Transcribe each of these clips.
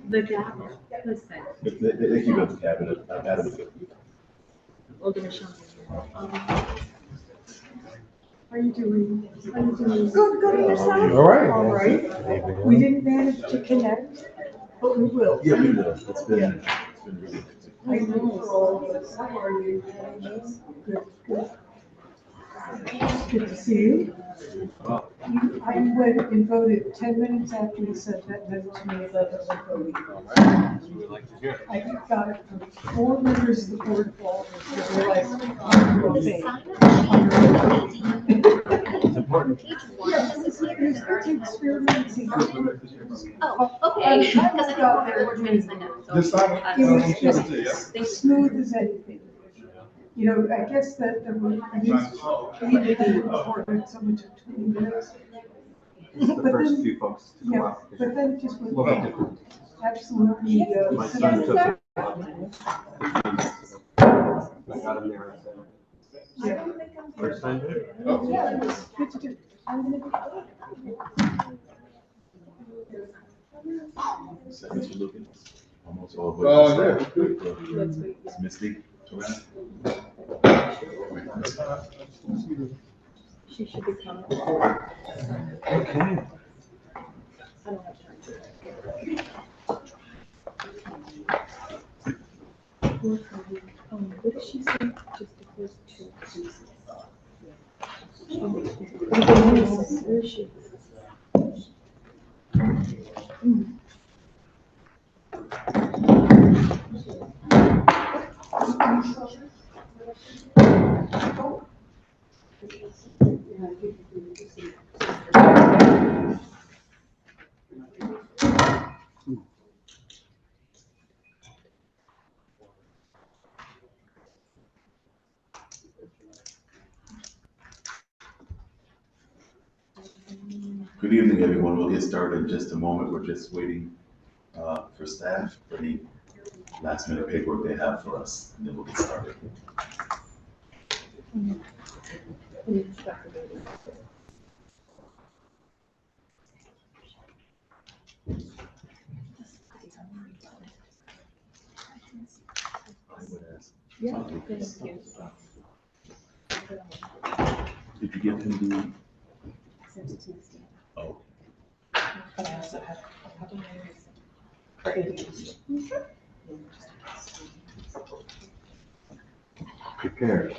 The cabinet. Listen. They keep it at the cabinet. I've had it with it. Organization. How are you doing? How are you doing? Good, good. Yourself? All right. All right. We didn't manage to connect, but we will. Yeah, we will. It's been really busy. I know for all of us. How are you? Good, good. Good to see you. I went and voted 10 minutes after you sent that note to me about the voting. I got it from 4 members of the board of aldermen. They're like, It's important. Oh, okay. Because I got there were minutes I know. This time? It was just smooth as anything. You know, I guess that the needed to report it, someone took 20 minutes. The first few folks to go Yeah, out. but then it just went Well, down. Absolutely. My son took it. I got him there. Yeah. First time there? Yeah, it's just, I'm gonna be. Seconds are looking almost all. Oh, yeah. Is Misty around? She should be coming. Okay. I don't have time to. What did she say? Just the first two. Where is she? Good evening, everyone. We'll get started in just a moment. We're just waiting for staff for any last minute paperwork they have for us, and then we'll get started. I would ask. Yeah, thank you. Did you give him the? Oh, Prepared.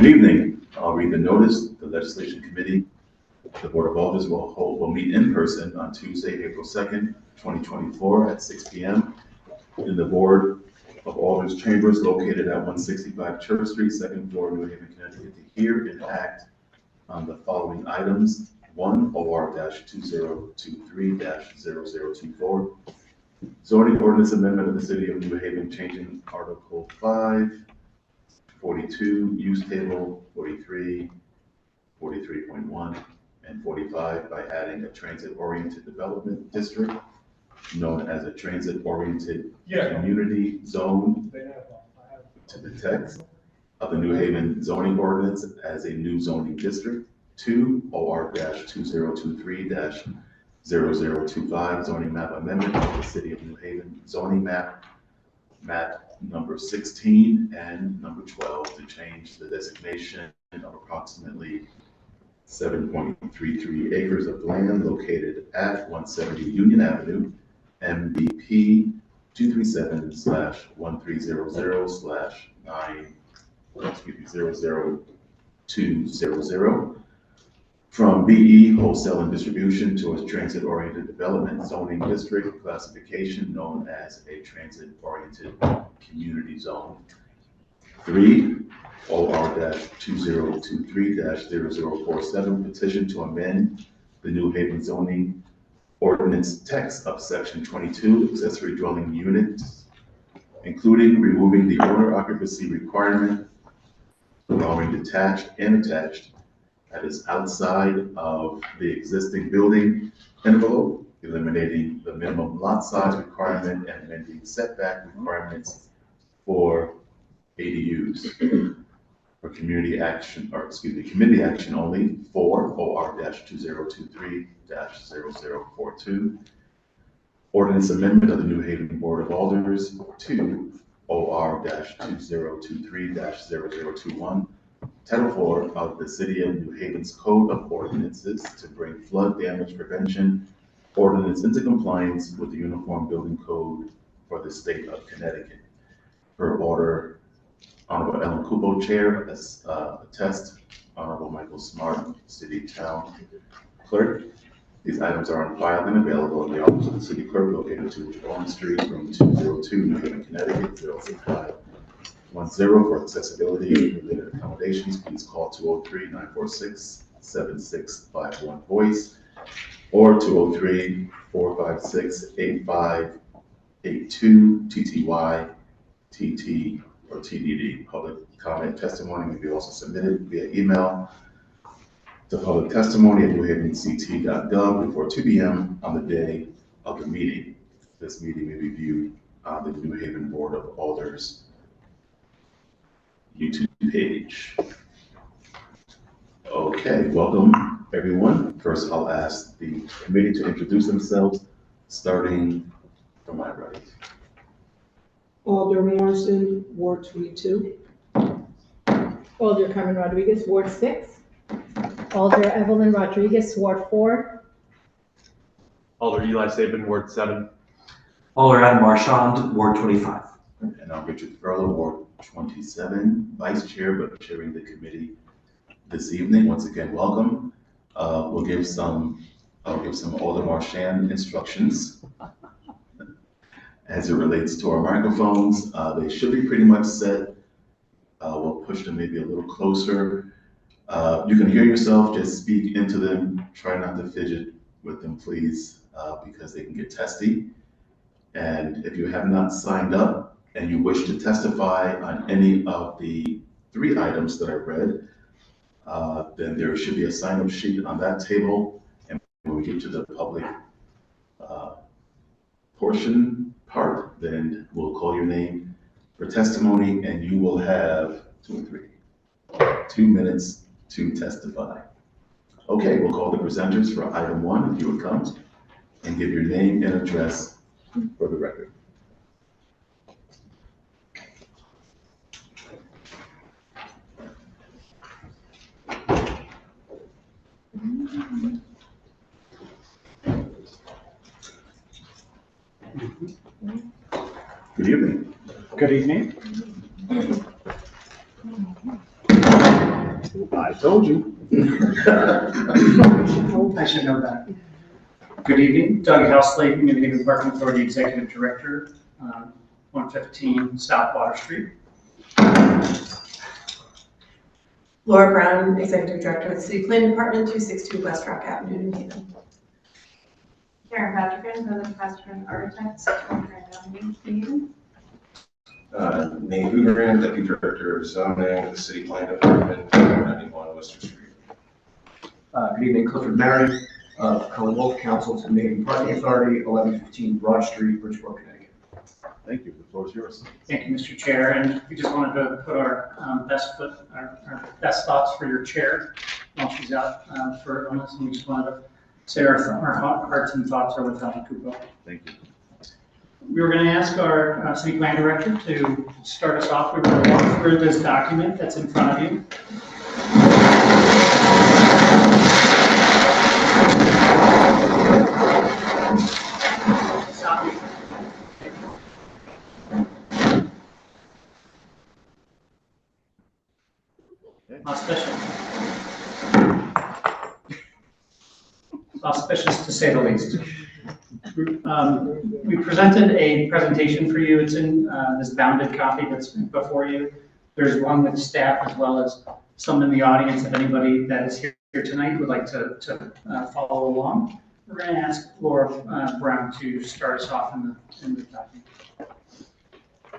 good evening. I'll read the notice. The Legislation Committee, the Board of Aldermen will meet in person on Tuesday, April 2nd, 2024 at 6 p.m. in the Board of Aldermen's chambers located at 165 Church Street, 2nd floor, New Haven, Connecticut, to hear and act on the following items. 1, OR-2023-0024, zoning ordinance amendment of the City of New Haven, changing Article 5, 42, use table 43, 43.1, and 45 by adding a transit-oriented development district known as a transit-oriented community zone to the text of the New Haven zoning ordinance as a new zoning district. 2, OR-2023-0025, zoning map amendment of the City of New Haven zoning map number 16 and number 12 to change the designation of approximately 7.33 acres of land located at 170 Union Avenue, MVP 237/130/00200 from BE wholesale and distribution to a transit-oriented development zoning district classification known as a transit-oriented community zone. 3, OR-2023-0047 petition to amend the New Haven zoning Ordinance text of section 22, accessory dwelling units, including removing the owner occupancy requirement, allowing detached and attached that is outside of the existing building envelope, eliminating the minimum lot size requirement and amending setback requirements for ADUs. For community action, committee action only, 4 OR-2023-0042. Ordinance amendment of the New Haven Board of Alders, 2 OR-2023-0021. Title 4 of the City of New Haven's Code of Ordinances to bring flood damage prevention ordinance into compliance with the Uniform Building Code for the state of Connecticut. Per order, Honorable Ellen Kubo, Chair, as attest, Honorable Michael Smart, City Town Clerk. These items are on file and available in the office of the City Clerk located 2 Warren Street, room 202, New Haven, Connecticut, 06510. For accessibility related accommodations, please call 203-946-7651 voice or 203-456-8582 TTY, TT, or TDD. Public comment testimony may be also submitted via email to public testimony at newhavenct.gov before 2 p.m. on the day of the meeting. This meeting may be viewed on the New Haven Board of Alders YouTube page. Okay, welcome everyone. First, I'll ask the committee to introduce themselves, starting from my right. Alder Morrison, Ward 22. Alder Carmen Rodriguez, Ward 6. Alder Evelyn Rodriguez, Ward 4. Alder Eli Sabin, Ward 7. Alder Adam Marchand, Ward 25. And I'm Richard Furlow, Ward 27, Vice Chair, but chairing the committee this evening. Once again, welcome. I'll give some Alder Marchand instructions as it relates to our microphones. They should be pretty much set. We'll push them maybe a little closer. You can hear yourself, just speak into them. Try not to fidget with them, please, because they can get testy. And if you have not signed up and you wish to testify on any of the 3 items that I read, then there should be a sign-up sheet on that table. And when we get to the public part, then we'll call your name for testimony, and you will have 2 minutes to testify. Okay, we'll call the presenters for item 1, if you would come and give your name and address for the record. Good evening. Good evening. I told you. I should know that. Good evening, Doug Housley, New Haven Parking Authority Executive Director, 115 South Water Street. Laura Brown, Executive Director of the City Planning Department, 262 West Rock Avenue, New Haven. Karen Patrick, Northern Patrick Architects, 12 Grand Avenue, New Haven. Nate Hooverand, Deputy Director of Zoning of the City Planning Department, 91 Worcester Street. Good evening, Clifford Mary, Colin Wolf, Counsel to the New Haven Parking Authority, 1115 Broad Street, Bridgeport, Connecticut. Thank you. The floor is yours. Thank you, Mr. Chair, and we just wanted to put our our best thoughts for your chair while she's out for illness, and we just wanted to say our hearts and thoughts are with Helen Kubo. Thank you. We were going to ask our City Plan Director to start us off. We were going to walk through this document that's in front of you. Stop. Auspicious to say the least. We presented a presentation for you. It's in this bounded copy that's before you. There's one with staff as well as some in the audience. If anybody that is here tonight would like to follow along, we're going to ask Laura Brown to start us off in the document.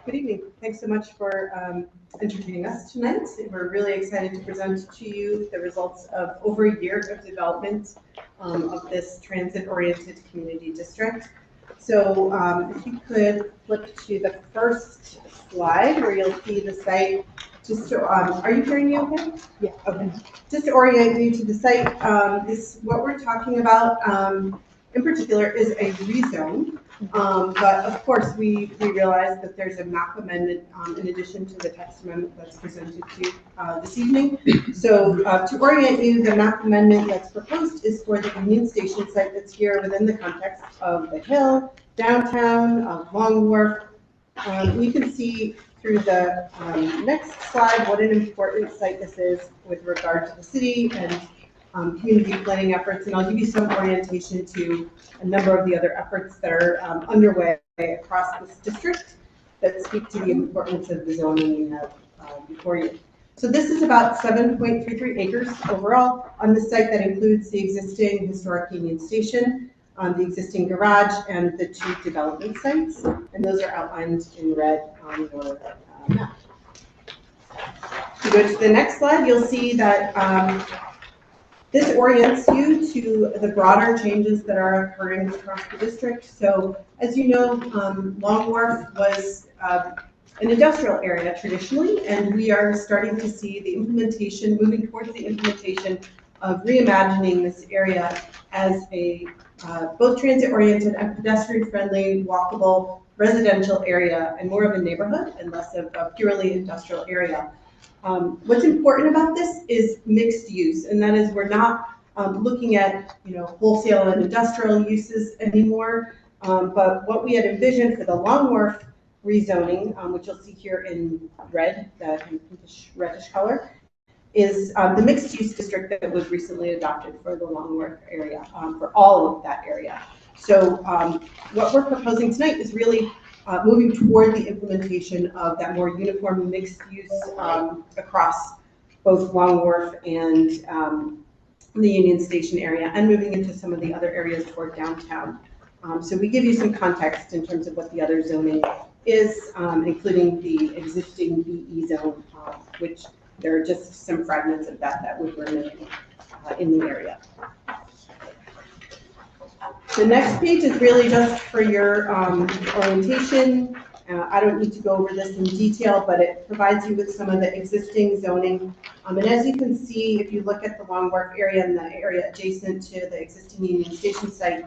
Good evening. Thanks so much for entertaining us tonight. We're really excited to present to you the results of over a year of development of this transit-oriented community district. So if you could flip to the first slide where you'll see the site. Just to, are you hearing me okay? Yeah. Okay. Just to orient you to the site, what we're talking about in particular is a rezone. But of course, we realize that there's a map amendment in addition to the text amendment that's presented to you this evening. So to orient you, the map amendment that's proposed is for the Union Station site that's here within the context of the Hill, downtown, Long Wharf. You can see through the next slide what an important site this is with regard to the city and community planning efforts, and I'll give you some orientation to a number of the other efforts that are underway across this district that speak to the importance of the zoning you have before you. So this is about 7.33 acres overall on the site that includes the existing historic Union Station, the existing garage, and the 2 development sites, and those are outlined in red on your map. If you go to the next slide, you'll see that this orients you to the broader changes that are occurring across the district. So as you know, Long Wharf was an industrial area traditionally, and we are starting to see the implementation, moving towards the implementation of reimagining this area as a both transit-oriented and pedestrian-friendly, walkable, residential area, and more of a neighborhood and less of a purely industrial area. What's important about this is mixed use, and that is we're not looking at wholesale and industrial uses anymore, but what we had envisioned for the Long Wharf rezoning, which you'll see here in red, that reddish color, is the mixed-use district that was recently adopted for the Long Wharf area, for all of that area. So what we're proposing tonight is really moving toward the implementation of that more uniform mixed use across both Long Wharf and the Union Station area, and moving into some of the other areas toward downtown. So we give you some context in terms of what the other zoning is, including the existing BE zone, which there are just some fragments of that would remain in the area. The next page is really just for your orientation. I don't need to go over this in detail, but it provides you with some of the existing zoning. And as you can see, if you look at the Long Wharf area and the area adjacent to the existing Union Station site,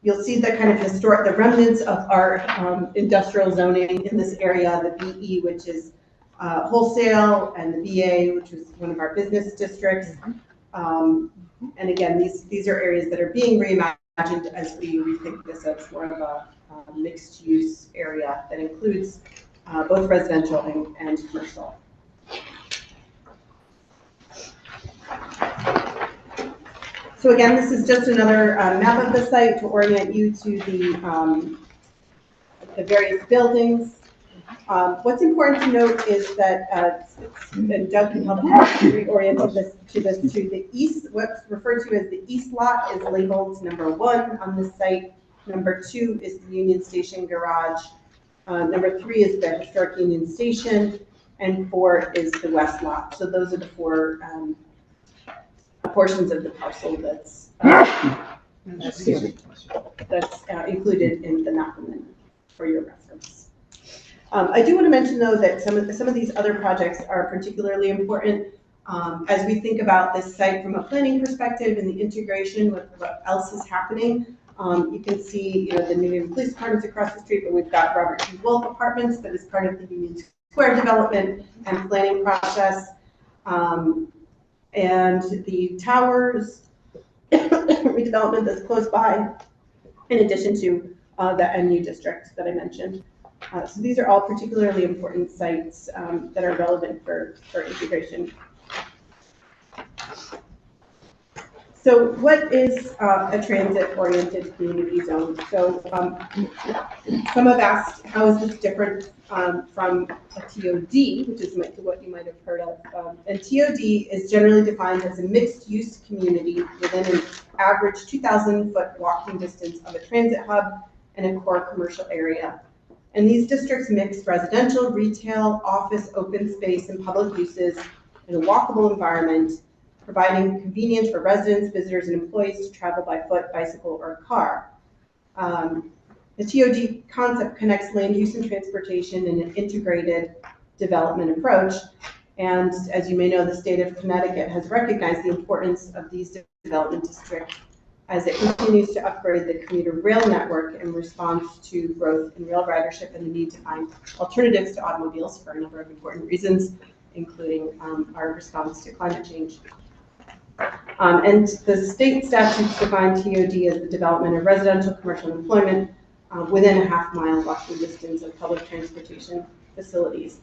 you'll see the kind of the remnants of our industrial zoning in this area, the BE, which is wholesale, and the BA, which is one of our business districts. And again, these are areas that are being reimagined as we rethink this as more of a mixed-use area that includes both residential and commercial. So again, this is just another map of the site to orient you to the various buildings. What's important to note is that, and Doug can help reorient this to the east. What's referred to as the east lot is labeled number 1 on the site. Number 2 is the Union Station garage. Number 3 is the historic Union Station, and 4 is the west lot. So those are the 4 portions of the parcel that's included in the map amendment for your reference. I do want to mention, though, that some of these other projects are particularly important as we think about this site from a planning perspective and the integration with what else is happening. You can see, the Union Police Department's across the street, but we've got Robert T. Wolf Apartments that is part of the Union Square development and planning process, and the Towers redevelopment that's close by, in addition to the MU district that I mentioned. So these are all particularly important sites that are relevant for integration. So what is a transit-oriented community zone? So some have asked, how is this different from a TOD, which is what you might have heard of. And TOD is generally defined as a mixed-use community within an average 2,000-foot walking distance of a transit hub and a core commercial area. And these districts mix residential, retail, office, open space, and public uses in a walkable environment, providing convenience for residents, visitors, and employees to travel by foot, bicycle, or car. The TOD concept connects land use and transportation in an integrated development approach. And as you may know, the state of Connecticut has recognized the importance of these development districts as it continues to upgrade the commuter rail network in response to growth in rail ridership and the need to find alternatives to automobiles for a number of important reasons, including our response to climate change. And the state statutes define TOD as the development of residential, commercial, and employment within a half-mile walking distance of public transportation facilities.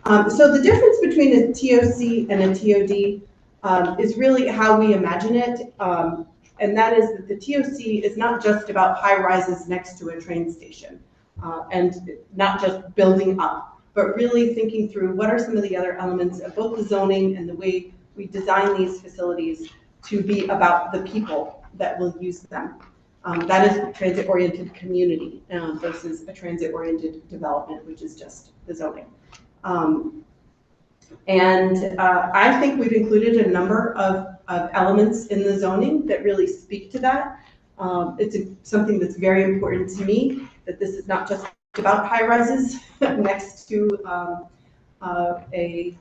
So the difference between a TOC and a TOD is really how we imagine it. And that is that the TOC is not just about high rises next to a train station and not just building up, but really thinking through what are some of the other elements of both the zoning and the way we design these facilities to be about the people that will use them. That is a transit-oriented community versus a transit-oriented development, which is just the zoning. I think we've included a number of elements in the zoning that really speak to that. It's something that's very important to me, that this is not just about high rises next to a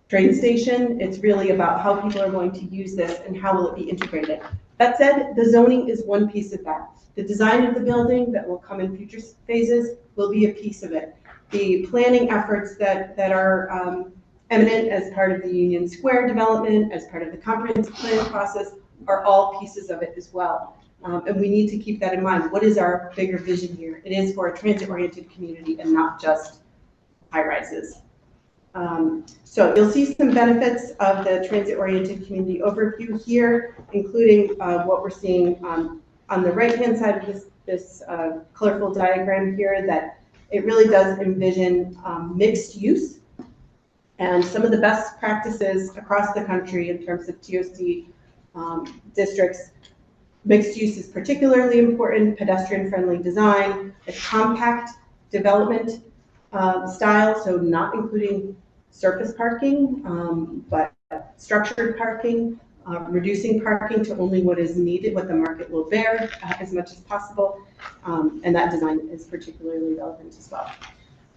train station. It's really about how people are going to use this and how will it be integrated. That said, the zoning is one piece of that. The design of the building that will come in future phases will be a piece of it. The planning efforts that are eminent as part of the Union Square development, as part of the comprehensive planning process, are all pieces of it as well. And we need to keep that in mind. What is our bigger vision here? It is for a transit-oriented community and not just high rises. So you'll see some benefits of the transit-oriented community overview here, including what we're seeing on the right-hand side of this colorful diagram here, that it really does envision mixed use. And some of the best practices across the country in terms of TOC districts, mixed use is particularly important, pedestrian-friendly design, a compact development style, so not including surface parking, but structured parking, reducing parking to only what is needed, what the market will bear as much as possible, and that design is particularly relevant as well.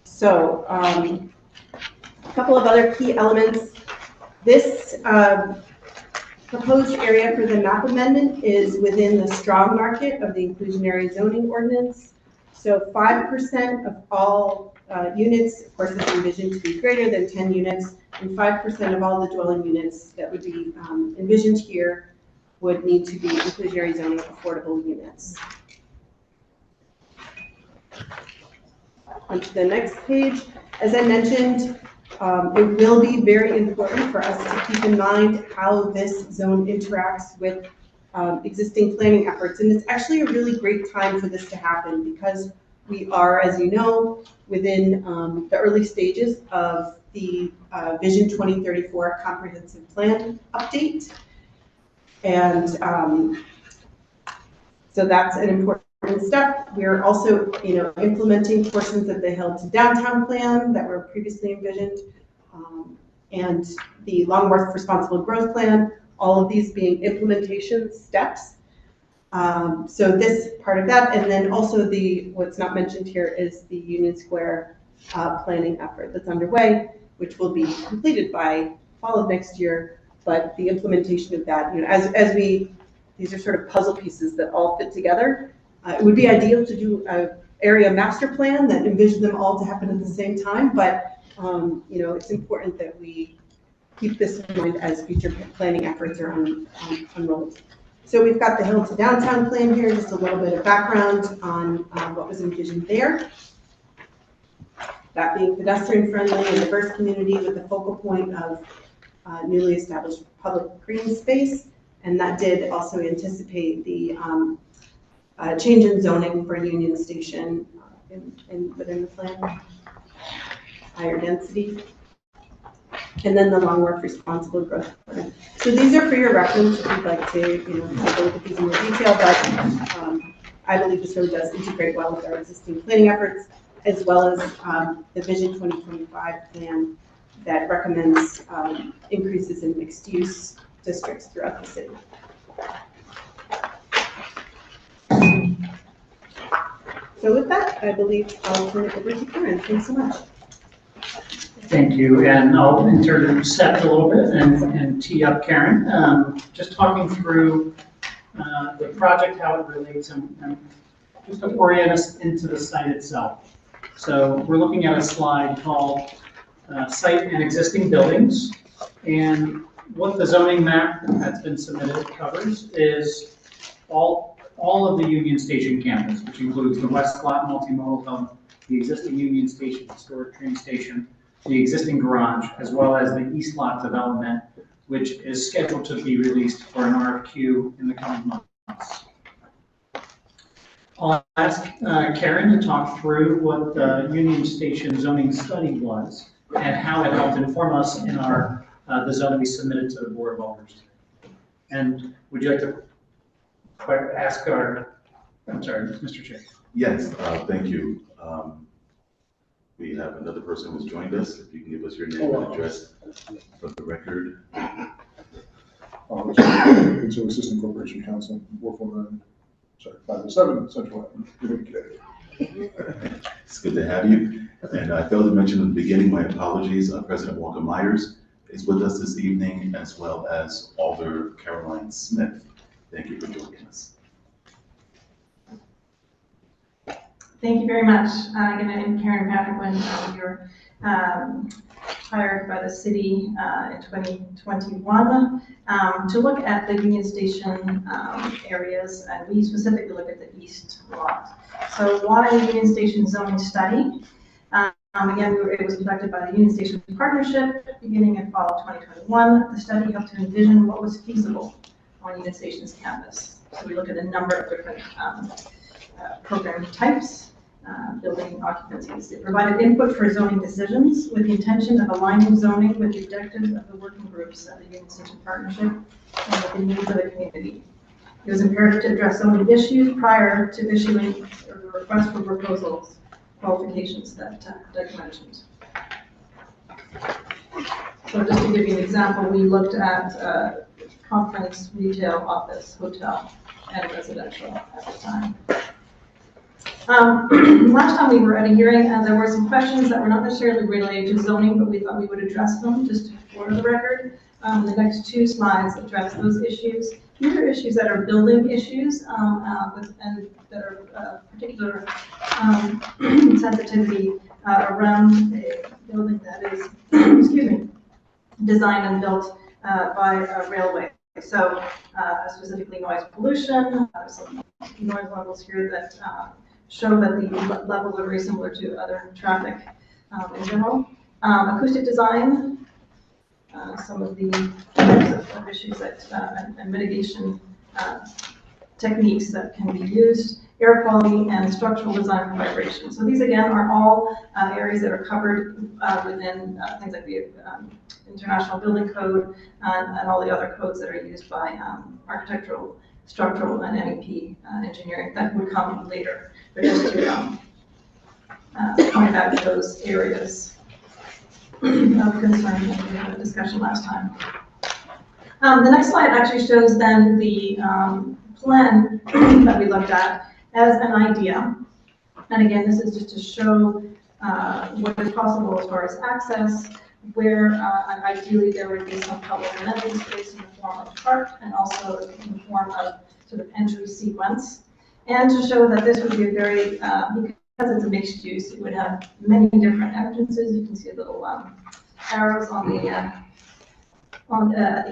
So a couple of other key elements. This proposed area for the map amendment is within the strong market of the inclusionary zoning ordinance. So 5% of all units, of course, is envisioned to be greater than 10 units, and 5% of all the dwelling units that would be envisioned here would need to be inclusionary zoning affordable units. On to the next page. As I mentioned, it will be very important for us to keep in mind how this zone interacts with existing planning efforts. And it's actually a really great time for this to happen because we are, as you know, within the early stages of the Vision 2034 Comprehensive Plan update. And so that's an important step. We are also, implementing portions of the Hill to Downtown Plan that were previously envisioned, and the Longworth Responsible Growth Plan, all of these being implementation steps. So this part of that, and then also what's not mentioned here is the Union Square planning effort that's underway, which will be completed by fall of next year. But the implementation of that, these are sort of puzzle pieces that all fit together. It would be ideal to do an area master plan that envisioned them all to happen at the same time, but it's important that we keep this in mind as future planning efforts are unrolled. So we've got the Hill to Downtown Plan here, just a little bit of background on what was envisioned there. That being pedestrian-friendly and diverse community with the focal point of newly established public green space And that did also anticipate the change in zoning for Union Station within the plan, higher density. And then the long work responsible growth plan. So these are for your reference if you'd like to, take a look at these in more detail, but I believe this really does integrate well with our existing planning efforts, as well as the Vision 2025 plan that recommends increases in mixed-use districts throughout the city. So with that, I believe I'll turn it over to Karen. Thanks so much. Thank you, and I'll intercept a little bit and tee up Karen. Just talking through the project, how it relates, and just to orient us into the site itself. So we're looking at a slide called Site and Existing Buildings, and what the zoning map that's been submitted covers is all of the Union Station campus, which includes the West Lot multimodal hub, the existing Union Station historic train station, the existing garage, as well as the East Lot development, which is scheduled to be released for an RFQ in the coming months. I'll ask Karen to talk through what the Union Station zoning study was and how it helped inform us in our the zoning we submitted to the Board of Alderers. And would you like to ask I'm sorry, Mr. Chair. Yes, thank you. We have another person who's joined us. If you can give us your name and address for the record. Consumer Assistant Corporation Counsel, 507 Central Avenue. It's good to have you. And I failed to mention in the beginning, my apologies. President Walker Myers is with us this evening, as well as Alder Caroline Smith. Thank you for joining us. Thank you very much. Again, my name is Karen Patrick. When we were hired by the city in 2021 to look at the Union Station areas, and we specifically look at the East Lot. So why the Union Station zoning study? Again, it was conducted by the Union Station Partnership beginning in fall of 2021. The study helped to envision what was feasible on Union Station's campus. So we looked at a number of different program types, building occupancies. It provided input for zoning decisions with the intention of aligning zoning with the objectives of the working groups of the Union Station Partnership and with the needs of the community. It was imperative to address zoning issues prior to issuing a request for proposals, qualifications that Doug mentioned. So just to give you an example, we looked at conference, retail, office, hotel, and residential at the time. Last time we were at a hearing, there were some questions that were not necessarily related to zoning, but we thought we would address them just for the record. The next two slides address those issues. These are issues that are building issues and that are particular sensitivity around a building that is, excuse me, designed and built by a railway. So specifically noise pollution, some noise levels here that show that the levels are very similar to other traffic in general. Acoustic design, some of the types of issues that and mitigation techniques that can be used, air quality and structural design for vibration. So these again are all areas that are covered within things like the International Building Code and all the other codes that are used by architectural, structural, and MEP engineering that would come later. But just to point out those areas of concern that we had a discussion last time. The next slide actually shows then the plan that we looked at as an idea. And again, this is just to show what is possible as far as access, where ideally there would be some public amenity space in the form of park and also in the form of sort of entry sequence. And to show that this would be a very, because it's a mixed use, it would have many different entrances. You can see little arrows on the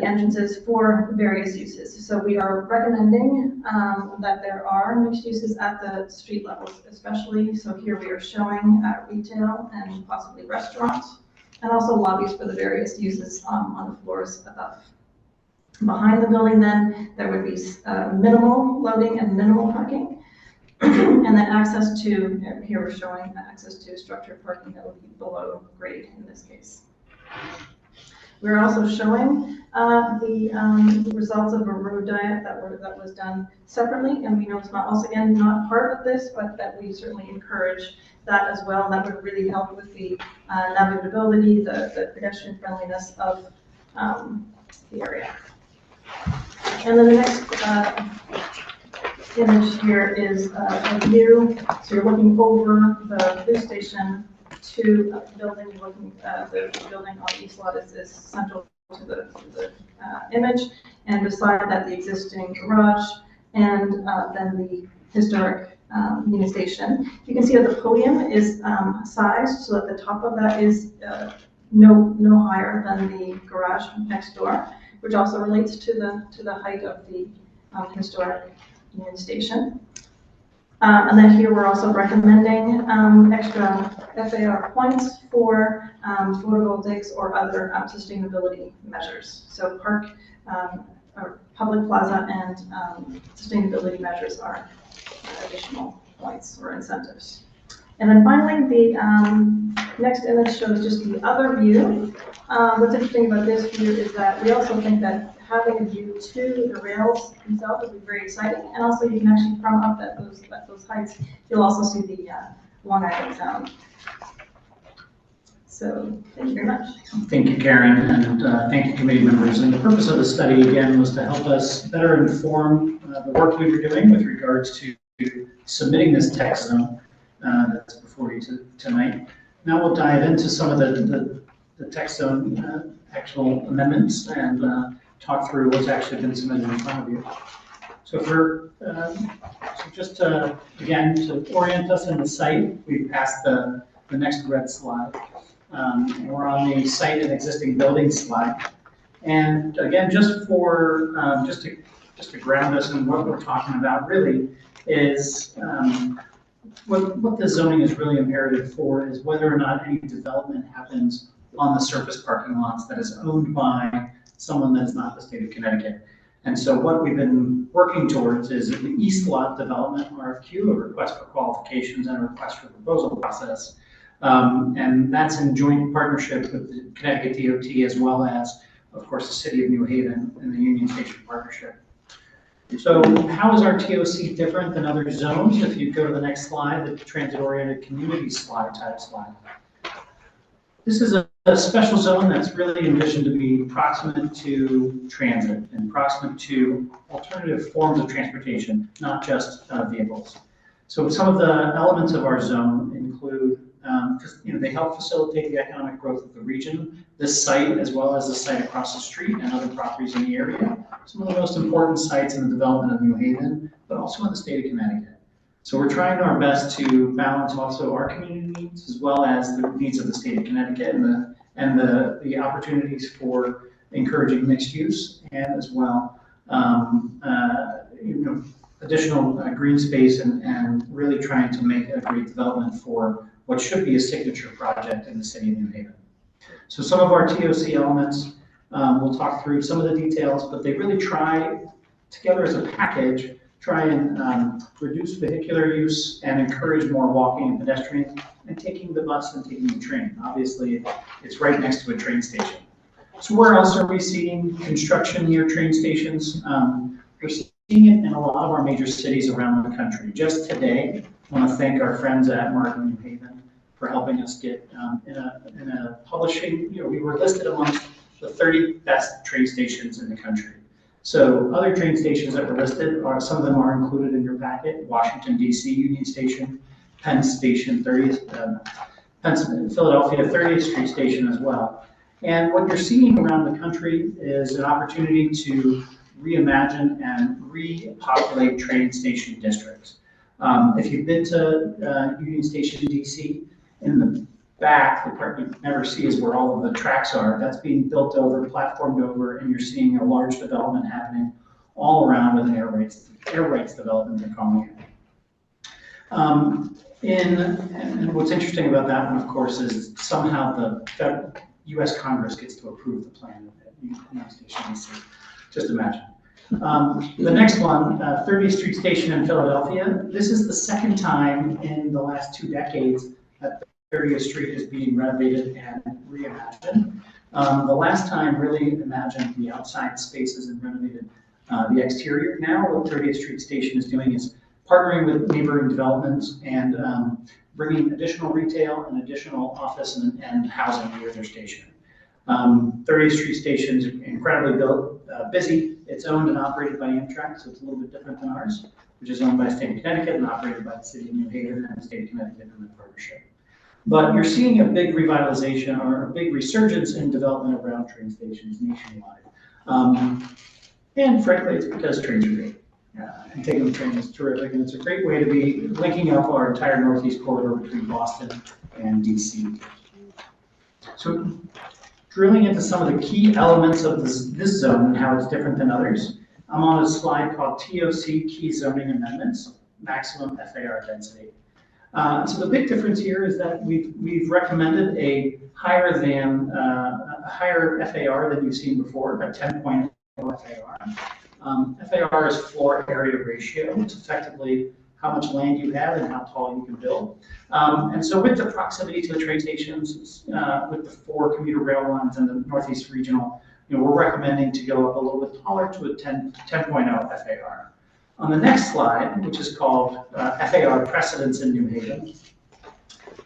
entrances for various uses. So we are recommending that there are mixed uses at the street levels, especially. So here we are showing retail and possibly restaurants, and also lobbies for the various uses on the floors above. Behind the building then, there would be minimal loading and minimal parking. And then access to, here we're showing access to structured parking that would be below grade in this case. We're also showing the results of a road diet that was done separately, and we know it's not, also again, not part of this, but that we certainly encourage that as well. That would really help with the navigability, the pedestrian friendliness of the area. And then the next image here is a view. So you're looking over the police station to the building. You're looking the building on the east lot is central to the image, and beside that the existing garage, and then the historic Union Station. You can see that the podium is sized so that the top of that is no higher than the garage next door, which also relates to the height of the historic Union Station. And then here we're also recommending extra FAR points for photovoltaics or other sustainability measures. So park or public plaza and sustainability measures are additional points or incentives. And then finally, the next image shows just the other view. What's interesting about this view is that we also think that having a view to the rails themselves would be very exciting, and also you can actually from up at those heights, you'll also see the Long Island Sound. So thank you very much. Thank you, Karen, and thank you, committee members. And the purpose of the study, again, was to help us better inform the work we were doing with regards to submitting this text zone that's before you tonight. Now we'll dive into some of the text zone actual amendments and talk through what's actually been submitted in front of you. So just again, to orient us in the site, we passed the next red slide. We're on the site and existing building slide. And again, just to ground us in what we're talking about really is what the zoning is really imperative for is whether or not any development happens on the surface parking lots that is owned by someone that is not the state of Connecticut. And so what we've been working towards is the East Lot Development RFQ, a request for qualifications and a request for proposal process. And that's in joint partnership with the Connecticut DOT as well as, of course, the City of New Haven and the Union Station Partnership. So how is our TOC different than other zones? If you go to the next slide, the transit-oriented community slide. This is a special zone that's really envisioned to be proximate to transit and proximate to alternative forms of transportation, not just vehicles. So some of the elements of our zone include, they help facilitate the economic growth of the region, this site as well as the site across the street and other properties in the area. Some of the most important sites in the development of New Haven, but also in the state of Connecticut. So we're trying our best to balance also our community needs as well as the needs of the state of Connecticut and the opportunities for encouraging mixed use and as well additional green space and really trying to make a great development for what should be a signature project in the city of New Haven. So some of our TOC elements, we'll talk through some of the details, but they really try together as a package, try and reduce vehicular use and encourage more walking and pedestrians and taking the bus and taking the train. Obviously, it's right next to a train station. So where else are we seeing construction near train stations? We're seeing it in a lot of our major cities around the country. Just today, I want to thank our friends at Martin New Haven for helping us get in a publishing, we were listed amongst the 30 best train stations in the country. So other train stations that were listed, some of them are included in your packet: Washington, D.C. Union Station, Penn Station, Philadelphia 30th Street Station as well. And what you're seeing around the country is an opportunity to reimagine and repopulate train station districts. If you've been to Union Station, D.C., in the back, the part you never see is where all of the tracks are. That's being built over, platformed over, and you're seeing a large development happening all around with an air rights development, they're calling it. And what's interesting about that one, of course, is somehow the U.S. Congress gets to approve the plan at Union Station, D.C. just imagine. The next one, 30th Street Station in Philadelphia. This is the second time in the last 2 decades that 30th Street is being renovated and reimagined. The last time really imagined the outside spaces and renovated the exterior. Now what 30th Street Station is doing is partnering with neighboring developments and bringing additional retail and additional office and housing near their station. 30th Street Station is incredibly busy. It's owned and operated by Amtrak, so it's a little bit different than ours, which is owned by the state of Connecticut and operated by the city of New Haven and the state of Connecticut in a partnership. But you're seeing a big revitalization or a big resurgence in development around train stations nationwide. And frankly, it's because trains are great. And taking the train is terrific, and it's a great way to be linking up our entire Northeast corridor between Boston and DC. So drilling into some of the key elements of this zone and how it's different than others, I'm on a slide called TOC Key Zoning Amendments, Maximum FAR Density. So the big difference here is that we've recommended a higher FAR than you've seen before, a 10.0 FAR. FAR is floor area ratio. It's effectively how much land you have and how tall you can build. And so with the proximity to the train stations, with the 4 commuter rail lines and the Northeast Regional, we're recommending to go up a little bit taller to a 10.0 FAR. On the next slide, which is called FAR Precedents in New Haven,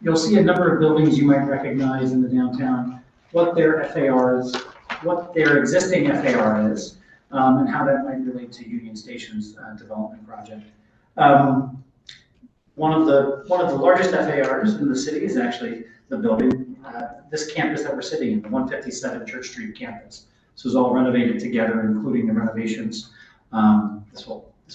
you'll see a number of buildings you might recognize in the downtown, what their FARs, what their existing FAR is, and how that might relate to Union Station's development project. One of the largest FARs in the city is actually the building, this campus that we're sitting in, the 157 Church Street campus. This was all renovated together, including the renovations. This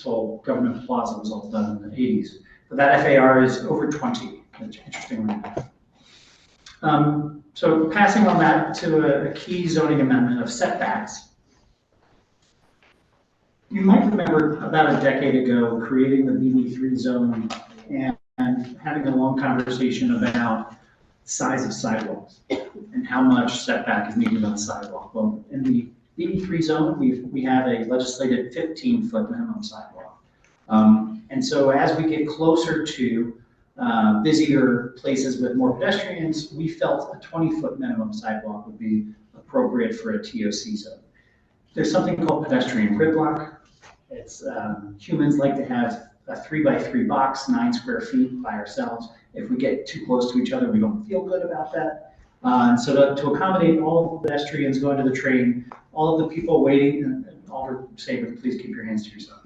whole government plaza was all done in the 80s. But that FAR is over 20, interestingly enough. So passing on that to a key zoning amendment of setbacks. You might remember about a decade ago creating the BB3 zone and having a long conversation about size of sidewalks and how much setback is needed on a sidewalk. Well, in the BB3 zone, we have a legislated 15-foot minimum sidewalk. And so as we get closer to busier places with more pedestrians, we felt a 20-foot minimum sidewalk would be appropriate for a TOC zone. There's something called pedestrian gridlock. It's humans like to have a 3x3 box, 9 square feet by ourselves. If we get too close to each other, we don't feel good about that. And so to accommodate all the pedestrians going to the train, all of the people waiting, and Alder Saber, please keep your hands to yourself.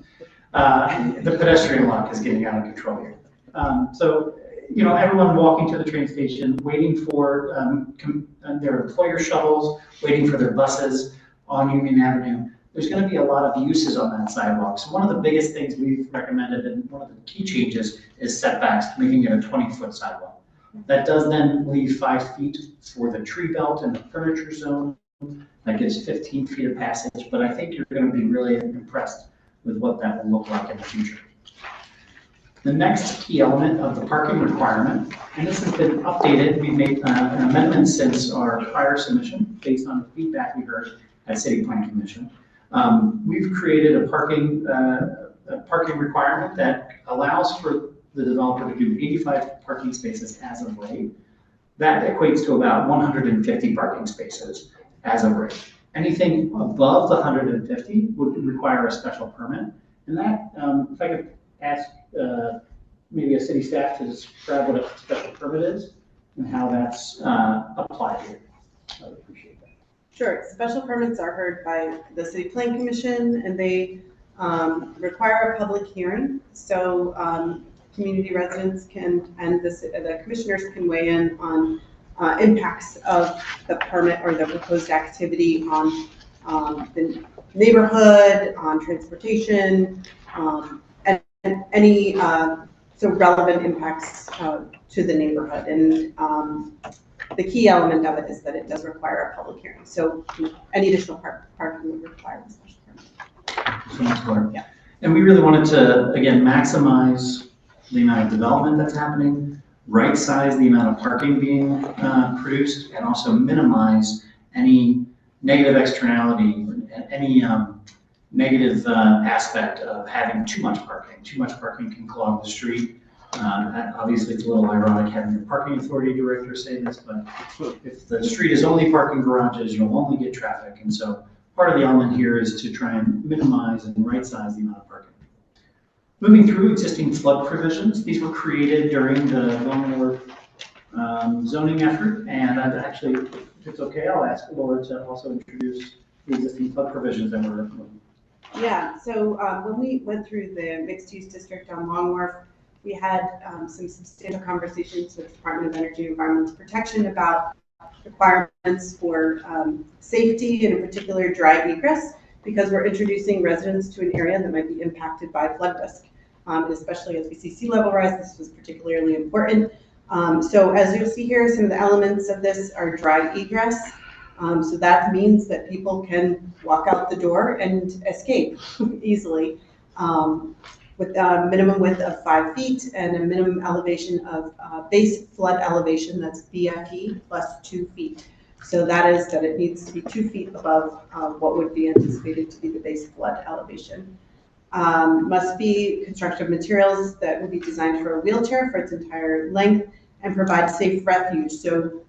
The pedestrian lock is getting out of control here. So, everyone walking to the train station, waiting for their employer shuttles, waiting for their buses on Union Avenue. There's going to be a lot of uses on that sidewalk. So one of the biggest things we've recommended, and one of the key changes, is setbacks, making it a 20-foot sidewalk. That does then leave 5 feet for the tree belt and the furniture zone. That gives 15 feet of passage, but I think you're going to be really impressed with what that will look like in the future. The next key element of the parking requirement, and this has been updated, we've made an amendment since our prior submission based on the feedback we heard at City Plan Commission. We've created a parking requirement that allows for the developer to do 85 parking spaces as of right. That equates to about 150 parking spaces as of right. Anything above the 150 would require a special permit. And that, if I could ask maybe a city staff to describe what a special permit is and how that's applied here. I would appreciate that. Sure, special permits are heard by the City Plan Commission, and they require a public hearing. So community residents can, and the commissioners can weigh in on impacts of the permit or the proposed activity on the neighborhood, on transportation, and any so relevant impacts to the neighborhood. And the key element of it is that it does require a public hearing. So any additional parking would require a special permit. Yeah. And we really wanted to, again, maximize the amount of development that's happening, right size the amount of parking being produced, and also minimize any negative externality, any negative aspect of having too much parking. Too much parking can clog the street. Obviously, it's a little ironic having the parking authority director say this, but if the street is only parking garages, you'll only get traffic. And so part of the element here is to try and minimize and right-size the amount of parking. Moving through existing flood provisions, these were created during the Long Wharf zoning effort, and I'd actually, if it's okay, I'll ask Laura to also introduce the existing flood provisions that were. Yeah, so when we went through the mixed-use district on Long Wharf, we had some substantial conversations with the Department of Energy and Environmental Protection about requirements for safety and in particular dry egress, because we're introducing residents to an area that might be impacted by flood risk. And especially as we see sea level rise, this was particularly important. So as you'll see here, some of the elements of this are dry egress. So that means that people can walk out the door and escape easily with a minimum width of 5 feet and a minimum elevation of base flood elevation, that's BFE, plus 2 feet. So that is that it needs to be 2 feet above what would be anticipated to be the base flood elevation. Must be constructive materials that would be designed for a wheelchair for its entire length and provide safe refuge. So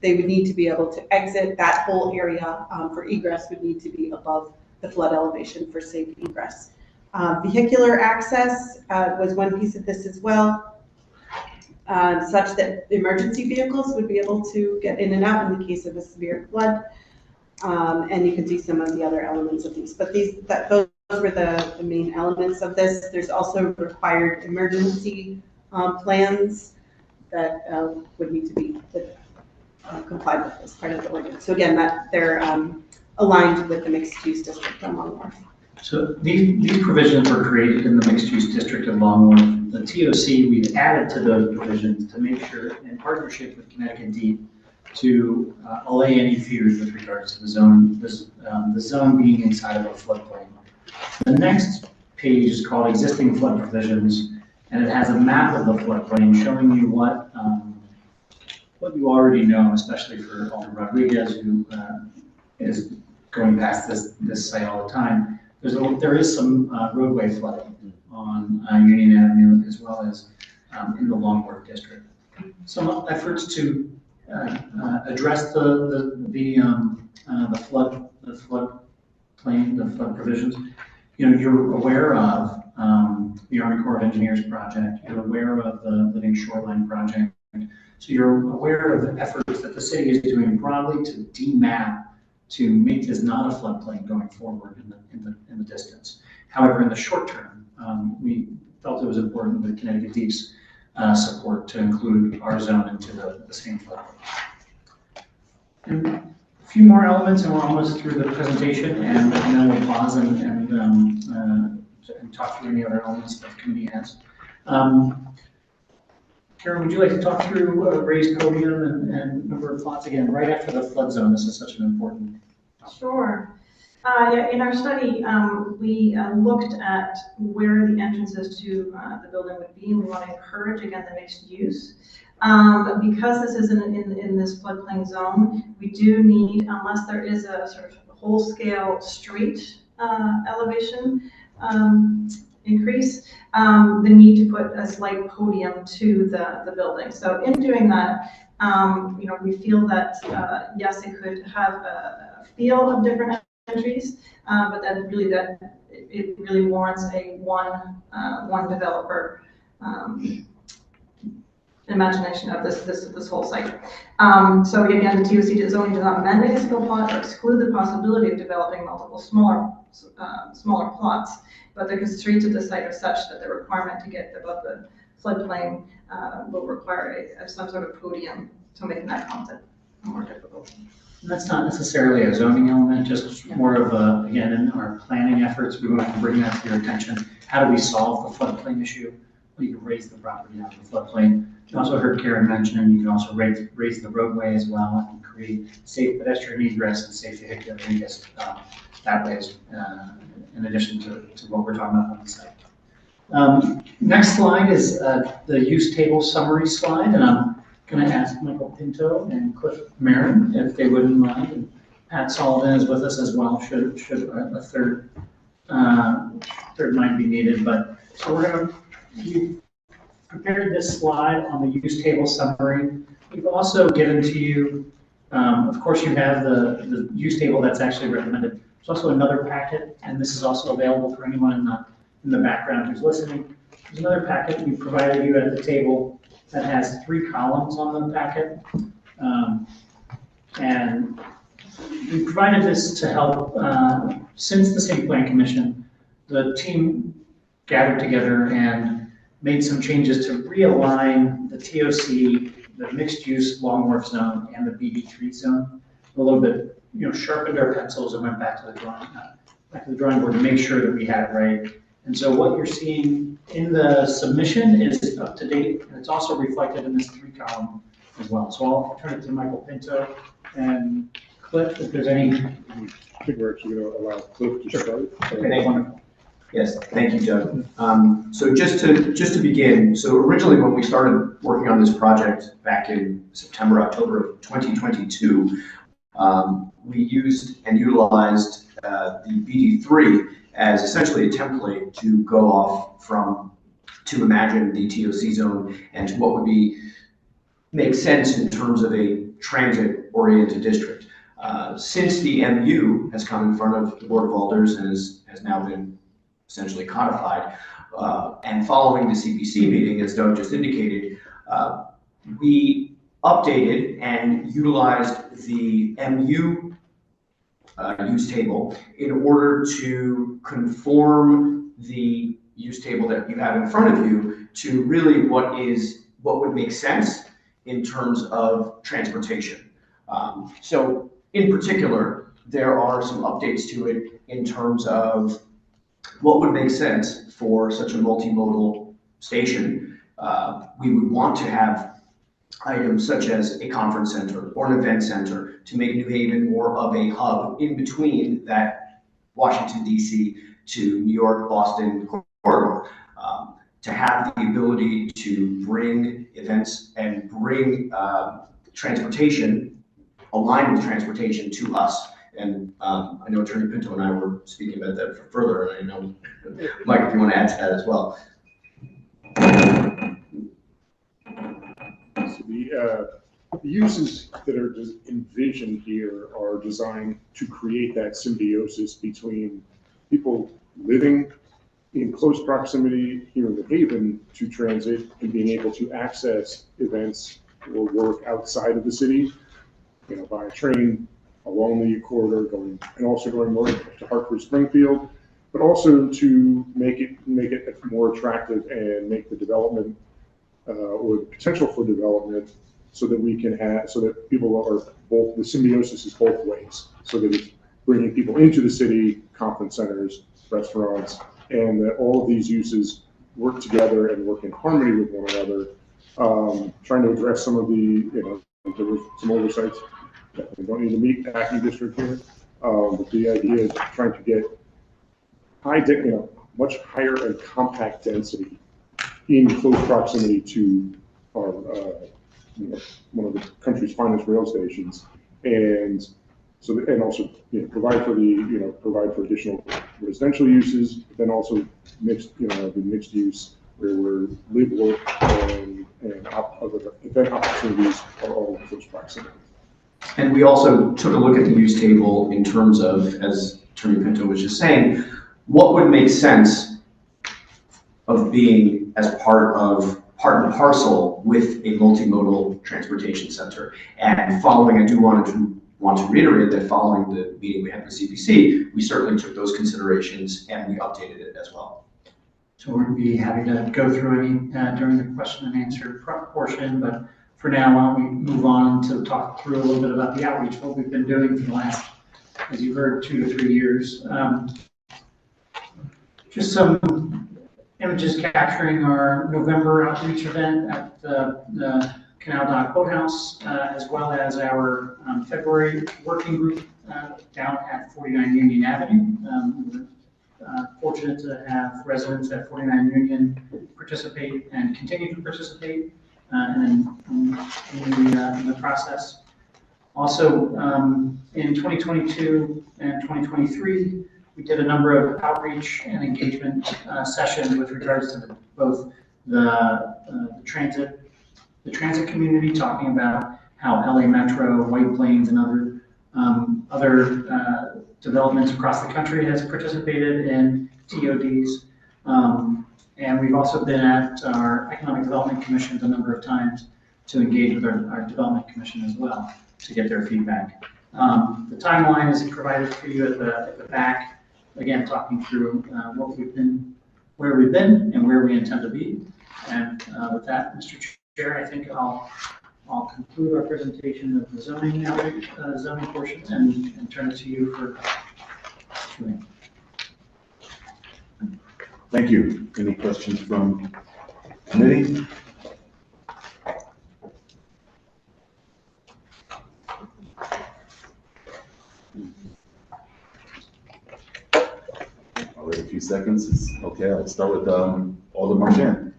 they would need to be able to exit that whole area for egress would need to be above the flood elevation for safe egress. Vehicular access was one piece of this as well, such that emergency vehicles would be able to get in and out in the case of a severe flood. And you can see some of the other elements of these, but those were the main elements of this. There's also required emergency plans that would need to be complied with as part of the ordinance. So again, that they're aligned with the mixed-use district on Long Wharf. So these provisions were created in the mixed-use district of Long Wharf. The TOC, we've added to those provisions to make sure, in partnership with Connecticut Deep, to allay any fears with regards to the zone, the zone being inside of a floodplain. The next page is called Existing Flood Provisions, and it has a map of the floodplain showing you what you already know, especially for Alder Rodriguez, who is going past this site all the time. There is some roadway flooding on Union Avenue as well as in the Long Wharf district. Some efforts to address the flood provisions. You know, you're aware of the Army Corps of Engineers project. You're aware of the Living Shoreline project. So you're aware of the efforts that the city is doing broadly to demap to make this not a floodplain going forward in the distance. However, in the short term, we felt it was important with Connecticut Deep's support to include our zone into the same floodplain. And a few more elements, and we're almost through the presentation, and then we'll pause and talk through any other elements that the committee has. Karen, would you like to talk through raised podium and number of plots again, right after the flood zone? This is such an important topic. Sure. Yeah, in our study, we looked at where the entrances to the building would be, and we want to encourage, again, the mixed use. But because this is in this floodplain zone, we do need, unless there is a sort of whole-scale street elevation increase, the need to put a slight podium to the building. So in doing that, you know, we feel that, yes, it could have a feel of different entries, but that it really warrants a one developer imagination of this whole site. So again, the TOC zoning does not mandate a single plot or exclude the possibility of developing multiple smaller plots, but the constraints of the site are such that the requirement to get above the floodplain will require some sort of podium, so making that concept more difficult. And that's not necessarily a zoning element, just more of a, again, in our planning efforts, we want to bring that to your attention. How do we solve the floodplain issue? Well, you can raise the property out of the floodplain. You also heard Karen mention, you can also raise the roadway as well and create safe pedestrian egress and safe vehicular egress that way, in addition to what we're talking about on the site. Next slide is the use table summary slide, and I'm going to ask Michael Pinto and Cliff Marin if they wouldn't mind Pat Sullivan is with us as well, should a third mind be needed, but, so we've prepared this slide on the use table summary. We've also given to you, of course, you have the use table that's actually recommended. There's also another packet, and this is also available for anyone in the background who's listening. There's another packet we provided you at the table that has 3 columns on the packet. And we provided this to help, since the City Plan Commission, the team gathered together and made some changes to realign the TOC, the mixed-use Long Wharf zone, and the BB3 zone a little bit, sharpened our pencils and went back to the drawing board to make sure that we had it right. And so what you're seeing in the submission is up to date, and it's also reflected in this 3-column as well. So I'll turn it to Michael Pinto and Cliff, if there's any. I think we're actually going to allow Cliff to start. Okay, wonderful. Yes, thank you, Doug. So just to begin, so originally when we started working on this project back in September, October of 2022, we used and utilized the BD3 as essentially a template to go off from, to imagine the TOC zone and to what would make sense in terms of a transit-oriented district. Since the MU has come in front of the Board of Alders and has now been essentially codified, and following the CPC meeting, as Doug just indicated, we updated and utilized the MU use table in order to conform the use table that you have in front of you to really what would make sense in terms of transportation. So in particular, there are some updates to it in terms of what would make sense for such a multimodal station. We would want to have items such as a conference center or an event center to make New Haven more of a hub in between that Washington, D.C. to New York, Boston corridor. To have the ability to bring events and bring transportation, align with transportation to us. And I know Attorney Pinto and I were speaking about that further, and I know, Mike, if you want to add to that as well. So the uses that are envisioned here are designed to create that symbiosis between people living in close proximity here in New Haven to transit and being able to access events or work outside of the city, by train along the corridor and also going north to Hartford Springfield, but also to make it more attractive and make the development or the potential for development so that people are both, the symbiosis is both ways, so that it's bringing people into the city, conference centers, restaurants, and that all of these uses work together and work in harmony with one another, trying to address some of the, there were some oversights. We don't need to meet Acme District here, but the idea is trying to get much higher and compact density in close proximity to our, one of the country's finest rail stations, and so and also provide for additional residential uses, but then also the mixed use where we're live, work, and other event opportunities are all in close proximity. And we also took a look at the use table in terms of, as Attorney Pinto was just saying, what would make sense of being as part and parcel with a multimodal transportation center. And following, I do want to reiterate that following the meeting we had with CPC, we certainly took those considerations and we updated it as well. So we'd be happy to go through any during the question and answer portion, but for now, why don't we move on to talk through a little bit about the outreach, what we've been doing for the last, as you heard, 2 to 3 years. Just some images capturing our November outreach event at the Canal Dock Boathouse, as well as our February working group down at 49 Union Avenue. We were fortunate to have residents at 49 Union participate and continue to participate in the process. Also, in 2022 and 2023, we did a number of outreach and engagement sessions with regards to both the transit community, talking about how LA Metro, White Plains, and other developments across the country has participated in TODs. And we've also been at our Economic Development Commissions a number of times to engage with our Development Commission as well to get their feedback. The timeline is provided for you at the back, again, talking through what we've been, where we've been, and where we intend to be. And with that, Mr. Chair, I think I'll conclude our presentation of the zoning portion and turn it to you for Q&A. Thank you. Any questions from committee? I'll wait a few seconds. Okay, I'll start with Alder Marchand.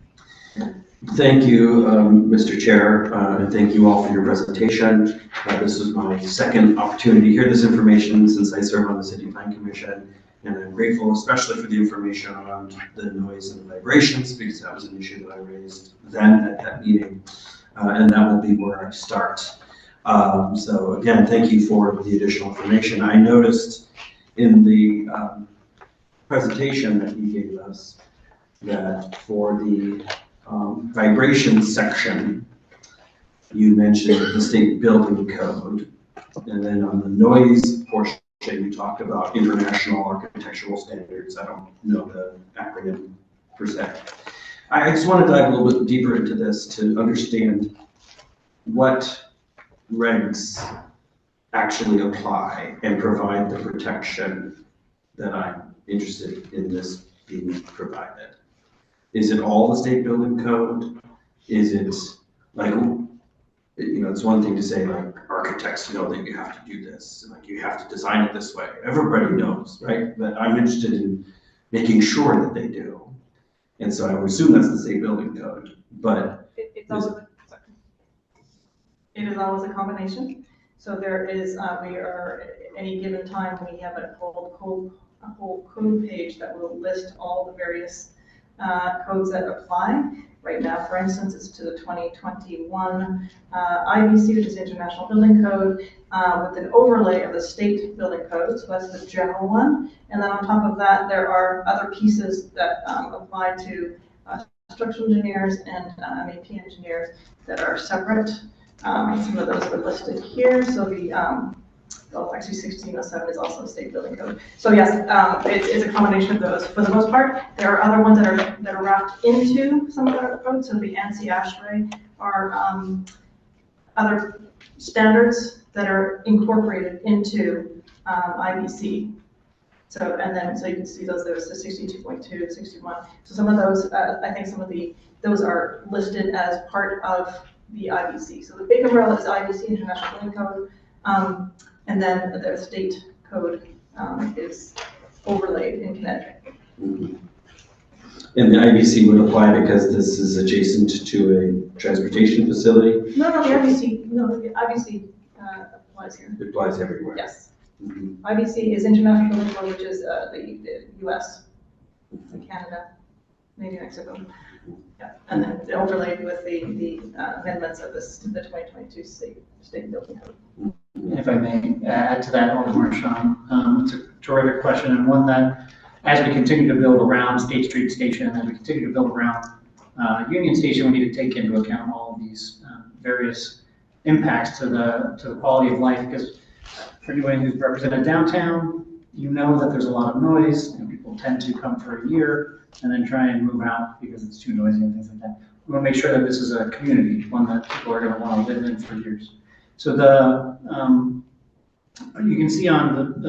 Thank you, Mr. Chair, and thank you all for your presentation. This is my second opportunity to hear this information since I serve on the City Plan Commission, and I'm grateful especially for the information around the noise and vibrations, because that was an issue that I raised then at that meeting, and that will be where I start. So again, thank you for the additional information. I noticed in the presentation that you gave us that for the vibration section, you mentioned the state building code, and then on the noise portion, you talked about international architectural standards. I don't know the acronym per se. I just want to dive a little bit deeper into this to understand what regs actually apply and provide the protection that I'm interested in this being provided. Is it all the state building code? Is it like, you know, it's one thing to say like architects know that you have to do this, and like you have to design it this way. Everybody knows, right? But I'm interested in making sure that they do. And so I would assume that's the state building code, but It is always a combination. So there is, we are, any given time, we have a whole code page that will list all the various codes that apply. Right now, for instance, it's to the 2021 IBC, which is International Building Code, with an overlay of the state building code. So that's the general one. And then on top of that, there are other pieces that apply to structural engineers and MEP engineers that are separate. Some of those are listed here. So the, well, actually 1607 is also a state building code. So yes, it's a combination of those. For the most part, there are other ones that are wrapped into some of the codes. So the ANSI ASHRAE are other standards that are incorporated into IBC. So, and then, so you can see those, there's the 62.2, 61. So some of those, I think some of those are listed as part of the IBC. So the big umbrella is IBC, International Building Code. And then the state code is overlaid in Connecticut. Mm-hmm. And the IBC would apply because this is adjacent to a transportation facility? No, the IBC applies here. It applies everywhere? Yes. Mm-hmm. IBC is International Building Code, which is the US and Canada, maybe Mexico. Yeah, and then it's overlaid with the amendments of the 2022 state building code. If I may add to that, Alder Marchand, it's a terrific question, and one that, as we continue to build around State Street Station, as we continue to build around Union Station, we need to take into account all of these various impacts to the quality of life. Because for anyone who's represented downtown, you know that there's a lot of noise, and people tend to come for a year and then try and move out because it's too noisy and things like that. We want to make sure that this is a community, one that people are going to want to live in for years. So you can see on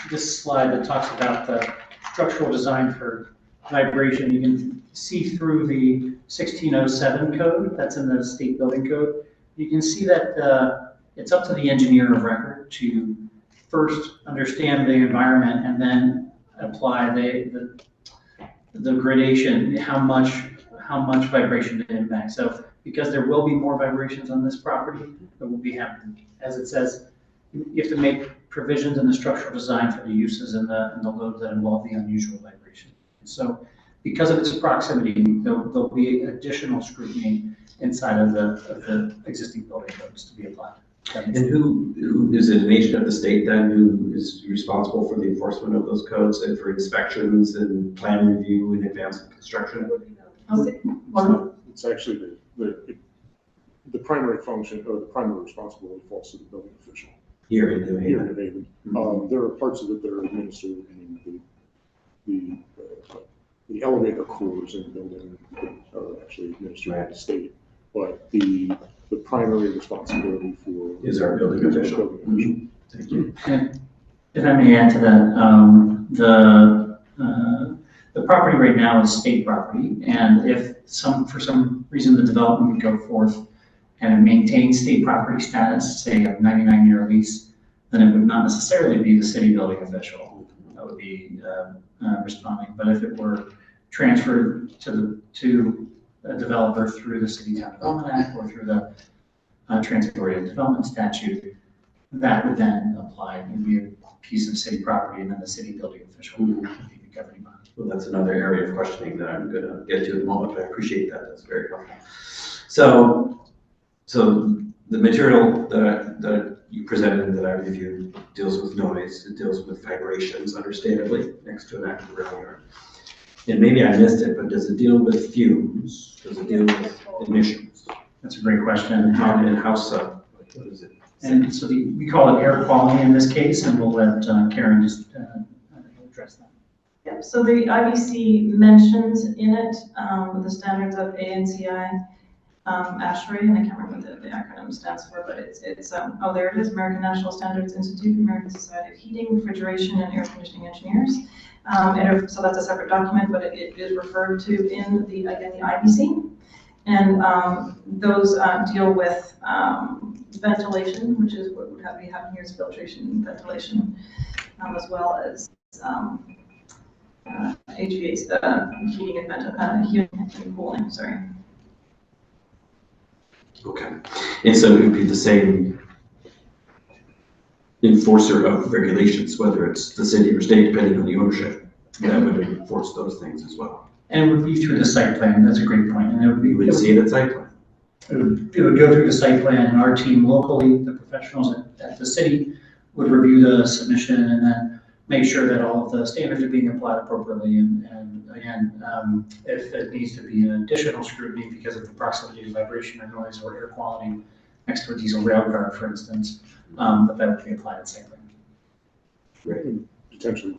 this slide that talks about the structural design for vibration. You can see through the 1607 code that's in the state building code. You can see that it's up to the engineer of record to first understand the environment and then apply the gradation, how how much vibration to impact. So because there will be more vibrations on this property, it will be happening. As it says, you have to make provisions in the structural design for the uses and the loads that involve the unusual vibration. So because of its proximity, there'll be additional scrutiny inside of the existing building codes to be applied. And who is it, an agent of the state then who is responsible for the enforcement of those codes and for inspections and plan review in advance of construction? It's actually the primary function or the primary responsibility falls to the building official. Here in New Here Haven? in New Haven. There are parts of it that are administered, the elevator cores in the building are actually administered by the state, but the primary responsibility for Is our building official. Thank you. And if I may add to that, the property right now is state property, and if for some reason the development would go forth and maintain state property status, say a 99-year lease, then it would not necessarily be the city building official that would be responding. But if it were transferred to a developer through the City Town Development Act or through the Transit-Oriented Development Statute, that would then apply. It would be a piece of city property, and then the city building official would be the governing body. Well, that's another area of questioning that I'm going to get to in a moment, but I appreciate that. That's very helpful. So the material that you presented and that I reviewed deals with noise, it deals with vibrations, understandably, next to an active rail yard. And maybe I missed it, but does it deal with fumes? Does it deal with emissions? That's a great question. And how so? What is it? And so we call it air quality in this case, and we'll let Karen just address that. Yep, so the IBC mentions in it the standards of ANCI ASHRAE, and I can't remember what the acronym stands for, but it's oh, there it is, American National Standards Institute, American Society of Heating, Refrigeration, and Air Conditioning Engineers. So that's a separate document, but it is referred to in the IBC. And those deal with ventilation, which is what we have here is filtration and ventilation, as well as HVAC, heating and cooling, sorry. Okay. And so it would be the same enforcer of regulations, whether it's the city or state, depending on the ownership, that would enforce those things as well. And it would be through the site plan. That's a great point. And You would see it at site plan. It would go through the site plan, and our team locally, the professionals at the city, would review the submission and then make sure that all of the standards are being applied appropriately. And again, if it needs to be an additional scrutiny because of the proximity to vibration or noise or air quality next to a diesel rail car, for instance, that would be applied at site plan. Right. And potentially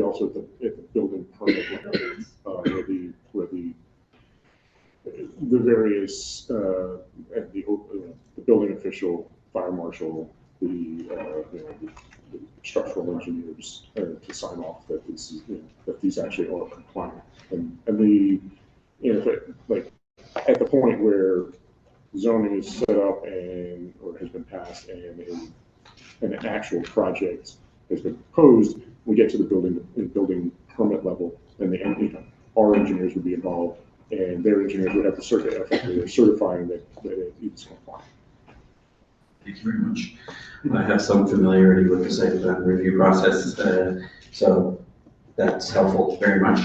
also at the building permit level, where the various the building official, fire marshal, the structural engineers to sign off that this is, that these actually are compliant, and like at the point where zoning is set up or has been passed and an actual project has been proposed, we get to the building permit level, and our engineers would be involved, and their engineers would have to certifying that it is compliant. Thank you very much. I have some familiarity with the site plan review process, so that's helpful very much.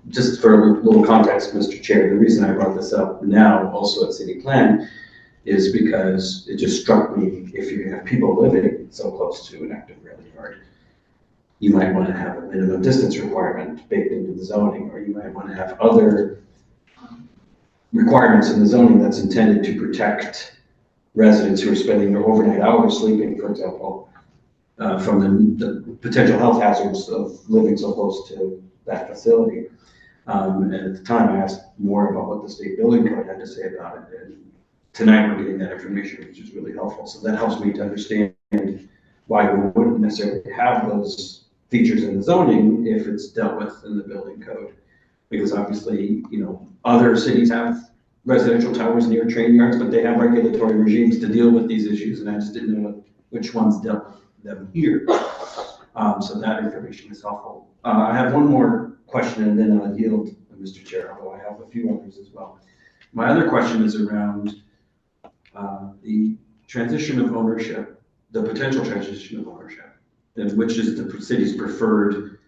Just for a little context, Mr. Chair, the reason I brought this up now also at City Plan is because it just struck me, if you have people living so close to an active rail yard, you might want to have a minimum distance requirement baked into the zoning, or you might want to have other requirements in the zoning that's intended to protect residents who are spending their overnight hours sleeping, for example, from the potential health hazards of living so close to that facility. And at the time, I asked more about what the state building code had to say about it, and tonight we're getting that information, which is really helpful. So that helps me to understand why we wouldn't necessarily have those features in the zoning if it's dealt with in the building code. Because obviously, other cities have residential towers near train yards, but they have regulatory regimes to deal with these issues, and I just didn't know which ones dealt with them here. So that information is helpful. I have one more question, and then I'll yield Mr. Chair, although I have a few others as well. My other question is around the transition of ownership, the potential transition of ownership, and which is the city's preferred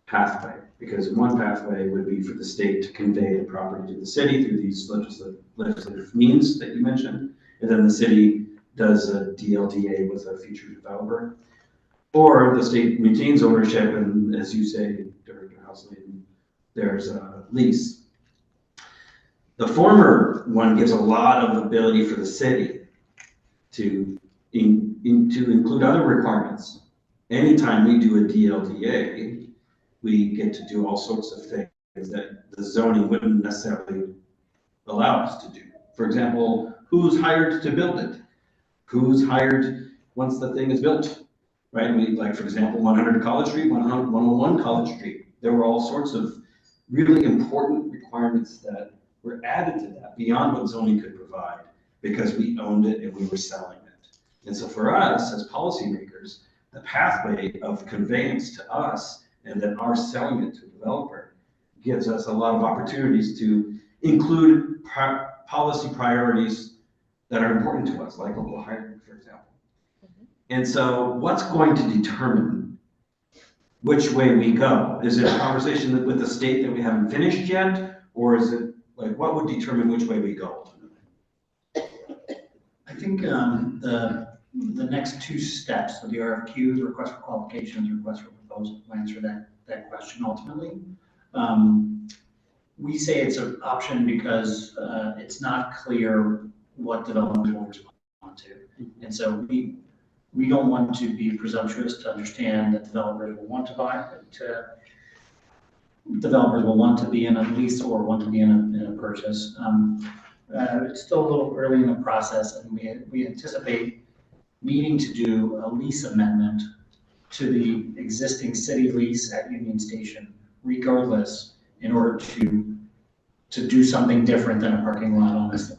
pathway. Because one pathway would be for the state to convey the property to the city through these legislative means that you mentioned, and then the city does a DLTA with a future developer. Or the state maintains ownership, and as you say, Director Housley, there's a lease. The former one gives a lot of ability for the city to include other requirements. Anytime we do a DLTA, we get to do all sorts of things that the zoning wouldn't necessarily allow us to do. For example, who's hired to build it? Who's hired once the thing is built? Right? Like, for example, 100 College Street, 101 College Street. There were all sorts of really important requirements that were added to that beyond what zoning could provide because we owned it and we were selling it. And so for us as policymakers, the pathway of conveyance to us and then our selling it to a developer gives us a lot of opportunities to include policy priorities that are important to us, like local hiring, for example. And so what's going to determine which way we go? Is it a conversation with the state that we haven't finished yet? Or is it like, what would determine which way we go? I think the next two steps, so the RFQ, the request for qualifications, request for proposal, will answer that question ultimately. We say it's an option because it's not clear what developers will respond to. And so we don't want to be presumptuous to understand that developers will want to buy, developers will want to be in a lease or want to be in a purchase. It's still a little early in the process, and we anticipate needing to do a lease amendment to the existing city lease at Union Station, regardless, in order to do something different than a parking lot on this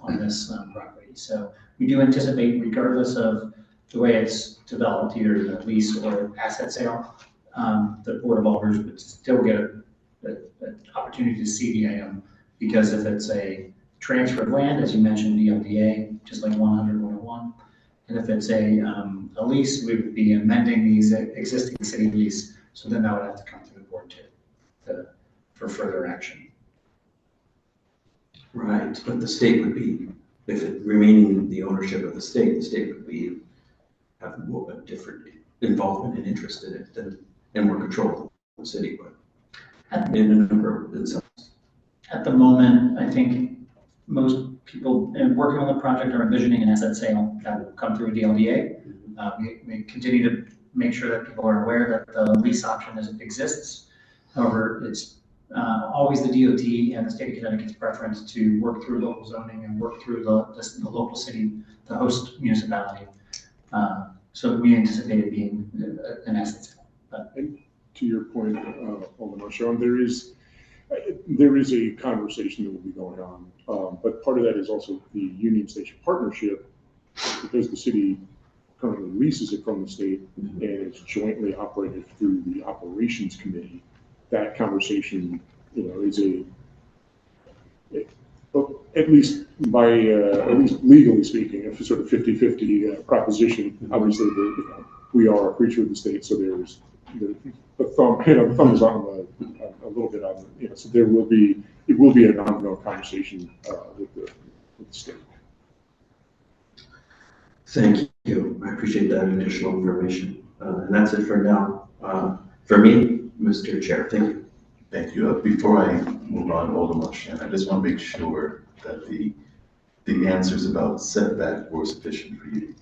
property. So we do anticipate, regardless of the way it's developed, either a lease or asset sale, the Board of Aldermen would still get an opportunity to see the item, because if it's a transfer of land, as you mentioned, DLTA, just like 100, 101, and if it's a lease, we would be amending the existing city lease, so then that would have to come to the board for further action. Right, but the state would be, if it remaining the ownership of the state would be have a different involvement and interest in it and more control of the city would. In a number of instances. At the moment, I think most people working on the project are envisioning an asset sale that will come through a DLDA. We continue to make sure that people are aware that the lease option exists. However, it's always the DOT and the state of Connecticut's preference to work through local zoning and work through the local city, the host municipality. So we anticipate it being an asset sale. And to your point, Alderman Sharon, there is a conversation that will be going on, but part of that is also the Union Station partnership, because the city currently leases it from the state and it's jointly operated through the operations committee. That conversation, is at least legally speaking, a sort of 50-50 proposition. Obviously, we are a creature of the state, so there's the thumb is on a little bit on so it will be an ongoing conversation with the state. Thank you. I appreciate that additional information. And that's it for now. For me, Mr. Chair, thank you. Thank you. Before I move on, Alderman Shan, I just want to make sure that the answers about setback were sufficient for you.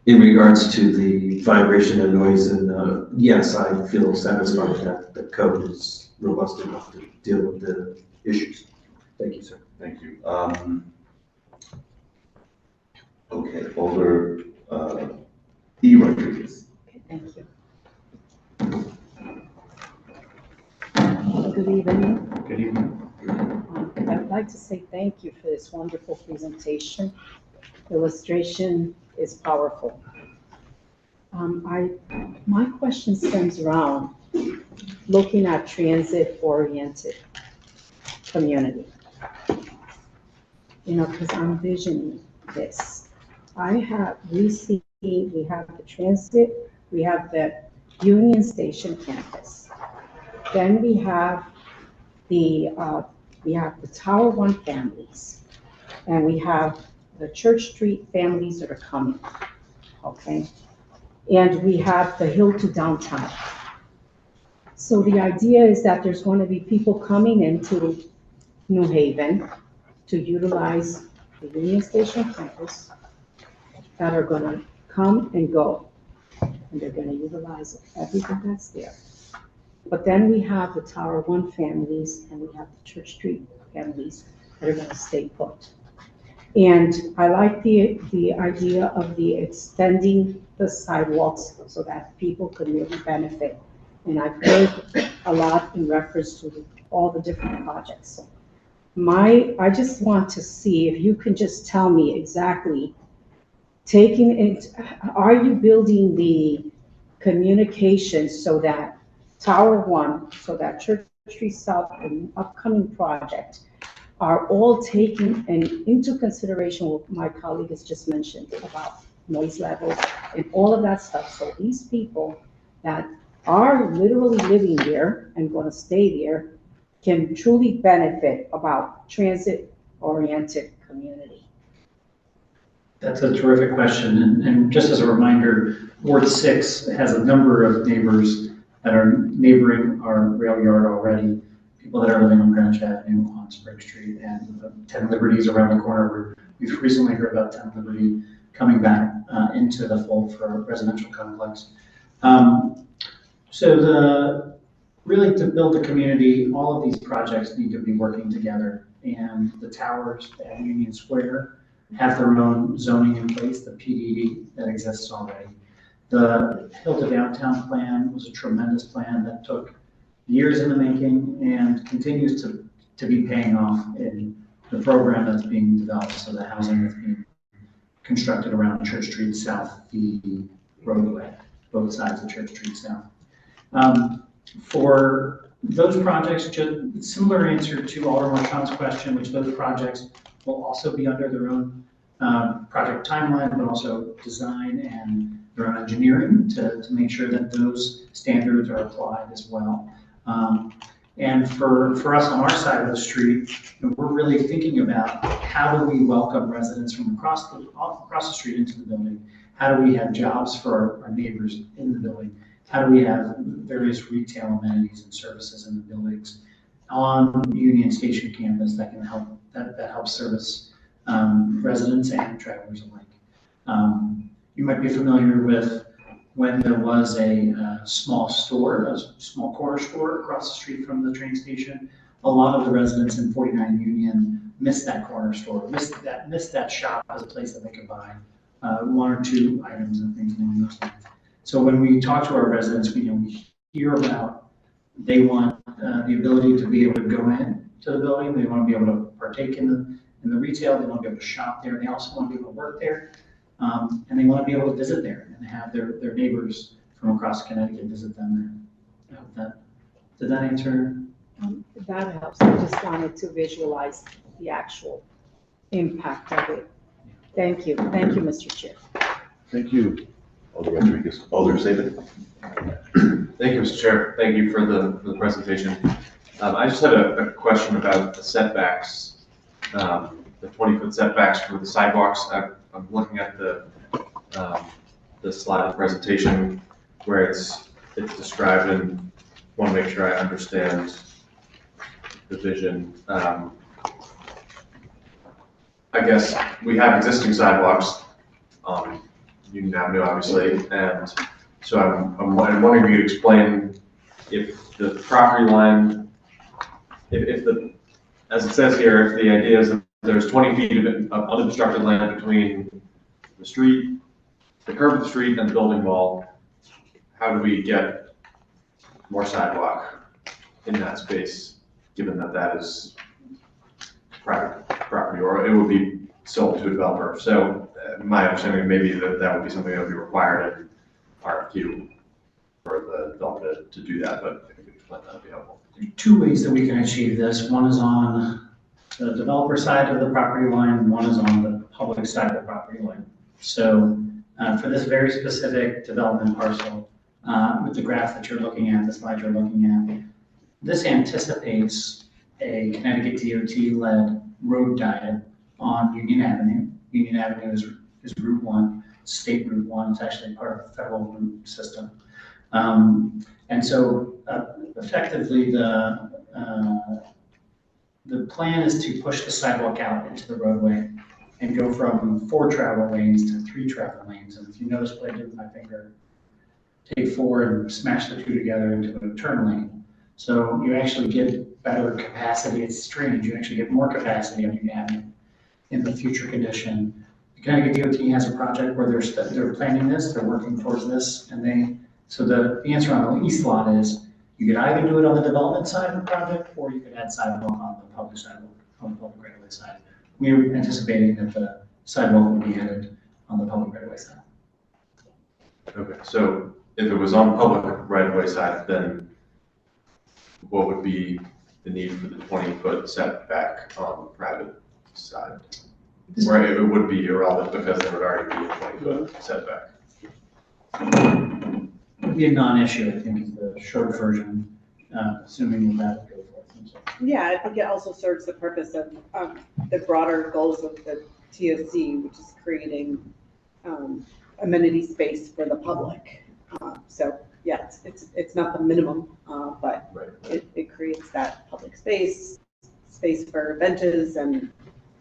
In regards to the vibration and noise, and yes, I feel satisfied that the code is robust enough to deal with the issues. Thank you, sir. Thank you. Okay, Alder E. Rodriguez. Okay, thank you. Good evening. Good evening. I'd like to say thank you for this wonderful presentation. Illustration is powerful. My question stems around looking at transit-oriented community. You know, because I'm visioning this. We have the transit, we have the Union Station campus. Then we have the Tower One families, and we have the Church Street families that are coming, okay? And we have the Hill to Downtown. So the idea is that there's going to be people coming into New Haven to utilize the Union Station campus that are going to come and go, and they're going to utilize everything that's there. But then we have the Tower One families, and we have the Church Street families that are going to stay put. And I like the idea of the extending the sidewalks so that people could really benefit. And I've heard a lot in reference to all the different projects. I just want to see if you can just tell me exactly, are you building the communication so that Tower One, so that Church Street South and upcoming project are all taking into consideration what my colleague has just mentioned about noise levels and all of that stuff. So these people that are literally living there and going to stay there can truly benefit about transit-oriented community. That's a terrific question, and just as a reminder, Ward 6 has a number of neighbors that are neighboring our rail yard already, people that are living on Greenwich Avenue, on Spring Street, and 10 Liberties around the corner. We've recently heard about 10 Liberty coming back into the fold for a residential complex. Really to build the community, all of these projects need to be working together, and the towers at Union Square have their own zoning in place, the PDD that exists already. The Hill to Downtown plan was a tremendous plan that took years in the making and continues to be paying off in the program that's being developed, so the housing that's being constructed around Church Street South, the roadway, both sides of Church Street South. For those projects, just similar answer to Alderman Marchand's question, which those projects will also be under their own project timeline, but also design and their own engineering to make sure that those standards are applied as well. And for us on our side of the street, we're really thinking about how do we welcome residents from across the street into the building? How do we have jobs for our neighbors in the building? How do we have various retail amenities and services in the buildings on Union Station campus that can help that helps service residents and travelers alike? You might be familiar with when there was a small store, a small corner store across the street from the train station. A lot of the residents in 49 Union missed that corner store, missed that shop as a place that they could buy one or two items and things along those lines. So when we talk to our residents, we hear about they want the ability to be able to go in to the building. They want to be able to partake in the retail. They want to be able to shop there. They also want to be able to work there. And they want to be able to visit there and have their neighbors from across Connecticut visit them there. I hope that, did that answer? That helps. I just wanted to visualize the actual impact of it. Thank you, Mr. Chair. Thank you, Alder Rodriguez. Alder Saban. Thank you, Mr. Chair. Thank you for the the presentation. I just had a question about the setbacks, the 20-foot setbacks for the sidewalks. I'm looking at the slide of the presentation where it's described, and want to make sure I understand the vision. I guess we have existing sidewalks on Union Avenue, obviously, and so I'm wondering if you could explain if the property line, if the, as it says here, if the idea is that there's 20 feet of unobstructed land between the street, the curb of the street, and the building wall, how do we get more sidewalk in that space, given that that is private property, or it would be sold to a developer? So my understanding maybe that would be something that would be required in RFQ for the developer to do that, but if you could explain that, would be helpful. Two ways that we can achieve this. One is on the developer side of the property line, one is on the public side of the property line. So for this very specific development parcel, with the graph that you're looking at, the slide you're looking at, this anticipates a Connecticut DOT-led road diet on Union Avenue. Union Avenue is Route 1, State Route 1. It's actually part of the federal route system. And so effectively, the plan is to push the sidewalk out into the roadway and go from 4 travel lanes to 3 travel lanes. And if you notice what I did with my finger, take 4 and smash the 2 together into a turn lane. So you actually get better capacity. It's strange. You actually get more capacity on Union Avenue in the future condition. The Connecticut DOT has a project where they're planning this, they're working towards this, and so the answer on the east lot is you could either do it on the development side of the project, or you could add sidewalk on the public sidewalk, on the public right-of-way side. We're anticipating that the sidewalk will be added on the public right-of-way side. Okay, so if it was on the public right-of-way side, then what would be the need for the 20-foot setback on the private side? Or it would be irrelevant because there would already be a 20-foot setback. It would be a non-issue, I think, is the short version, assuming that would go forth. Yeah, I think it also serves the purpose of the broader goals of the TOC, which is creating amenity space for the public. So yeah, it's not the minimum, but it creates that public space for benches and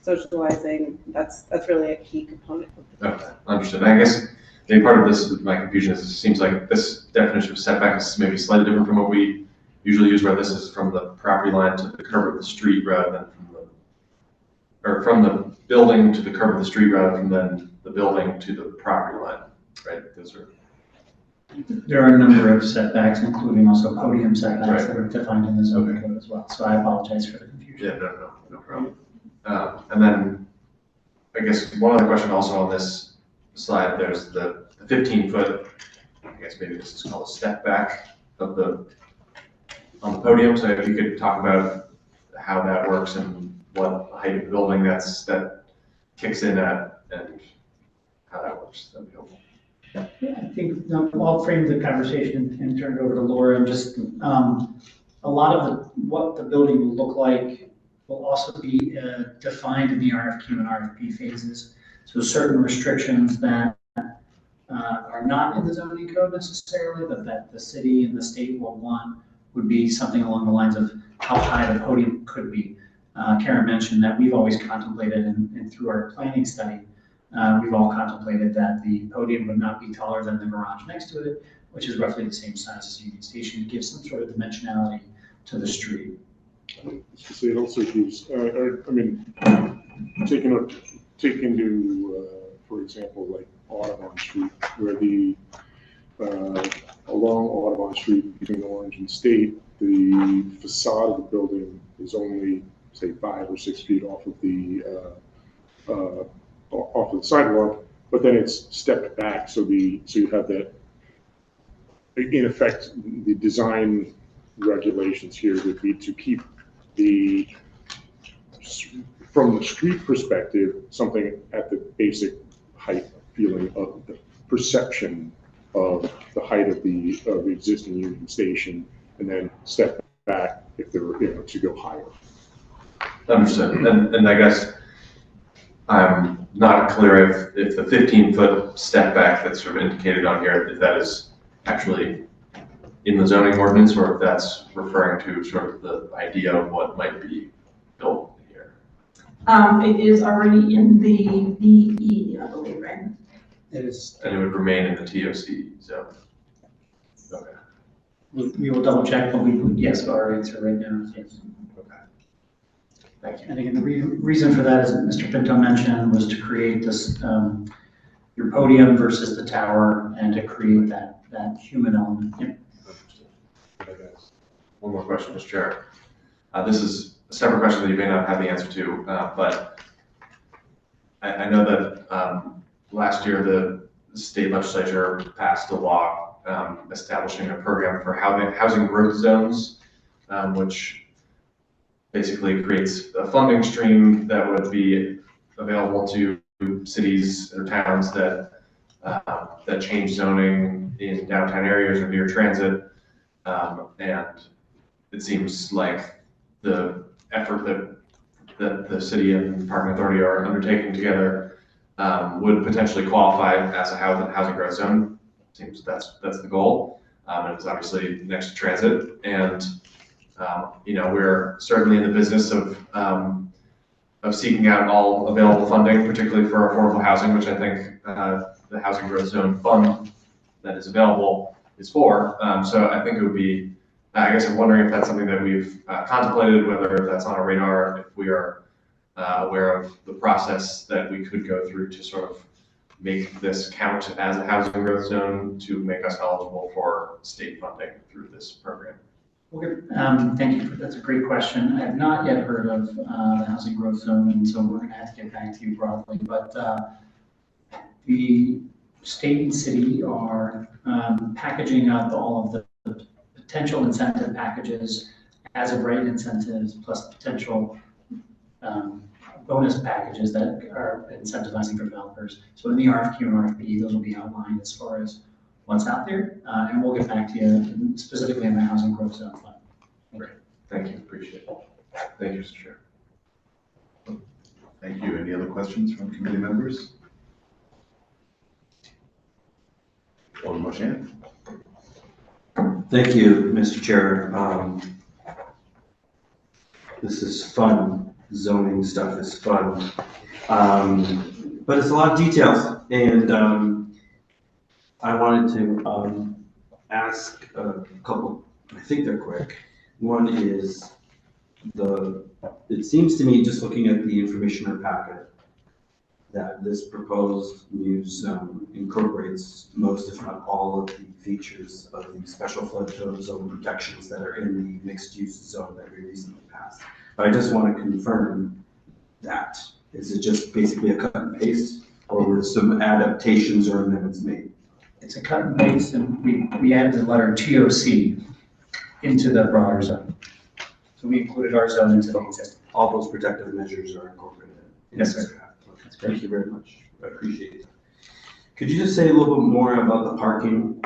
socializing. That's really a key component of the Okay, understood. I guess maybe part of this, my confusion is it seems like this definition of setback is maybe slightly different from what we usually use, where this is from the property line to the curb of the street rather than from the building to the curb of the street rather than the building to the property line, right? There are a number of setbacks, including also podium setbacks Right. that are defined in the zoning code as well. So I apologize for the confusion. Yeah, no problem. And then I guess one other question also on this slide, there's the 15-foot, I guess maybe this is called a step back on the podium. So if you could talk about how that works and what height of the building that kicks in at and how that works, that'd be helpful. Yeah, I think I'll frame the conversation and turn it over to Laura. And just a lot of what the building will look like will also be defined in the RFQ and RFP phases. So certain restrictions that are not in the zoning code necessarily, but that the city and the state will want would be something along the lines of how high the podium could be. Karen mentioned that we've always contemplated, and through our planning study, we've all contemplated that the podium would not be taller than the garage next to it, which is roughly the same size as Union Station. It gives some sort of dimensionality to the street. So it also gives, take into, for example, like Audubon Street, where along Audubon Street between Orange and State, the facade of the building is only, say, 5 or 6 feet off of the sidewalk, but then it's stepped back, so you have that. In effect, the design regulations here would be to keep from the street perspective, something at the basic height feeling of the perception of the height of the existing Union Station, and then step back if there were, to go higher. Understood. And I guess I'm not clear if the 15-foot step back that's sort of indicated on here, if that is actually in the zoning ordinance, or if that's referring to sort of the idea of what might be built here. It is already in the BE, I believe, right? It is. And it would remain in the TOC zone. Okay. We will double check, but yes, our answer right now is yes. Okay. Thank you. And again, the reason for that, as Mr. Pinto mentioned, was to create this, your podium versus the tower, and to create that human element. Yep. One more question, Mr. Chair. This is a separate question that you may not have the answer to, but I know that last year the state legislature passed a law establishing a program for housing growth zones, which basically creates a funding stream that would be available to cities or towns that change zoning in downtown areas or near transit. And it seems like the effort that the city and parking authority are undertaking together would potentially qualify as a housing growth zone. Seems that's the goal. And it's obviously next to transit. And we're certainly in the business of seeking out all available funding, particularly for affordable housing, which I think the Housing Growth Zone Fund that is available is for. So I think it would be, I guess I'm wondering if that's something that we've contemplated, whether that's on our radar, if we are aware of the process that we could go through to sort of make this count as a housing growth zone to make us eligible for state funding through this program. Okay, thank you. That's a great question. I have not yet heard of the housing growth zone, and so we're going to have to get back to you broadly. But the state and city are packaging up all of the potential incentive packages, as of right incentives, plus potential bonus packages that are incentivizing for developers. So in the RFQ and RFP, those will be outlined as far as what's out there, and we'll get back to you specifically on the housing growth zone fund. Great, thank you, appreciate it. Thank you, Mr. Chair. Thank you. Any other questions from committee members? Alderman Moshan? Thank you, Mr. Chair. This is fun. Zoning stuff is fun. But it's a lot of details. And I wanted to ask a couple, I think they're quick. One is it seems to me, just looking at the information in the packet, that this proposed new zone incorporates most, if not all, of the features of the special flood zone protections that are in the mixed-use zone that we recently passed. But I just want to confirm that. Is it just basically a cut and paste, or were some adaptations or amendments made? It's a cut and paste, and we added the letter TOC into the broader zone. So we included our zone into the existing. All those protective measures are incorporated in Yes, this sir. draft. Okay, thank you very much. I appreciate it. Could you just say a little bit more about the parking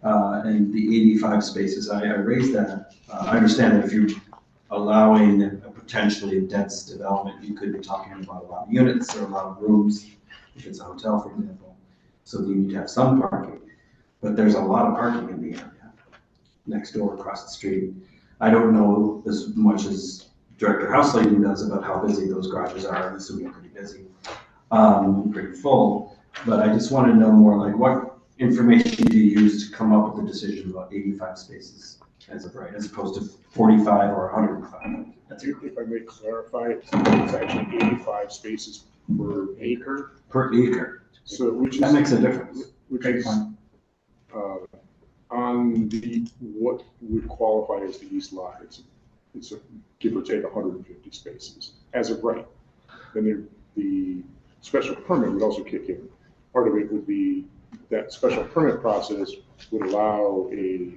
and the 85 spaces? I raised that. I understand that if you're allowing a potentially dense development, you could be talking about a lot of units or a lot of rooms, if it's a hotel, for example. So you need to have some parking. But there's a lot of parking in the area, next door, across the street. I don't know as much as Director Houseladen does about how busy those garages are. I'm assuming they're pretty busy, pretty full. But I just want to know more, like, what information do you use to come up with a decision about 85 spaces as of right, as opposed to 45 or 105? If I may clarify, it's actually 85 spaces per acre. Per acre. So which is. That makes a difference. Which Great is, point. on what would qualify as the east lot, it's a give or take 150 spaces as of right. Then the special permit would also kick in. Part of it would be that special permit process would allow a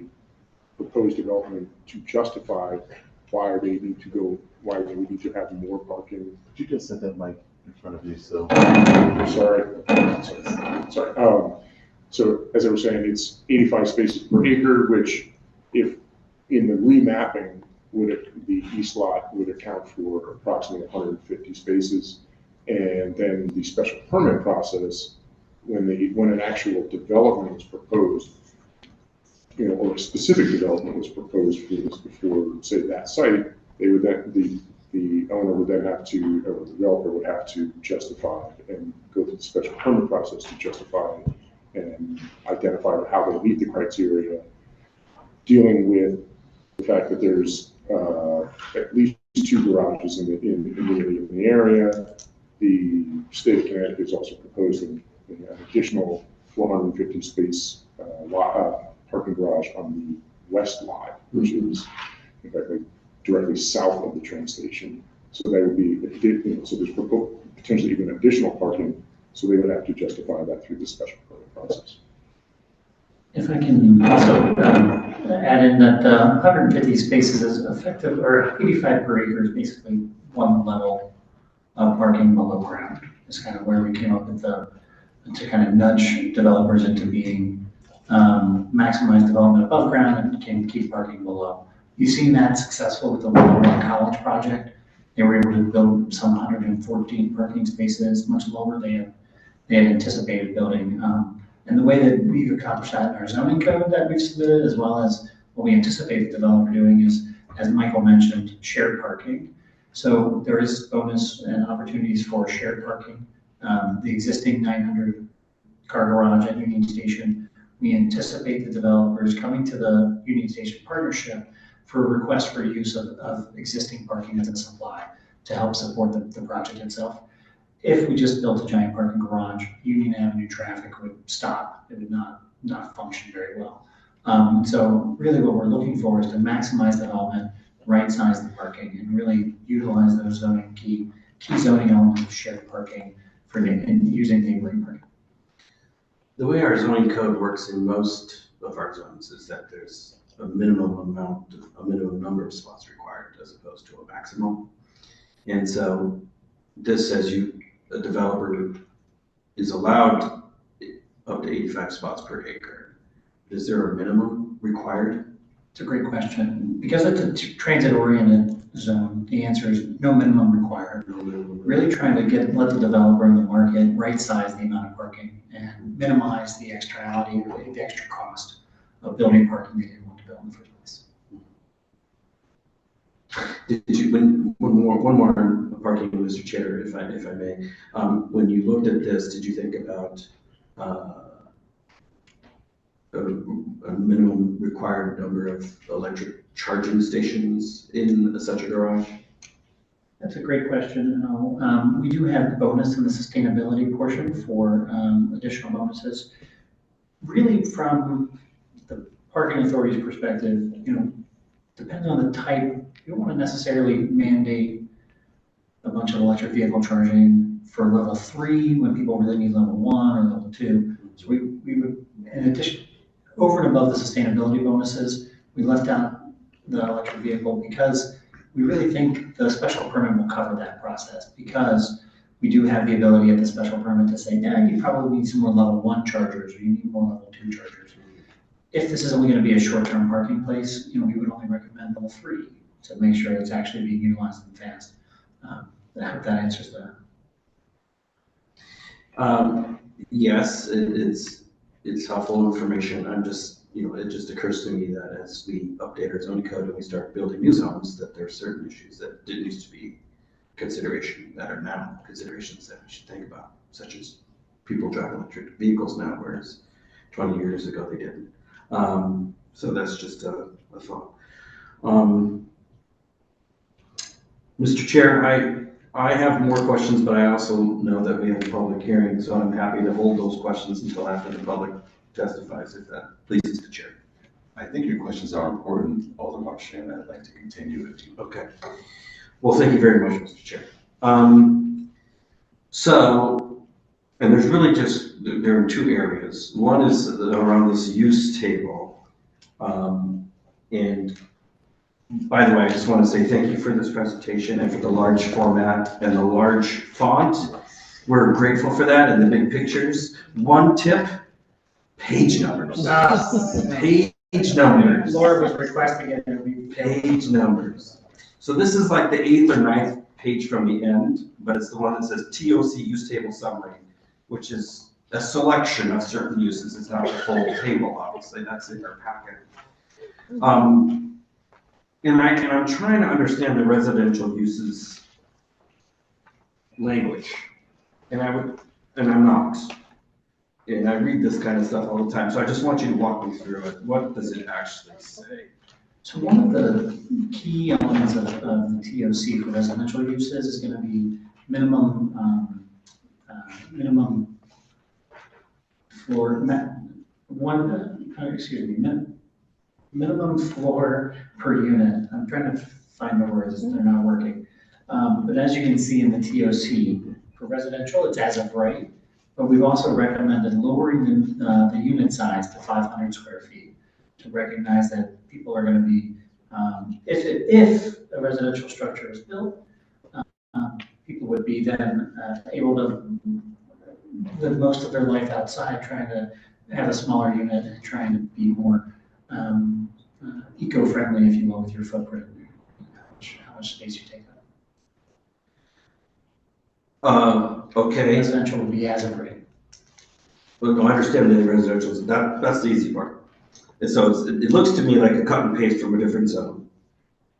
proposed development to justify why they would need to have more parking. Could you just set that mic in front of you, so? Sorry. So as I was saying, it's 85 spaces per acre, which if in the remapping, the east lot would account for approximately 150 spaces. And then the special permit process, when an actual development was proposed, or a specific development was proposed for say that site, they would then, the owner would then have to, or the developer would have to justify and go through the special permit process to justify and identify how they meet the criteria, dealing with the fact that there's at least 2 garages in the area. The state of Connecticut is also proposing an additional 450 space parking garage on the west lot, which is in fact directly south of the train station. So that would be, so there's potentially even additional parking. So they would have to justify that through the special permit process. If I can also add in that 150 spaces is effective, or 85 per acre is basically one level of parking below ground. Is kind of where we came up with to kind of nudge developers into being maximize development above ground and can keep parking below. You've seen that successful with the Willow College project. They were able to build some 114 parking spaces, much lower than they had anticipated building. And the way that we've accomplished that in our zoning code that we've submitted, as well as what we anticipate the developer doing is, as Michael mentioned, shared parking. So there is bonus and opportunities for shared parking. The existing 900 car garage at Union Station, we anticipate the developers coming to the Union Station partnership for a request for use of existing parking as a supply to help support the project itself. If we just built a giant parking garage, Union Avenue traffic would stop. It would not function very well. So really what we're looking for is to maximize development, right-size the parking, and really utilize those key zoning elements of shared parking and using neighboring parking. The way our zoning code works in most of our zones is that there's a minimum number of spots required as opposed to a maximum. And so this says a developer is allowed up to 85 spots per acre. Is there a minimum required? It's a great question. Because it's a transit-oriented zone, the answer is no minimum required. Really trying to let the developer in the market right-size the amount of parking and minimize the externality, the extra cost of building parking they didn't want to build in the first place. Did you, one more on parking, Mr. Chair, if I may. When you looked at this, did you think about a minimum required number of electric charging stations in such a garage? That's a great question. We do have the bonus in the sustainability portion for additional bonuses. Really, from the parking authority's perspective, depends on the type. You don't want to necessarily mandate a bunch of electric vehicle charging for level 3 when people really need level 1 or level 2. So we would, in addition, over and above the sustainability bonuses, we left out the electric vehicle because we really think the special permit will cover that process, because we do have the ability at the special permit to say, yeah, you probably need some more level 1 chargers, or you need more level 2 chargers. If this is only going to be a short-term parking place, we would only recommend level 3 to make sure it's actually being utilized and fast. I hope that answers that. Yes, it's helpful information. I'm just, it just occurs to me that as we update our zoning code and we start building new zones, that there are certain issues that didn't used to be consideration that are now considerations that we should think about, such as people drive electric vehicles now, whereas 20 years ago they didn't. So that's just a thought. Mr. Chair, I have more questions, but I also know that we have a public hearing, so I'm happy to hold those questions until after the public testifies, if that pleases the chair. I think your questions are important, Alderman Marchand. I'd like to continue if you. Okay. Well, thank you very much, Mr. Chair. And there's really there are 2 areas. One is around this use table. And by the way, I just want to say thank you for this presentation and for the large format and the large font. We're grateful for that and the big pictures. One tip, page numbers. Page numbers. Laura was requesting it, and we Page numbers. So this is like the 8th or 9th page from the end, but it's the one that says TOC use table summary, which is a selection of certain uses. It's not the full table, obviously. That's in our packet. And I'm trying to understand the residential uses language, and I'm not. And I read this kind of stuff all the time, so I just want you to walk me through it. What does it actually say? So one of the key elements of the TOC for residential uses is going to be minimum floor, minimum floor per unit. I'm trying to find the words, they're not working. But as you can see in the TOC, for residential, it's as of right. but we've also recommended lowering the unit size to 500 square feet to recognize that people are going to be, if a residential structure is built, people would be then able to live most of their life outside, trying to have a smaller unit and trying to be more eco-friendly, if you will, with your footprint, how much space you take up. Okay, Residential would be as of right. well, no, I understand the residential, that's the easy part. And so it looks to me like a cut and paste from a different zone.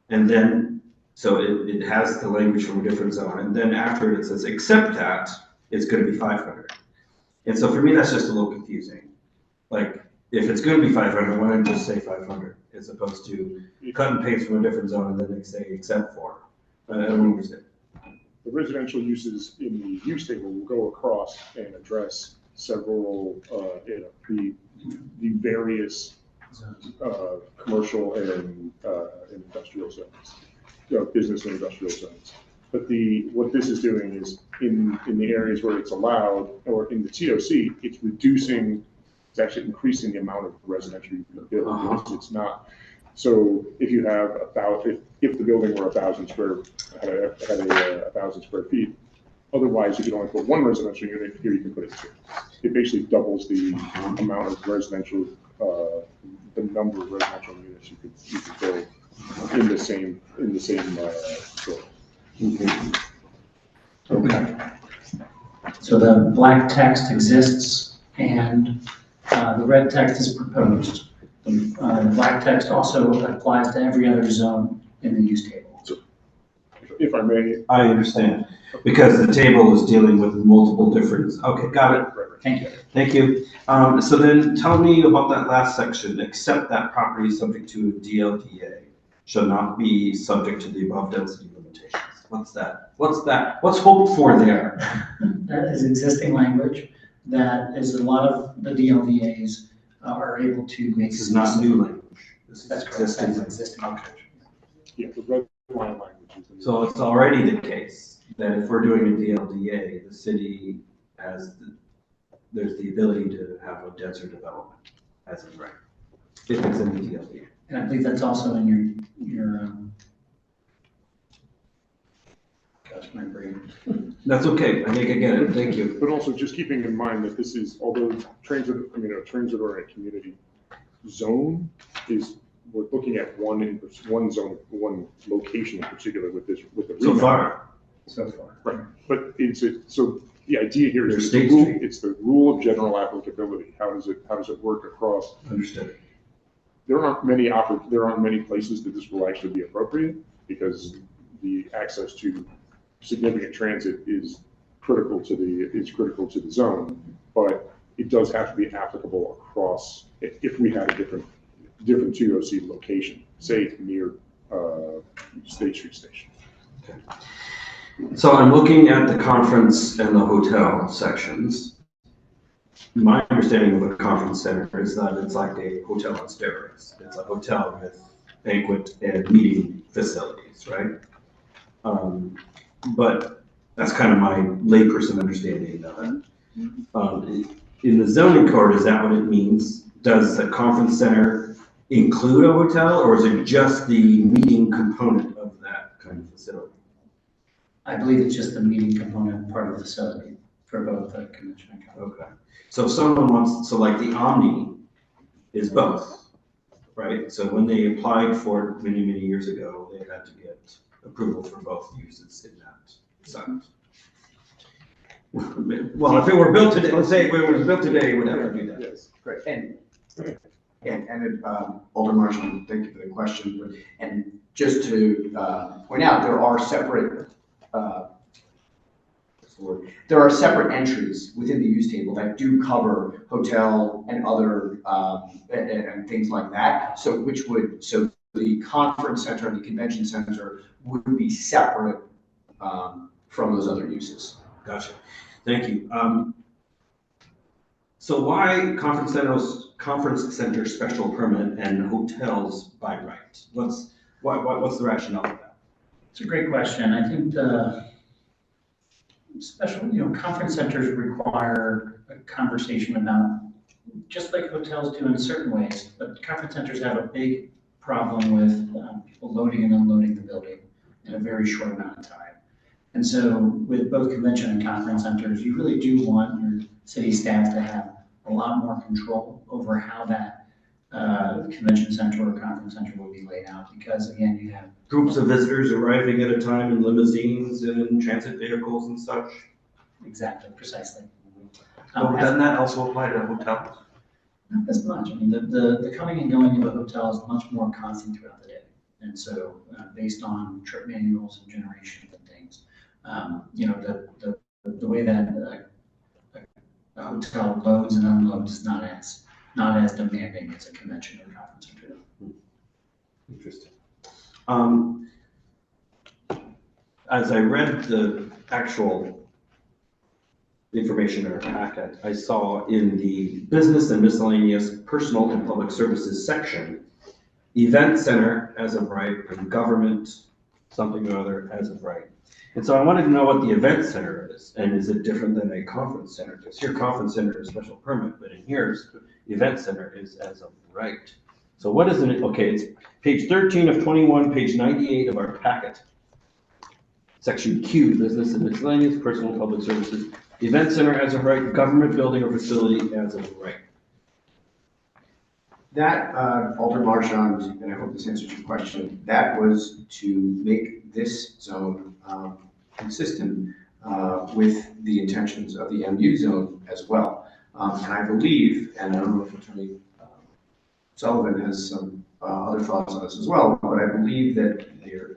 And then, so it has the language from a different zone, and then after it says, except that, it's gonna be 500. And so for me, that's just a little confusing. Like, if it's gonna be 500, why not just say 500, as opposed to cut and paste from a different zone, and then they say except for. I don't understand. The residential uses in the use table will go across and address several, the various commercial and industrial zones, business and industrial zones. But what this is doing is in the areas where it's allowed, or in the TOC, it's actually increasing the amount of residential you can build. It's not. So if you have if the building were 1,000 square feet, otherwise you could only put one residential unit. Here you can put it two. It basically doubles the amount of residential, the number of residential units you could build in the same building. Okay. So the black text exists and the red text is proposed. The black text also applies to every other zone in the use table. If I may. I understand, because the table is dealing with multiple different, okay, got it. Thank you. Thank you. So then tell me about that last section, except that property subject to a DLDA shall not be subject to the above density limitations. What's that? What's hoped for there? That is existing language. That is a lot of the DLDAs are able to make. This is not new language. This is That's correct. existing. That's existing language. Yeah, the red line language is. So it's already the case that if we're doing a DLDA, the city there's the ability to have a denser development as of right, if it's in the DLDA. And I believe that's also in your gosh, my brain. That's okay, I think I get it, thank you. But also just keeping in mind that this is, although a transit-oriented community zone we're looking at one zone, one location in particular with the. So far. Right, but so the idea here is There's State Street. it's the rule of general applicability. How does it work across? Understood. There aren't many places that this will actually be appropriate because the access to significant transit is critical to the zone, but it does have to be applicable across if we had a different TOC location, say near State Street Station. Okay. So I'm looking at the conference and the hotel sections. My understanding of a conference center is that it's like a hotel on steroids. It's a hotel with banquet and meeting facilities, right? But that's kind of my layperson understanding of it. In the zoning code, is that what it means? Does the conference center include a hotel, or is it just the meeting component of that kind of facility? I believe it's just the meeting component part of the facility for both the convention and conference. Okay. So if someone wants, so like the Omni is both, right? So when they applied for it many, many years ago, they had to get approval for both uses in that site. Well, if it were built today, let's say if it was built today, it would have to do that. Yes. Great, and Alder Marshall, thank you for the question, and just to point out, there are separate entries within the use table that do cover hotel and other and things like that. So the conference center and the convention center would be separate from those other uses. Gotcha. Thank you. So why conference center special permit and hotels by right? What's the rationale of that? It's a great question. I think special, conference centers require a conversation about, just like hotels do in certain ways, but conference centers have a big problem with people loading and unloading the building in a very short amount of time. And so with both convention and conference centers, you really do want your city staff to have a lot more control over how that convention center or conference center will be laid out, because again, you have Groups of visitors arriving at a time in limousines and in transit vehicles and such. exactly, precisely. Doesn't that also apply to hotels? Not as much. I mean, the coming and going of a hotel is much more constant throughout the day. And so, based on trip manuals and generations and things, the way that a hotel loads and unloads is not as demanding as a convention or conference center. Interesting. As I read the actual information in our packet, I saw in the business and miscellaneous personal and public services section, event center as of right, and government something or other as of right. And so I wanted to know what the event center is, and is it different than a conference center? Because here conference center is special permit, but in here's the event center is as of right. So what is it? Okay, it's page 13 of 21, page 98 of our packet. Section Q, business and miscellaneous personal and public services. Event center as of right, government building or facility as of right. That, Alder Marchand, and I hope this answers your question, that was to make this zone consistent with the intentions of the MU zone as well. And I believe, and I don't know if Attorney Sullivan has some other thoughts on this as well, but I believe that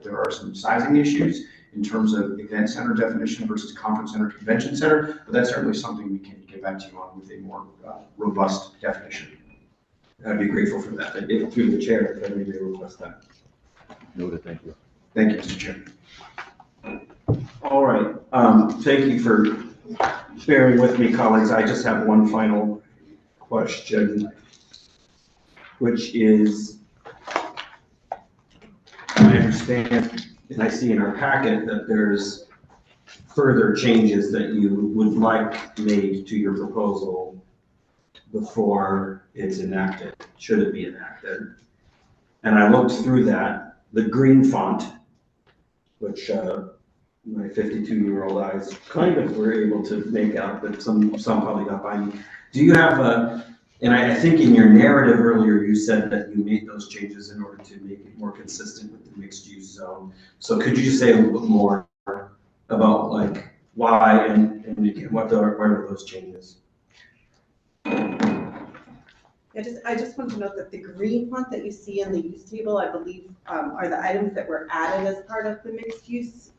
there are some sizing issues in terms of event center definition versus conference center, convention center, but that's certainly something we can get back to you on with a more robust definition. I'd be grateful for that, if through the chair, if anybody may request that. Noted, thank you. Thank you, Mr. Chair. All right, thank you for bearing with me, colleagues. I just have one final question, which is, I understand, and I see in our packet that there's further changes that you would like made to your proposal before it's enacted, should it be enacted. And I looked through that, the green font, which my 52-year-old eyes kind of were able to make out, but some probably got by me. Do you have and I think in your narrative earlier, you said that you made those changes in order to make it more consistent with the mixed use zone. So could you just say a little bit more about like why and what are those changes? I just want to note that the green font that you see in the use table, I believe, are the items that were added as part of the mixed use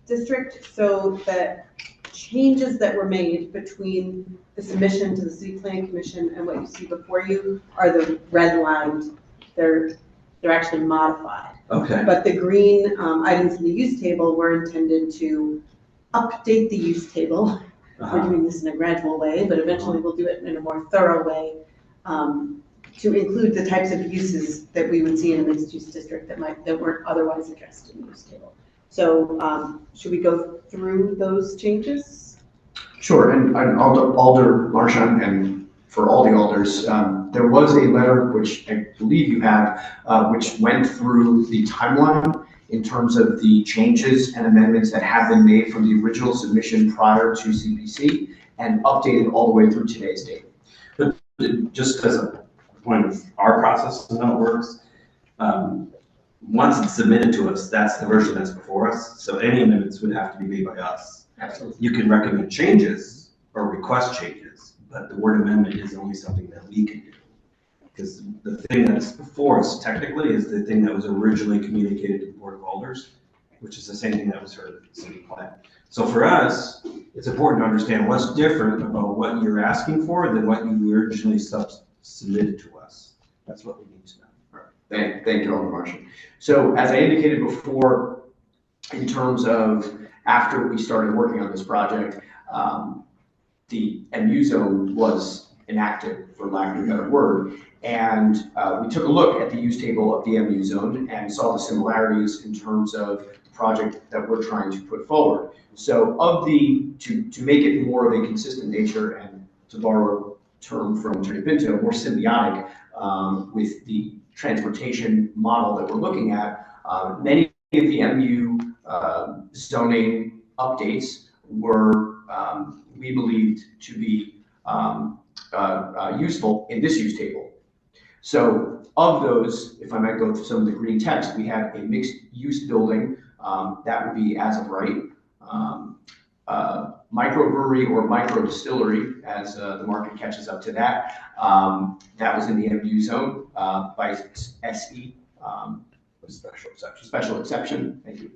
district. So the changes that were made between the submission to the City Planning Commission and what you see before you are the red lines. They're actually modified. Okay. But the green items in the use table were intended to update the use table. We're doing this in a gradual way, but eventually we'll do it in a more thorough way to include the types of uses that we would see in a mixed use district that weren't otherwise addressed in the use table. So should we go through those changes? Sure, and Alder Marchand, and for all the alders, there was a letter which I believe you have, which went through the timeline in terms of the changes and amendments that have been made from the original submission prior to CPC and updated all the way through today's date. But just as a point of our process and how it works, once it's submitted to us, that's the version that's before us. So any amendments would have to be made by us. Absolutely. You can recommend changes or request changes, but the word amendment is only something that we can do. Because the thing that's before us technically is the thing that was originally communicated to the Board of Alders, which is the same thing that was heard at the city plan. So for us, it's important to understand what's different about what you're asking for than what you originally submitted to us. That's what we need to know. Thank you, Alder Marchand. So as I indicated before, in terms of after we started working on this project, the MU zone was enacted, for lack of a better word, and we took a look at the use table of the MU zone and saw the similarities in terms of project that we're trying to put forward. So to make it more of a consistent nature and to borrow a term from Attorney Pinto, more symbiotic with the transportation model that we're looking at, many of the MU zoning updates were, we believed to be useful in this use table. So of those, if I might go through some of the green text, we have a mixed use building, that would be as of right. Microbrewery or micro distillery, as the market catches up to that. That was in the MU zone by SE. Special exception. Special exception, thank you.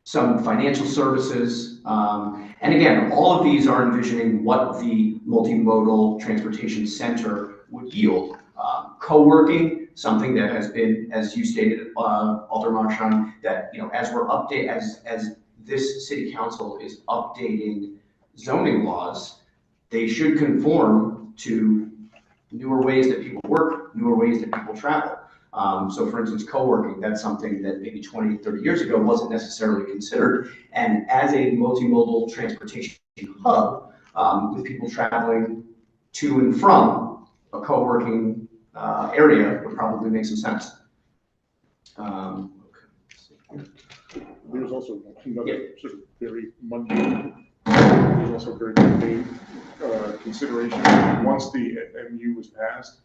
Some financial services. And again, all of these are envisioning what the multimodal transportation center would yield. Co-working, something that has been, as you stated, Alderman Marchand, that as we're as this city council is updating zoning laws, they should conform to newer ways that people work, newer ways that people travel. So for instance, co-working, that's something that maybe 20, 30 years ago wasn't necessarily considered. And as a multimodal transportation hub, with people traveling to and from a co-working area would probably make some sense. There's also another sort of very mundane, there's also very mundane consideration. Once the MU was passed,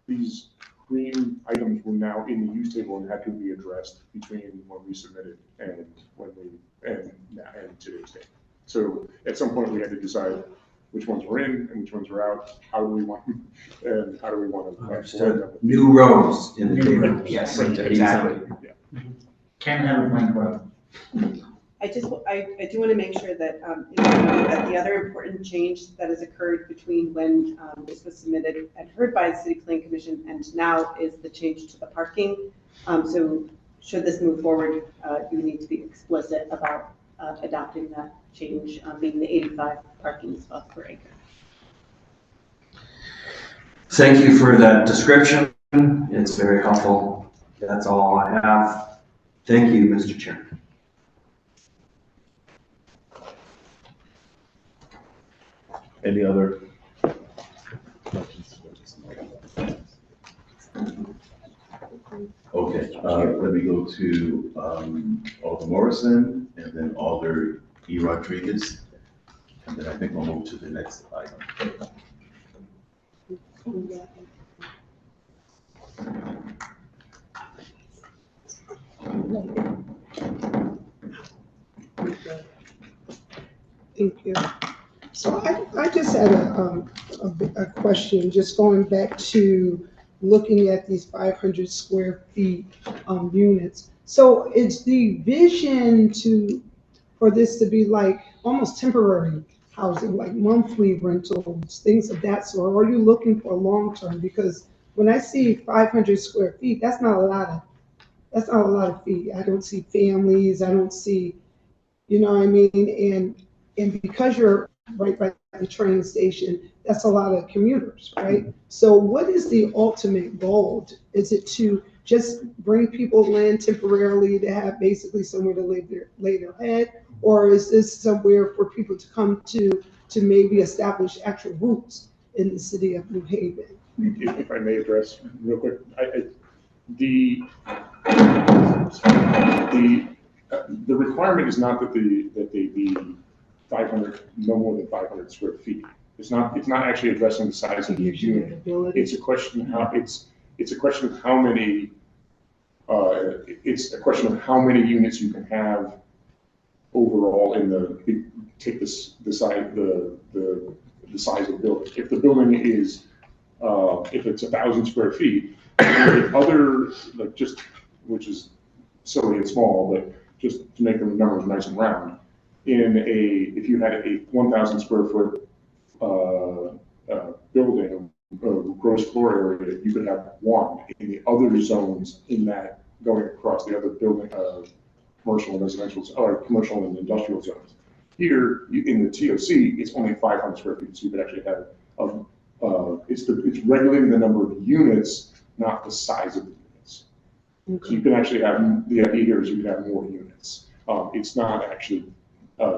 these green items were now in the use table and had to be addressed between when we submitted and and today's date. So at some point we had to decide which ones were in and which ones were out. How do we want them, and how do we want to Understood. New rows in the table. Yes, exactly. Yeah. Can have a blank row. I do want to make sure that, that the other important change that has occurred between when this was submitted and heard by the City Planning Commission and now is the change to the parking. So should this move forward, you need to be explicit about adopting that change, being the 85 parking spots per acre. Thank you for that description. It's very helpful. That's all I have. Thank you, Mr. Chair. Any other questions? Okay, let me go to Alder Morrison and then Alder E. Rodriguez. And then I think we'll move to the next item. Thank you. So I just had a question, just going back to looking at these 500 square feet units. So it's the vision for this to be like almost temporary housing, like monthly rentals, things of that sort? Or are you looking for long-term? Because when I see 500 square feet, that's not a lot of feet. I don't see families, I don't see, you know what I mean? And because you're right by the train station, that's a lot of commuters, right? So what is the ultimate goal? Is it to just bring people in temporarily to have basically somewhere to lay their head? Or is this somewhere for people to come to maybe establish actual roots in the city of New Haven? If I may address real quick, the requirement is not that they be 500, no more than 500 square feet. It's not actually addressing the size of the unit. It's a question of how many. It's a question of how many units you can have overall in take the size of the building. If the building is if it's 1,000 square feet, the other which is silly and small, but just to make the numbers nice and round. If you had a 1,000 square foot building, gross floor area, you could have one. In the other zones in that going across the other building, commercial and residential, or commercial and industrial zones. Here in the TOC, it's only 500 square feet, so you could actually have it's regulating the number of units, not the size of the units. So you can actually have, the idea here is you can have more units. It's not actually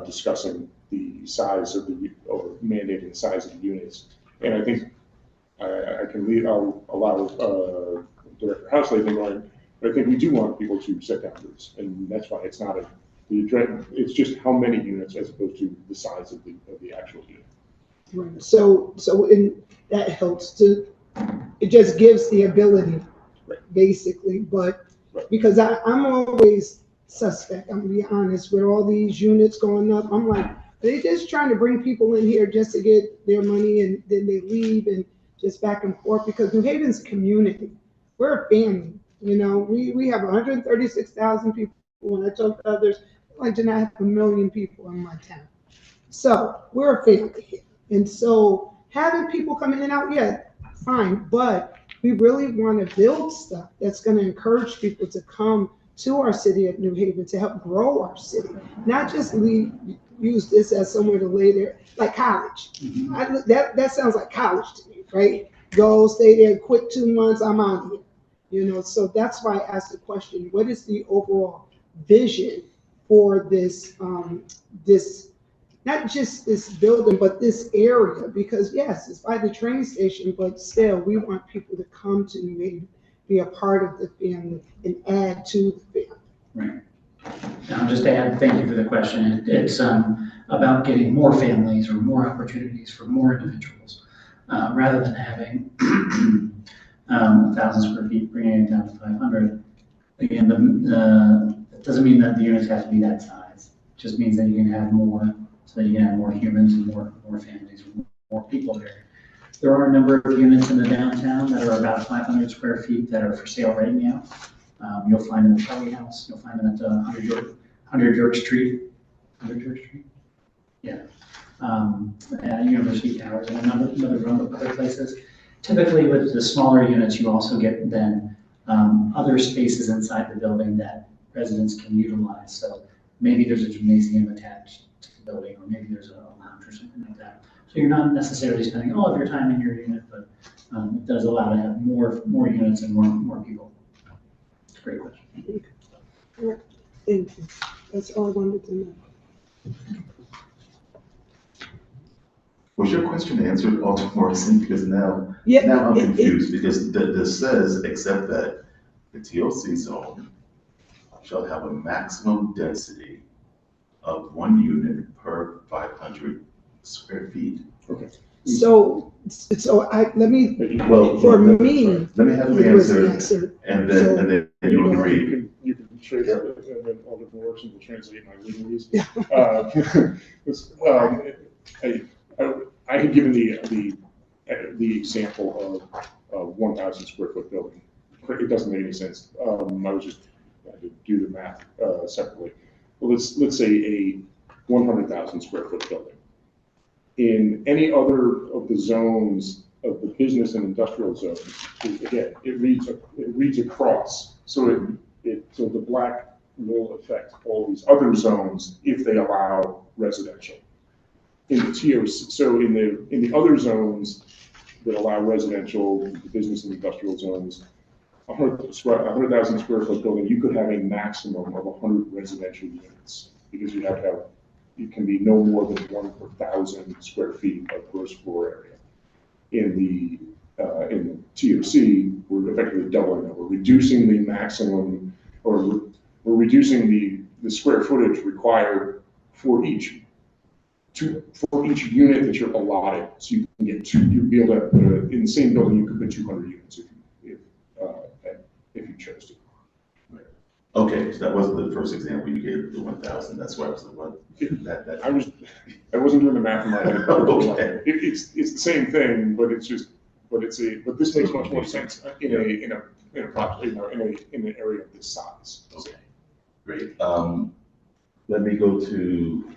discussing the size of the, or mandating the size of the units. And I think I can leave, I'll allow Director Housley to go in, but I think we do want people to set boundaries, and that's why it's not it's just how many units as opposed to the size of the actual unit. Right. So that helps to, it just gives the ability, basically, but because I'm always suspect, I'm gonna be honest, with all these units going up, I'm like, are they just trying to bring people in here just to get their money and then they leave and just back and forth? Because New Haven's a community. We're a family, you know, we have 136,000 people. When I talk to others, I like to not have 1 million people in my town. So we're a family here. And so having people come in and out, yeah, fine, but we really want to build stuff that's going to encourage people to come to our city of New Haven to help grow our city, not just use this as somewhere to lay there, like college. That sounds like college to me, right? Go, stay there, quit 2 months, I'm out of here. You know, so that's why I asked the question, what is the overall vision for this, not just this building, but this area? Because yes, it's by the train station, but still, we want people to come to New Haven, be a part of the family, and add to the family. Right. Now, just to add, thank you for the question. It's about getting more families or more opportunities for more individuals, rather than having 1,000 square feet, bringing it down to 500. Again, it doesn't mean that the units have to be that size. It just means that you can have more, so that you can have more humans and more families, more people there. There are a number of units in the downtown that are about 500 square feet that are for sale right now. You'll find them at Kelly House. You'll find them at 100 York Street. 100 York Street? Yeah. At University Towers and another other places. Typically with the smaller units, you also get then other spaces inside the building that residents can utilize. So maybe there's a gymnasium attached to the building, or maybe there's a lounge or something like that. So you're not necessarily spending all of your time in your unit, but it does allow to have more units and more people. It's a great question. Thank you. That's all I wanted to know. Was your question answered, Alderman Morrison? Because now Yeah, I'm confused, because this says, except that the TOC zone shall have a maximum density of 1 unit per 500 square feet. Okay. So let me, Well, for me, let me have it the was the answer, answer. and then you agree. You can translate, and then Alderman Morrison will translate my legalese. Yeah. I had given the example of a 1,000 square foot building. It doesn't make any sense. I was just had to do the math separately. Well, let's say a 100,000 square foot building. In any other of the zones of the business and industrial zones, again, it reads across. So so the black will affect all these other zones if they allow residential. In the TOC, so in the other zones that allow residential, the business and industrial zones, 100,000 square foot building, you could have a maximum of 100 residential units, because it can be no more than 1 per 1,000 square feet of gross floor area. In the TOC, we're effectively doubling that. We're reducing the maximum, or we're reducing the square footage required for each unit that you're allotted. So you can get you'd be able to, in the same building, you could put 200 units if you chose to. Right. Okay, so that wasn't the first example you gave, the 1,000. That's why I was like, what? I wasn't doing the math in my head. Okay. It's the same thing, but but this makes much more sense in an area of this size. Okay, great. Let me go to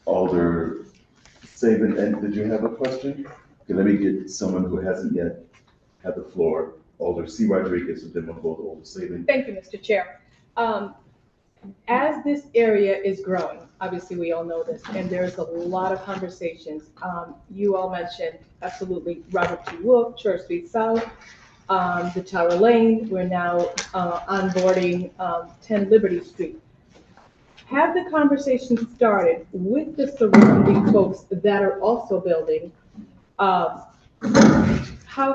Alder Saban. And did you have a question? Okay, let me get someone who hasn't yet had the floor. Alder C. Rodriguez, and then we'll go to Alder Saban. Thank you, Mr. Chair. As this area is growing, obviously we all know this, and there's a lot of conversations. You all mentioned absolutely Robert T. Wolf, Church Street South. the Tower Lane, we're now onboarding 10 Liberty Street. Have the conversation started with the surrounding folks that are also building? How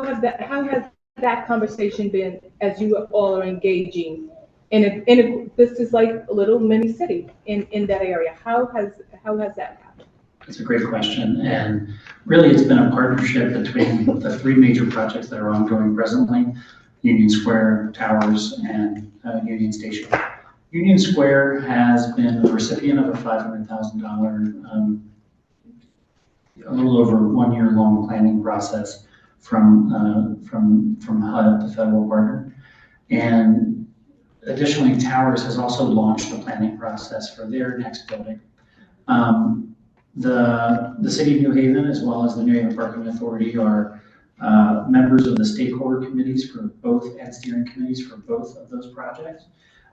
has that conversation been as you all are engaging this is like a little mini city in that area? How has that happened? It's a great question, and really it's been a partnership between the three major projects that are ongoing presently: Union Square, Towers, and Union Station. Union Square has been the recipient of a $500,000, a little over 1 year long planning process from HUD, the federal partner. And additionally, Towers has also launched the planning process for their next building. The City of New Haven, as well as the New Haven Parking Authority, are members of the stakeholder committees for both, and steering committees for both of those projects.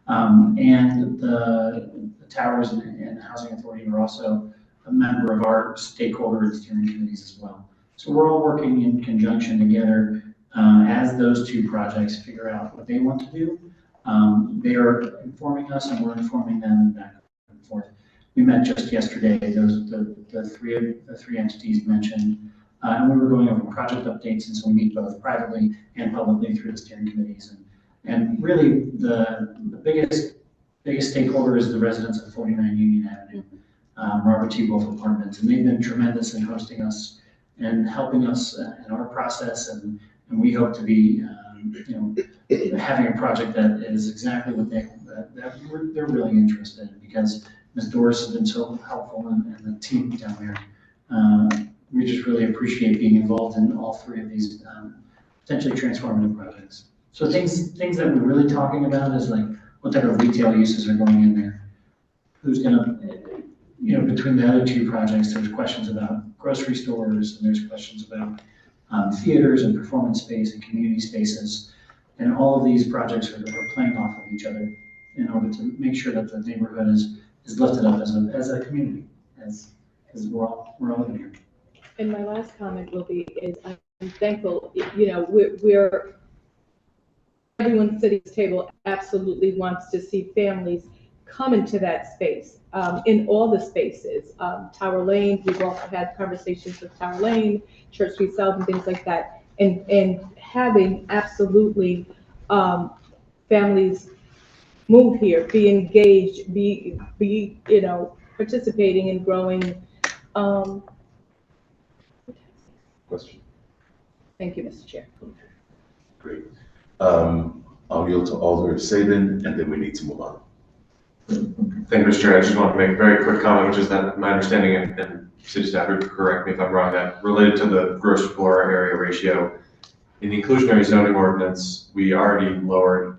And the Towers and Housing Authority are also a member of our stakeholder and steering committees as well. So we're all working in conjunction together as those two projects figure out what they want to do. They are informing us and we're informing them back and forth. We met just yesterday, the three entities mentioned, and we were going over project updates, and so we meet both privately and publicly through the steering committees. And really, the biggest stakeholder is the residents of 49 Union Avenue, Robert T. Wolf Apartments, and they've been tremendous in hosting us and helping us in our process, and we hope to be, having a project that is exactly what they're really interested in, because Ms. Doris has been so helpful and the team down there. We just really appreciate being involved in all three of these potentially transformative projects. So things that we're really talking about is like what type of retail uses are going in there. Who's gonna, between the other two projects, there's questions about grocery stores and there's questions about theaters and performance space and community spaces. And all of these projects are playing off of each other in order to make sure that the neighborhood is lifted up as a community, because we're all living here. And my last comment will be is I'm thankful, we're everyone sitting at this table absolutely wants to see families come into that space, in all the spaces. Tower Lane, we've also had conversations with Tower Lane, Church Street South and things like that. And having absolutely families move here, be engaged, be participating and growing. Question. Thank you, Mr. Chair. Great. I'll yield to Alder Sabin, and then we need to move on. Thank you, Mr. Chair. I just want to make a very quick comment, which is that my understanding, and city staff would correct me if I'm wrong, that related to the gross floor area ratio, in the inclusionary zoning ordinance, we already lowered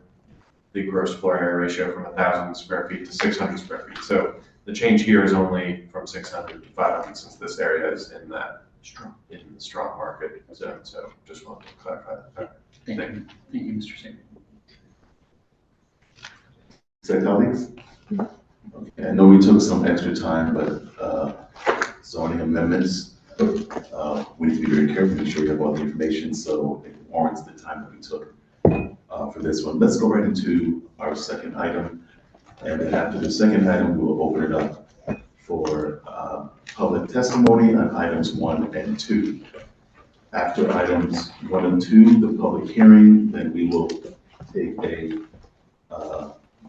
the gross floor area ratio from 1,000 square feet to 600 square feet. So the change here is only from 600 to 500, since this area is in the strong market zone. So just wanted to clarify that. Thank you, Mr. Sager. Is that colleagues? Okay, I know we took some extra time, but zoning amendments, we need to be very careful to make sure we have all the information, so it warrants the time that we took for this one. Let's go right into our second item, and then after the second item, we'll open it up for public testimony on items 1 and 2. After items 1 and 2, the public hearing, then we will take a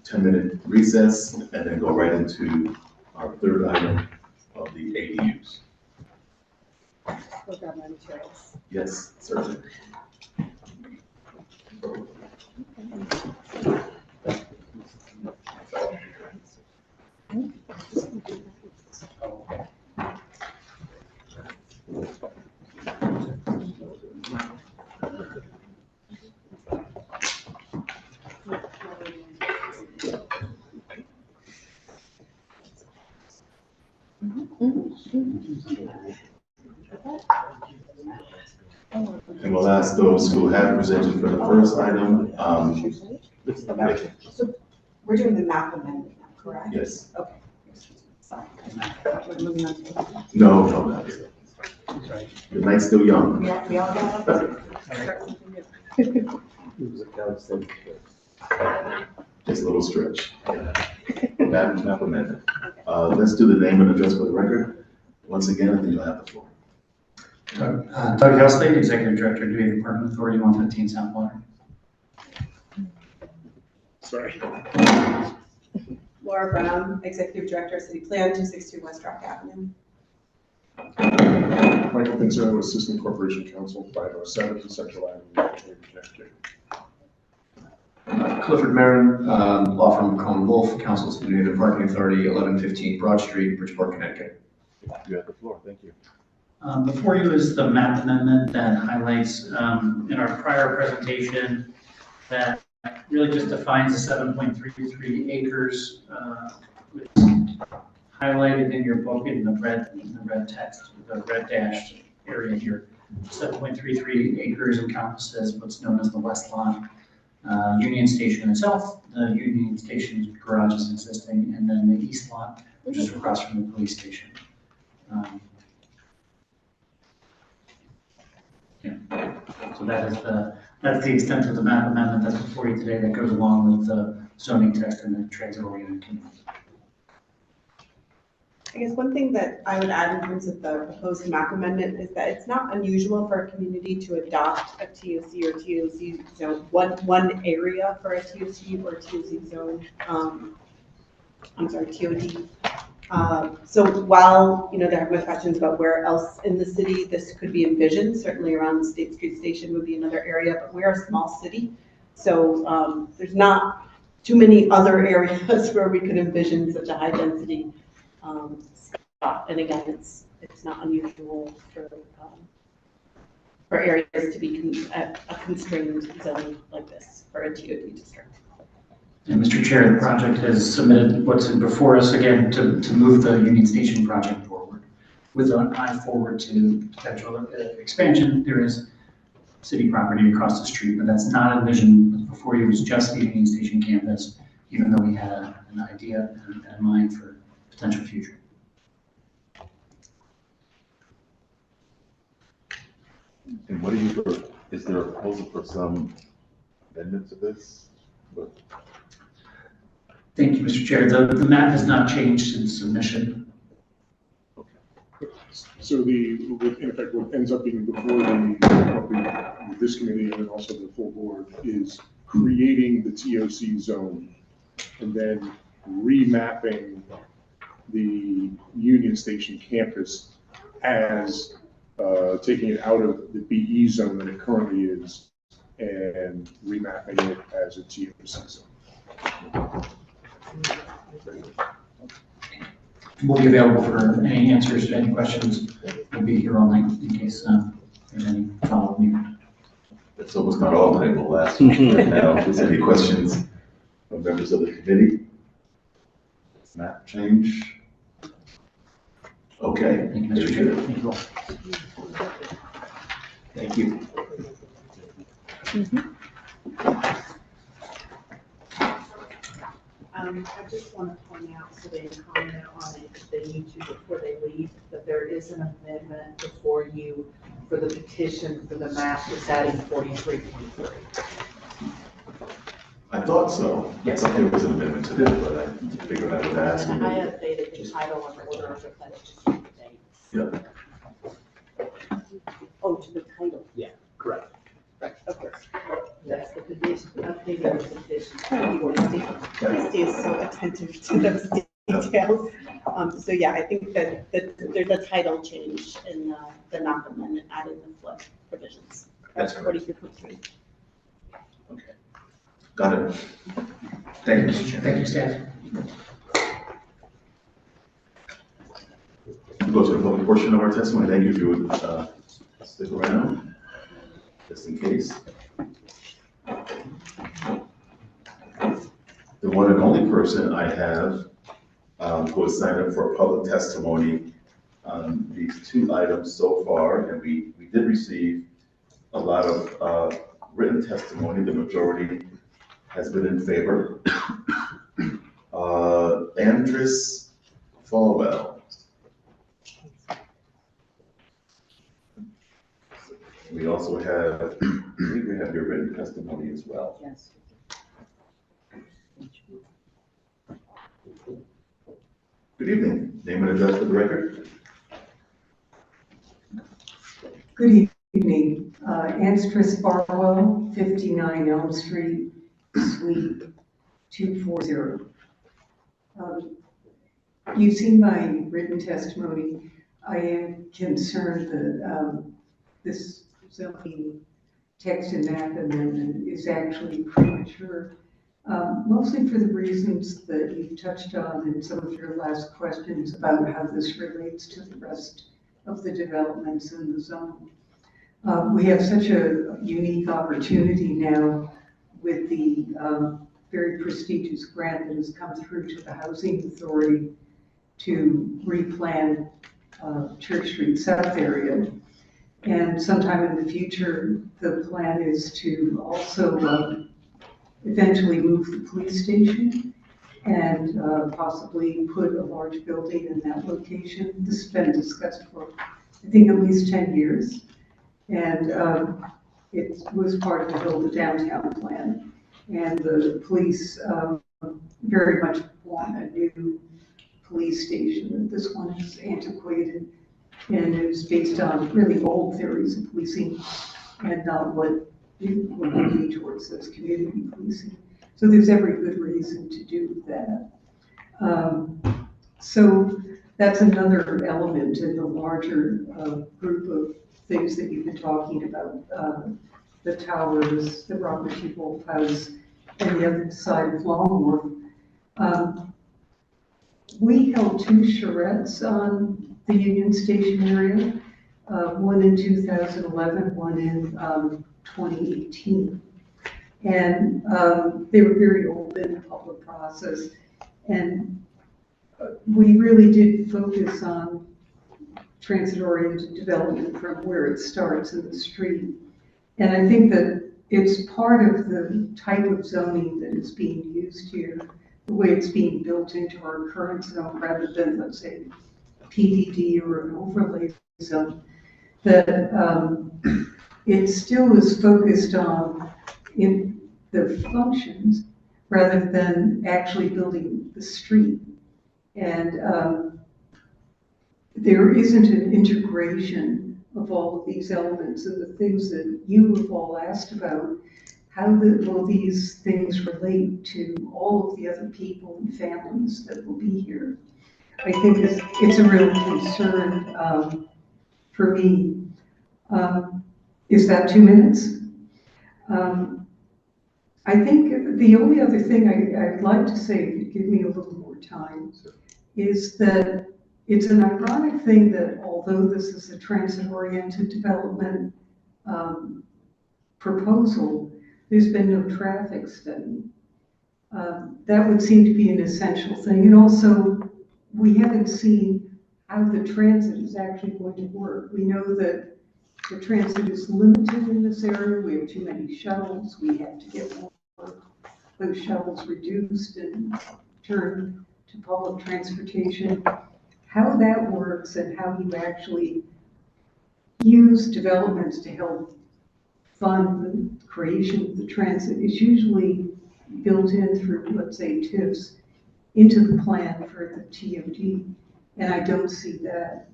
10-minute recess and then go right into our third item of the ADUs. Go grab my materials. Yes, certainly. And we'll ask those who have presented for the first item. So we're doing the map amendment now, correct? Yes. Okay. Sorry. We're moving on to. No, no, no. The night's still young. We all got it? Just a little stretch. Map amendment. Let's do the name and address for the record. Once again, I think you'll have the floor. Doug Helsley, Executive Director, New Haven Parking Authority, 115 South Water. Sorry. Laura Brown, Executive Director, City Plan, 262 West Rock Avenue. Michael Pinzero, Assistant Corporation Counsel, 507 Central Avenue, Connecticut. Clifford Marin, law firm Cohen Wolf, counsel to the New Haven Parking Authority, 1115 Broad Street, Bridgeport, Connecticut. You have the floor. Thank you. Before you is the map amendment that highlights in our prior presentation that really just defines the 7.33 acres, which is highlighted in your book in the red text, the red dashed area here. 7.33 acres encompasses what's known as the west lot, Union Station itself, the Union Station's garage is existing, and then the east lot, which is across from the police station. So that's the extent of the map amendment that's before you today that goes along with the zoning text and the transit-oriented community. I guess one thing that I would add in terms of the proposed map amendment is that it's not unusual for a community to adopt a TOC or TOC zone, one area for a TOC or TOC zone. TOD. So while, there have been questions about where else in the city this could be envisioned, certainly around State Street Station would be another area, but we're a small city. So there's not too many other areas where we could envision such a high density spot. And again, it's not unusual for areas to be a constrained zone like this for a TOD district. And Mr. Chair, the project has submitted what's before us again to move the Union Station project forward. With an eye forward to potential expansion, there is city property across the street, but that's not envisioned. Before you was just the Union Station campus, even though we had an idea in mind for potential future. And is there a proposal for some amendment to this? Thank you, Mr. Chair. The map has not changed since submission. So in fact, what ends up being before this committee and also the full board is creating the TOC zone and then remapping the Union Station campus as taking it out of the BE zone that it currently is and remapping it as a TOC zone. We'll be available for any answers to any questions. We'll be here all night in case there's any follow-up needed. So it's not all night, we'll last now. If there's any questions from members of the committee? Map change? Okay. Thank you, Mr. Chair. Thank you all. Thank you. I just want to point out, so they comment on it if they need to before they leave, that there is an amendment before you for the petition for the map that's adding 43.3. I thought so. Yes. I thought there was an amendment to that, but I figured I would ask. And I updated the title and order of it, but it's just the dates. Yeah. Oh, to the title. Yeah, correct. Right, of course. That's the petition, updating the petition. Christie is so attentive to those details. So yeah, I think that there's a title change in the map amendment, adding the flood provisions. That's correct. 43.3. Okay. Got it. Thank you, Mr. Chair. Thank you, staff. We'll go to the public portion of our testimony. Thank you if you would stick around, just in case. The one and only person I have who has signed up for public testimony on these two items so far, and we did receive a lot of written testimony. The majority has been in favor. Andris Falwell. We also have believe we have your written testimony as well. Yes. Good evening. Name and address for the record. Good evening, Anstress Barwell, 59 Elm Street, Suite 240. You've seen my written testimony. I am concerned that this zoning text and map amendment is actually premature, mostly for the reasons that you've touched on in some of your last questions about how this relates to the rest of the developments in the zone. We have such a unique opportunity now with the very prestigious grant that has come through to the Housing Authority to replan Church Street South area. And sometime in the future, the plan is to also eventually move the police station and possibly put a large building in that location. This has been discussed for, I think, at least 10 years. And it was part of the Build the Downtown plan. And the police very much want a new police station. This one is antiquated and is based on really old theories of policing and not what we need towards those community policing. So there's every good reason to do that. So that's another element in the larger group of things that you've been talking about, the towers, the Robert T. Wolf House, and the other side of Longworth. We held 2 charrettes on the Union Station area, one in 2011, one in 2018. And they were very open, public process. And we really did focus on transit-oriented development from where it starts in the street. And I think that it's part of the type of zoning that is being used here, the way it's being built into our current zone rather than, let's say, PDD or an overlay zone, that it still is focused on in the functions rather than actually building the street. And there isn't an integration of all of these elements and the things that you have all asked about. How will these things relate to all of the other people and families that will be here? I think it's a real concern for me. Is that 2 minutes? I think the only other thing I'd like to say, if you give me a little more time, is that it's an ironic thing that although this is a transit-oriented development proposal, there's been no traffic study. That would seem to be an essential thing. And also, we haven't seen how the transit is actually going to work. We know that the transit is limited in this area. We have too many shuttles. We have to get more of those shuttles reduced and turned to public transportation. How that works and how you actually use developments to help fund the creation of the transit is usually built in through, let's say, TIFs into the plan for the TOD, and I don't see that.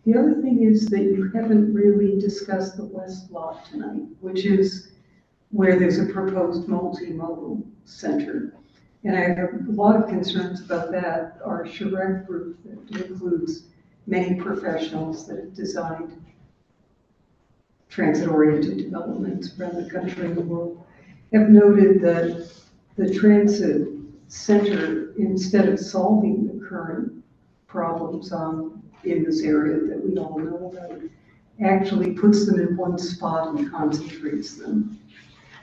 The other thing is that you haven't really discussed the west block tonight, which is where there's a proposed multimodal center. And I have a lot of concerns about that. Our charrette group that includes many professionals that have designed transit-oriented developments around the country and the world have noted that the transit center, instead of solving the current problems in this area that we all know about, actually puts them in one spot and concentrates them.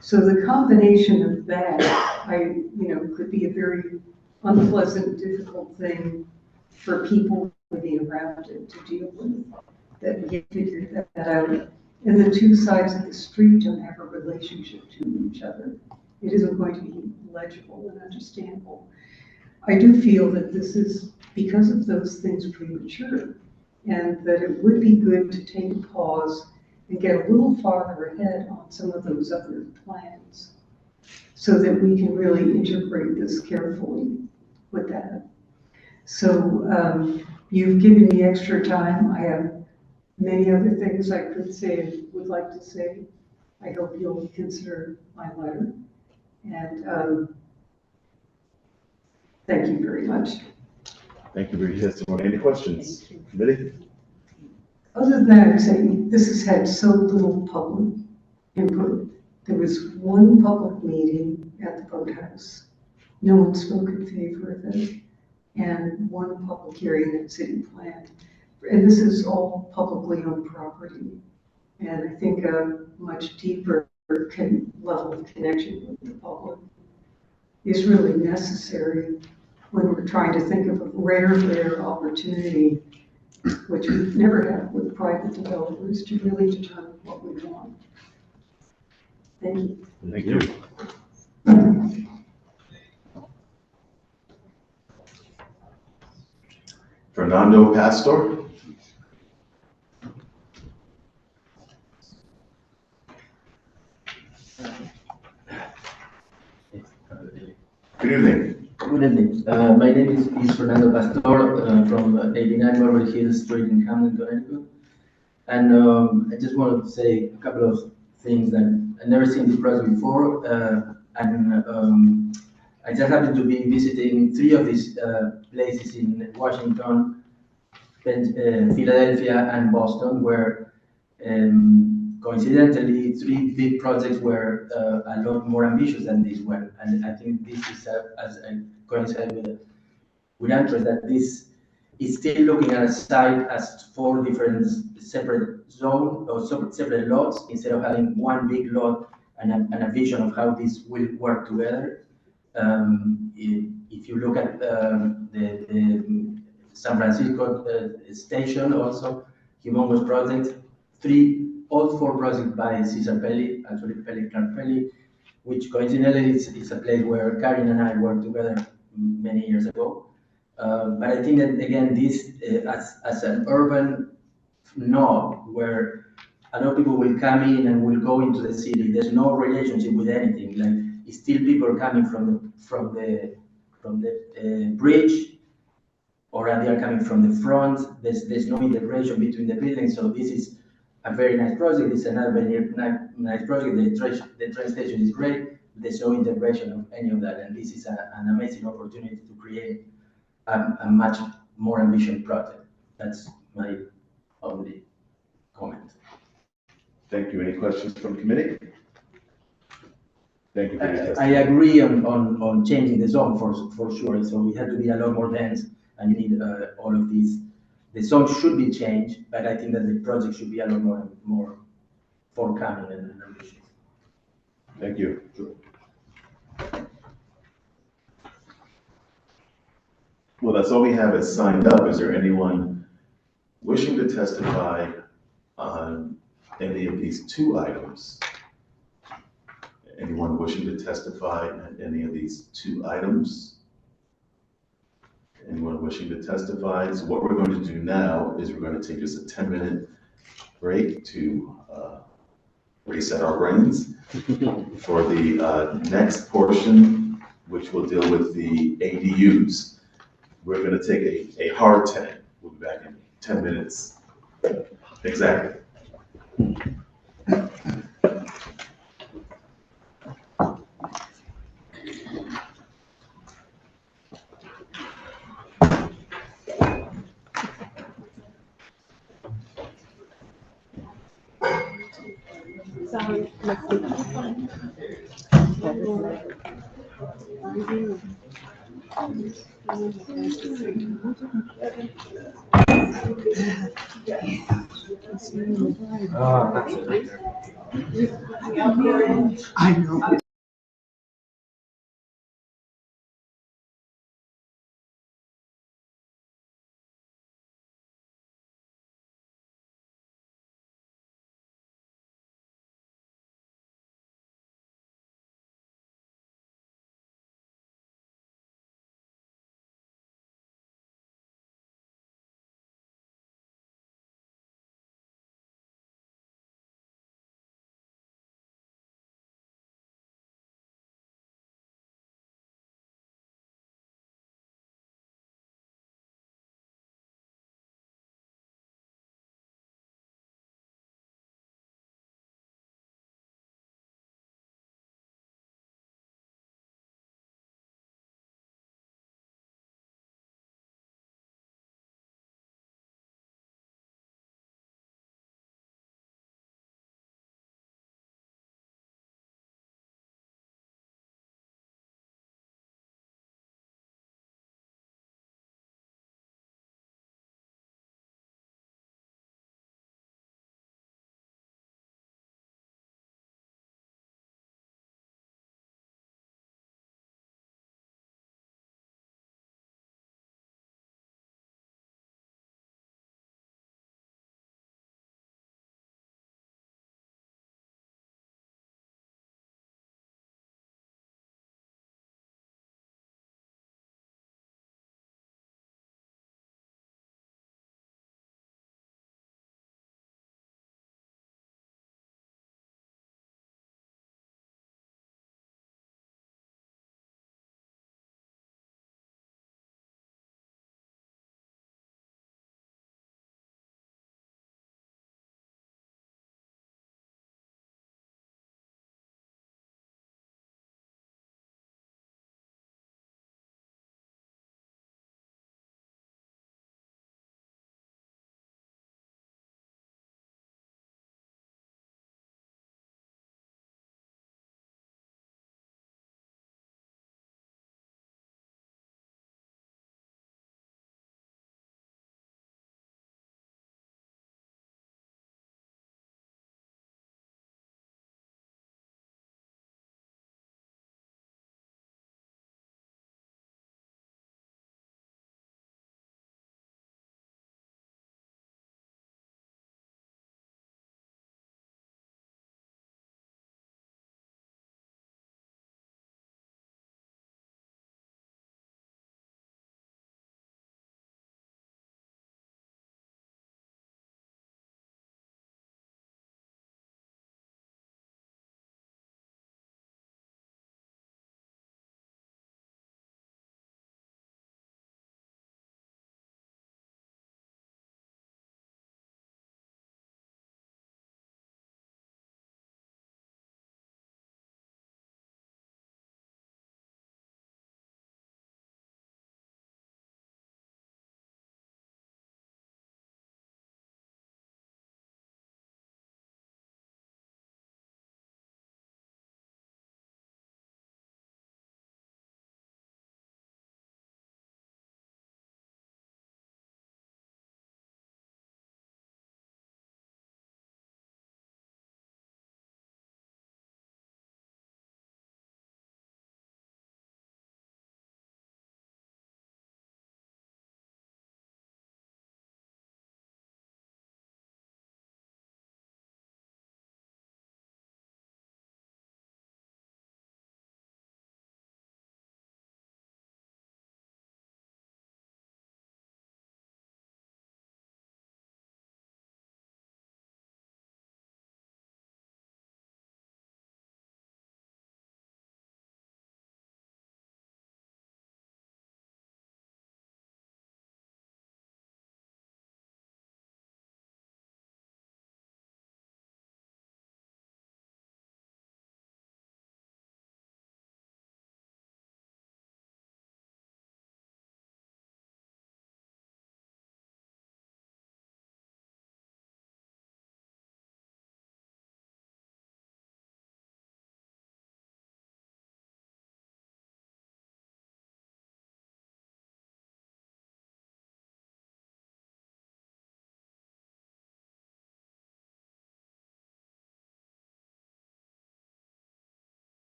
So the combination of that, could be a very unpleasant, difficult thing for people living around it to deal with, that we figured that out. And the two sides of the street don't have a relationship to each other. It isn't going to be legible and understandable. I do feel that this is, because of those things, premature, and that it would be good to take a pause and get a little farther ahead on some of those other plans so that we can really integrate this carefully with that. So you've given me extra time. I have many other things I could say and would like to say. I hope you'll consider my letter. And thank you very much. Thank you for your testimony. Any questions? Committee? Other than that, I'm saying this has had so little public input. There was one public meeting at the boathouse. No one spoke in favor of it. And one public hearing at city plan. And this is all publicly owned property. And I think a much deeper level of connection with the public is really necessary when we're trying to think of a rare opportunity, which we've never had with private developers, to really determine what we want. Thank you. Thank you. Fernando Pastor? Good evening. Good evening. My name is Fernando Pastor from 89 Beverly Hills Street in Camden, Connecticut. And I just wanted to say a couple of things that I've never seen this project before. I just happened to be visiting 3 of these places in Washington, Philadelphia, and Boston, where coincidentally 3 big projects were a lot more ambitious than this one. And I think this is, as I coincide with Andres, that this is still looking at a site as 4 different separate zones or separate lots, instead of having one big lot and a vision of how this will work together. If you look at the San Francisco station, also humongous project, all 4 projects by Cesar Pelli, actually Pelli, which coincidentally is a place where Karin and I worked together many years ago. But I think that again, this as an urban node where a lot of people will come in and will go into the city. There's no relationship with anything. Like, it's still people coming from the bridge, or they are coming from the front. There's no integration between the buildings. So this is a very nice project. It's another very nice project. The train station is great. There's no integration of any of that, and this is an amazing opportunity to create a much more ambitious project. That's my only comment. Thank you. Any questions from the committee? Thank you for your I testimony. agree on changing the zone for sure. So we have to be a lot more dense, and you need all of these. The zone should be changed, but I think that the project should be a lot more forthcoming and ambitious. Thank you. Well, that's all we have is signed up. Is there anyone wishing to testify on any of these 2 items? Anyone wishing to testify on any of these 2 items? Anyone wishing to testify? So what we're going to do now is we're going to take just a 10-minute break to reset our brains for the next portion, which will deal with the ADUs. We're going to take a hard 10. We'll be back in 10 minutes. Exactly. Sorry, let's I know.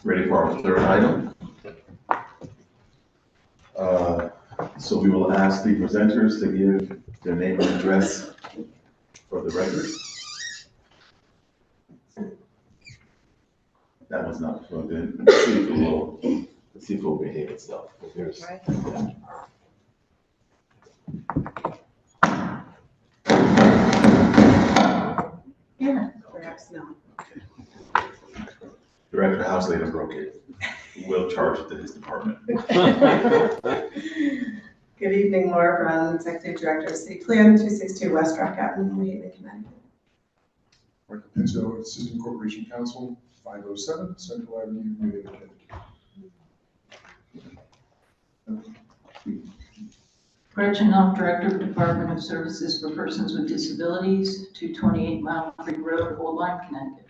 Ready for our third item? So we will ask the presenters to give their name and address for the record. That was not plugged in. Let's see if it will behave itself. There's, Yeah, perhaps not. Director Houselater broke it. We'll charge it to his department. Good evening, Laura Brown, Executive Director of City Plan, 262 West Rock Avenue, New Haven, Connecticut. Mark Pinto, Assistant Corporation Counsel, 507 Central Avenue, New Haven, Connecticut. Gretchen Hoff, Director of Department of Services for Persons with Disabilities, 228 Mile Creek Road, Old Lyme, Connecticut.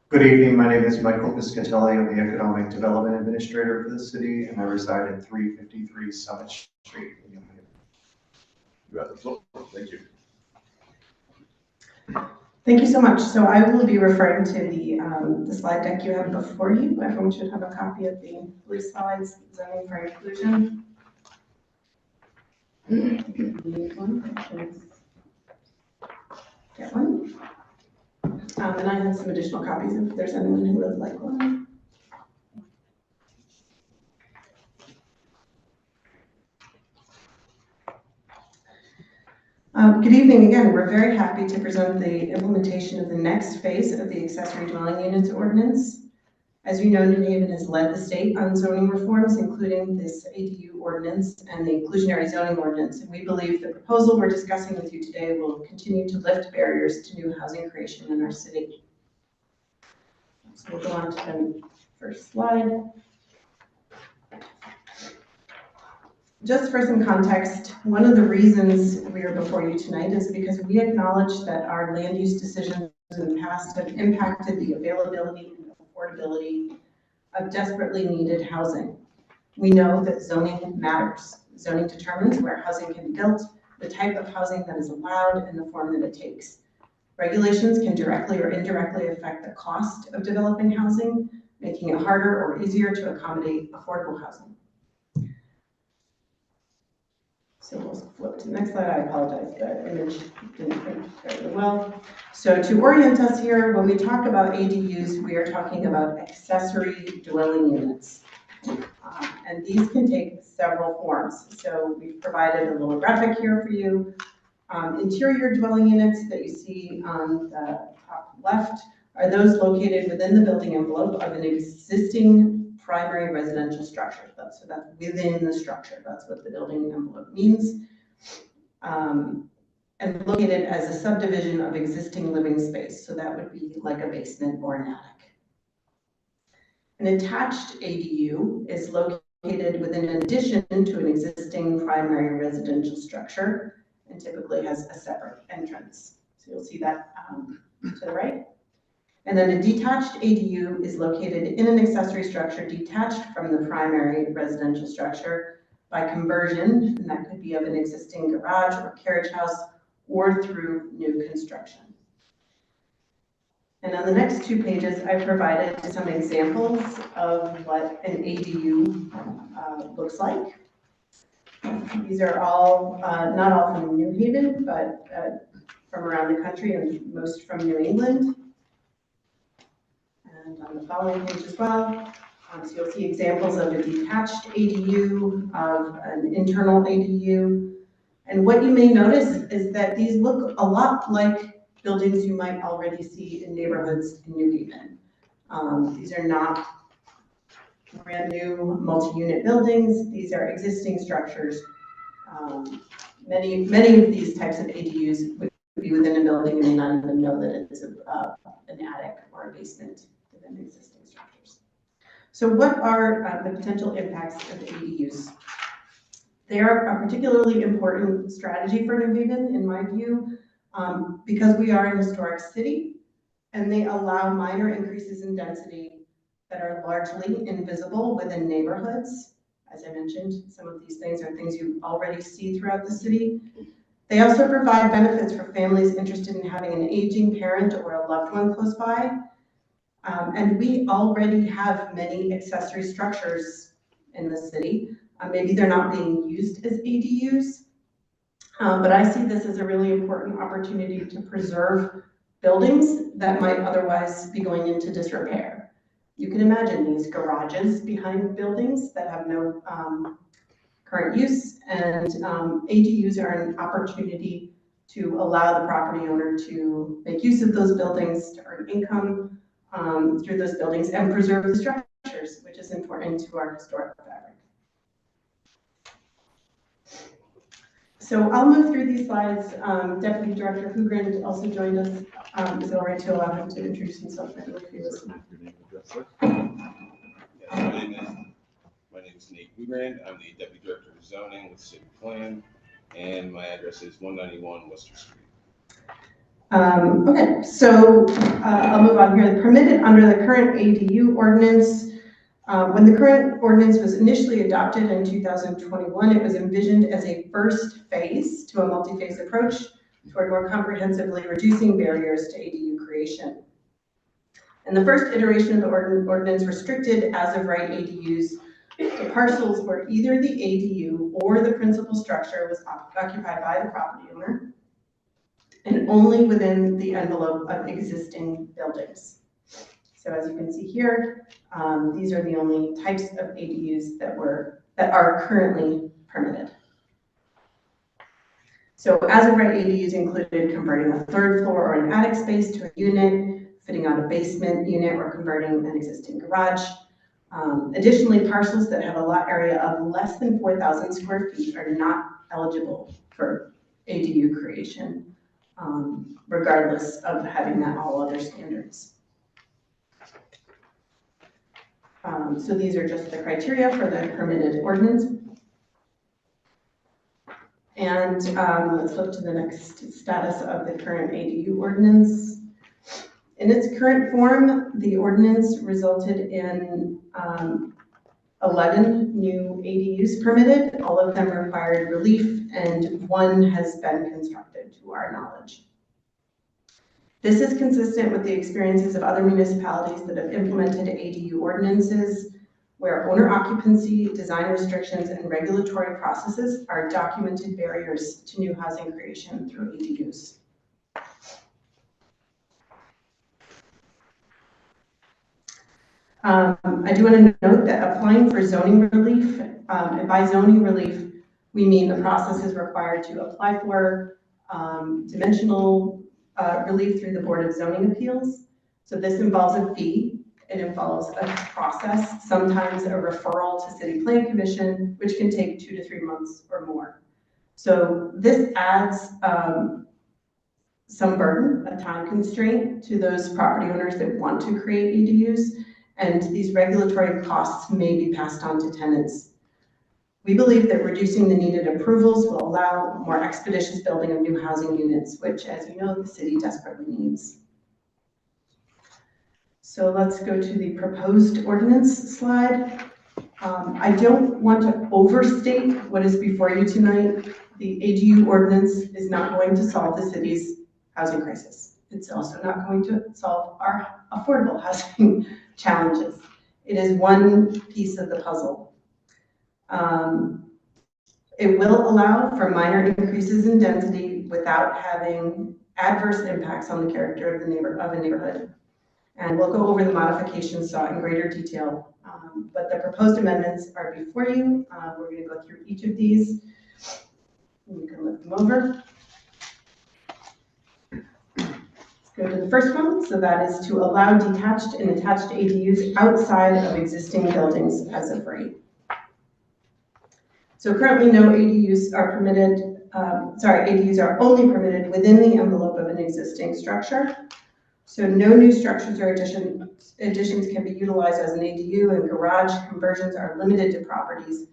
Good evening, my name is Michael Piscatelli. I'm the Economic Development Administrator for the city, and I reside at 353 Summit Street in New Haven. You have the floor. Thank you. Thank you so much. So I will be referring to the slide deck you have before you. Everyone should have a copy of the blue slides, zoning for inclusion. Need one? Get one. And I have some additional copies if there's anyone who would like one. Good evening again. We're very happy to present the implementation of the next phase of the accessory dwelling units ordinance. As you know, New Haven has led the state on zoning reforms, including this ADU ordinance and the inclusionary zoning ordinance. And we believe the proposal we're discussing with you today will continue to lift barriers to new housing creation in our city. So we'll go on to the first slide. Just for some context, one of the reasons we are before you tonight is because we acknowledge that our land use decisions in the past have impacted the availability and affordability of desperately needed housing. We know that zoning matters. Zoning determines where housing can be built, the type of housing that is allowed, and the form that it takes. Regulations can directly or indirectly affect the cost of developing housing, making it harder or easier to accommodate affordable housing. So we'll flip to the next slide. I apologize, the image didn't print very well. So to orient us here, when we talk about ADUs, we are talking about accessory dwelling units. And these can take several forms. So we've provided a little graphic here for you. Interior dwelling units that you see on the top left are those located within the building envelope of an existing primary residential structure. So that's within the structure. That's what the building envelope means. And located as a subdivision of existing living space. So that would be like a basement or an attic. An attached ADU is located within an addition to an existing primary residential structure and typically has a separate entrance. So you'll see that to the right. And then a detached ADU is located in an accessory structure detached from the primary residential structure by conversion, and that could be of an existing garage or carriage house or through new construction. And on the next two pages, I provided some examples of what an ADU looks like. These are all, not all from New Haven, but from around the country and most from New England. And on the following page as well. So you'll see examples of a detached ADU, of an internal ADU. And what you may notice is that these look a lot like buildings you might already see in neighborhoods in New Haven. These are not brand new multi-unit buildings. These are existing structures. Many of these types of ADUs would be within a building and none of them know that it's an attic or a basement within existing structures. So what are the potential impacts of ADUs? They are a particularly important strategy for New Haven, in my view, because we are an historic city and they allow minor increases in density that are largely invisible within neighborhoods. As I mentioned, some of these things are things you already see throughout the city They also provide benefits for families interested in having an aging parent or a loved one close by. And we already have many accessory structures in the city. Maybe they're not being used as ADUs, but I see this as a really important opportunity to preserve buildings that might otherwise be going into disrepair. You can imagine these garages behind buildings that have no current use, and ADUs are an opportunity to allow the property owner to make use of those buildings, to earn income through those buildings and preserve the structures, which is important to our historic fabric. So I'll move through these slides. Deputy Director Hugren also joined us. Is it all right to allow him to introduce himself? Yes, my name is Nate Hugrand. I'm the Deputy Director of Zoning with City Plan, and my address is 191 Worcester Street. Okay, so I'll move on here. Permitted under the current ADU ordinance. When the current ordinance was initially adopted in 2021, it was envisioned as a first phase to a multi-phase approach toward more comprehensively reducing barriers to ADU creation. And the first iteration of the ordinance restricted as-of-right ADUs to parcels where either the ADU or the principal structure was occupied by the property owner, and only within the envelope of existing buildings. So as you can see here, these are the only types of ADUs that are currently permitted. So as-of-right ADUs included converting a third floor or an attic space to a unit, fitting out a basement unit, or converting an existing garage. Additionally, parcels that have a lot area of less than 4,000 square feet are not eligible for ADU creation, regardless of having met all other standards. So these are just the criteria for the permitted ordinance. And let's flip to the next status of the current ADU ordinance. In its current form, the ordinance resulted in 11 new ADUs permitted. All of them required relief, and one has been constructed to our knowledge. This is consistent with the experiences of other municipalities that have implemented ADU ordinances, where owner occupancy, design restrictions, and regulatory processes are documented barriers to new housing creation through ADUs. I do want to note that applying for zoning relief, and by zoning relief, we mean the process is required to apply for dimensional relief through the Board of Zoning Appeals. So this involves a fee. It involves a process, sometimes a referral to City Plan Commission, which can take 2 to 3 months or more. So this adds some burden, a time constraint to those property owners that want to create ADUs, and these regulatory costs may be passed on to tenants. We believe that reducing the needed approvals will allow more expeditious building of new housing units, which, as you know, the city desperately needs. So let's go to the proposed ordinance slide. I don't want to overstate what is before you tonight. The ADU ordinance is not going to solve the city's housing crisis. It's also not going to solve our affordable housing challenges. It is one piece of the puzzle. It will allow for minor increases in density without having adverse impacts on the character of a neighborhood. And we'll go over the modifications sought in greater detail. But the proposed amendments are before you. We're going to go through each of these. You can look them over. Let's go to the first one. So that is to allow detached and attached ADUs outside of existing buildings as of right. So currently no ADUs are permitted, ADUs are only permitted within the envelope of an existing structure. So no new structures or additions can be utilized as an ADU, and garage conversions are limited to properties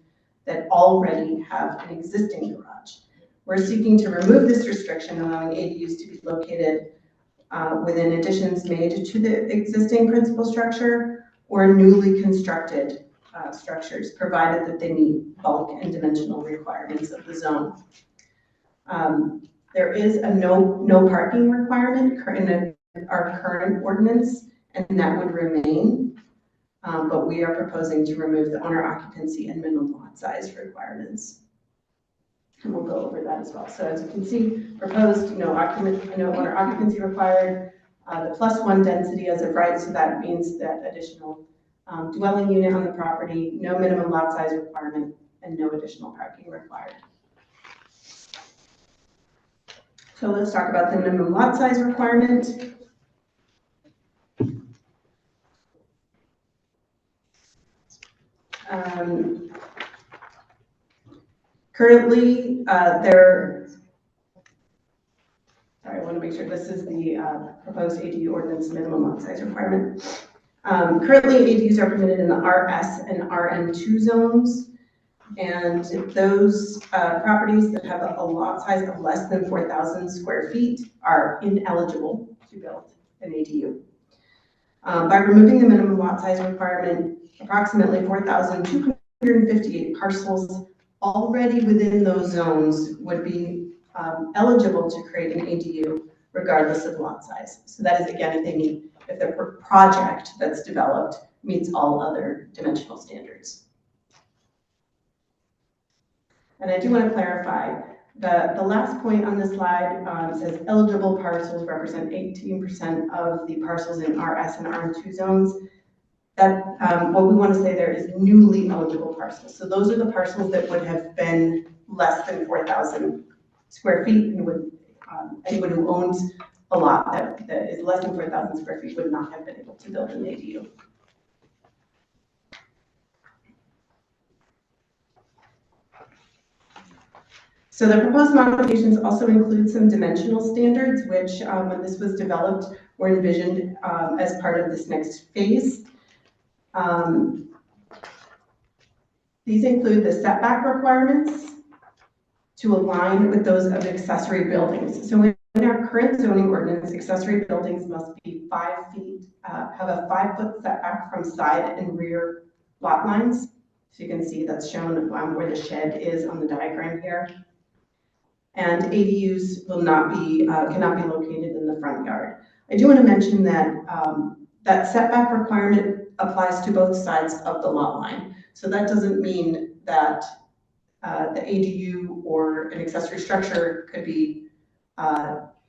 that already have an existing garage. We're seeking to remove this restriction, allowing ADUs to be located within additions made to the existing principal structure or newly constructed structures, provided that they meet bulk and dimensional requirements of the zone. There is a no parking requirement in our current ordinance, and that would remain. But we are proposing to remove the owner occupancy and minimum lot size requirements. And we'll go over that as well. So as you can see, proposed no owner occupancy required, the +1 density as of right, so that means that additional dwelling unit on the property, no minimum lot size requirement, and no additional parking required. So let's talk about the minimum lot size requirement. Currently, I want to make sure this is the proposed ADU ordinance minimum lot size requirement. Currently, ADUs are permitted in the RS and RN2 zones, and those properties that have a lot size of less than 4,000 square feet are ineligible to build an ADU. By removing the minimum lot size requirement, approximately 4,258 parcels already within those zones would be eligible to create an ADU regardless of lot size. So that is, again, if the project that's developed meets all other dimensional standards. And I do want to clarify, the last point on this slide says eligible parcels represent 18% of the parcels in RS and RM2 zones. That what we want to say there is newly eligible parcels. So those are the parcels that would have been less than 4,000 square feet, and would anyone who owns a lot that is less than 4,000 square feet would not have been able to build an ADU. So the proposed modifications also include some dimensional standards, which when this was developed were envisioned as part of this next phase. These include the setback requirements to align with those of accessory buildings. So in our current zoning ordinance, accessory buildings must be 5 feet, have a 5-foot setback from side and rear lot lines. So you can see that's shown where the shed is on the diagram here. And ADUs will not be, cannot be located in the front yard. I do want to mention that that setback requirement applies to both sides of the lot line. So that doesn't mean that the ADU or an accessory structure could be,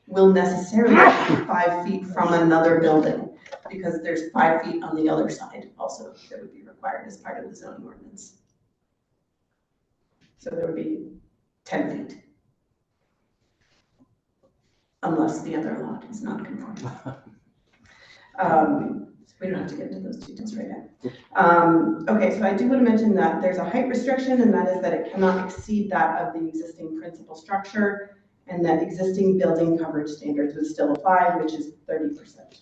will necessarily be 5 feet from another building, because there's 5 feet on the other side also that would be required as part of the zoning ordinance. So there would be 10 feet. Unless the other lot is not conforming. We don't have to get into those details right now. Okay, so I do want to mention that there's a height restriction, and that is that it cannot exceed that of the existing principal structure, and that existing building coverage standards would still apply, which is 30%.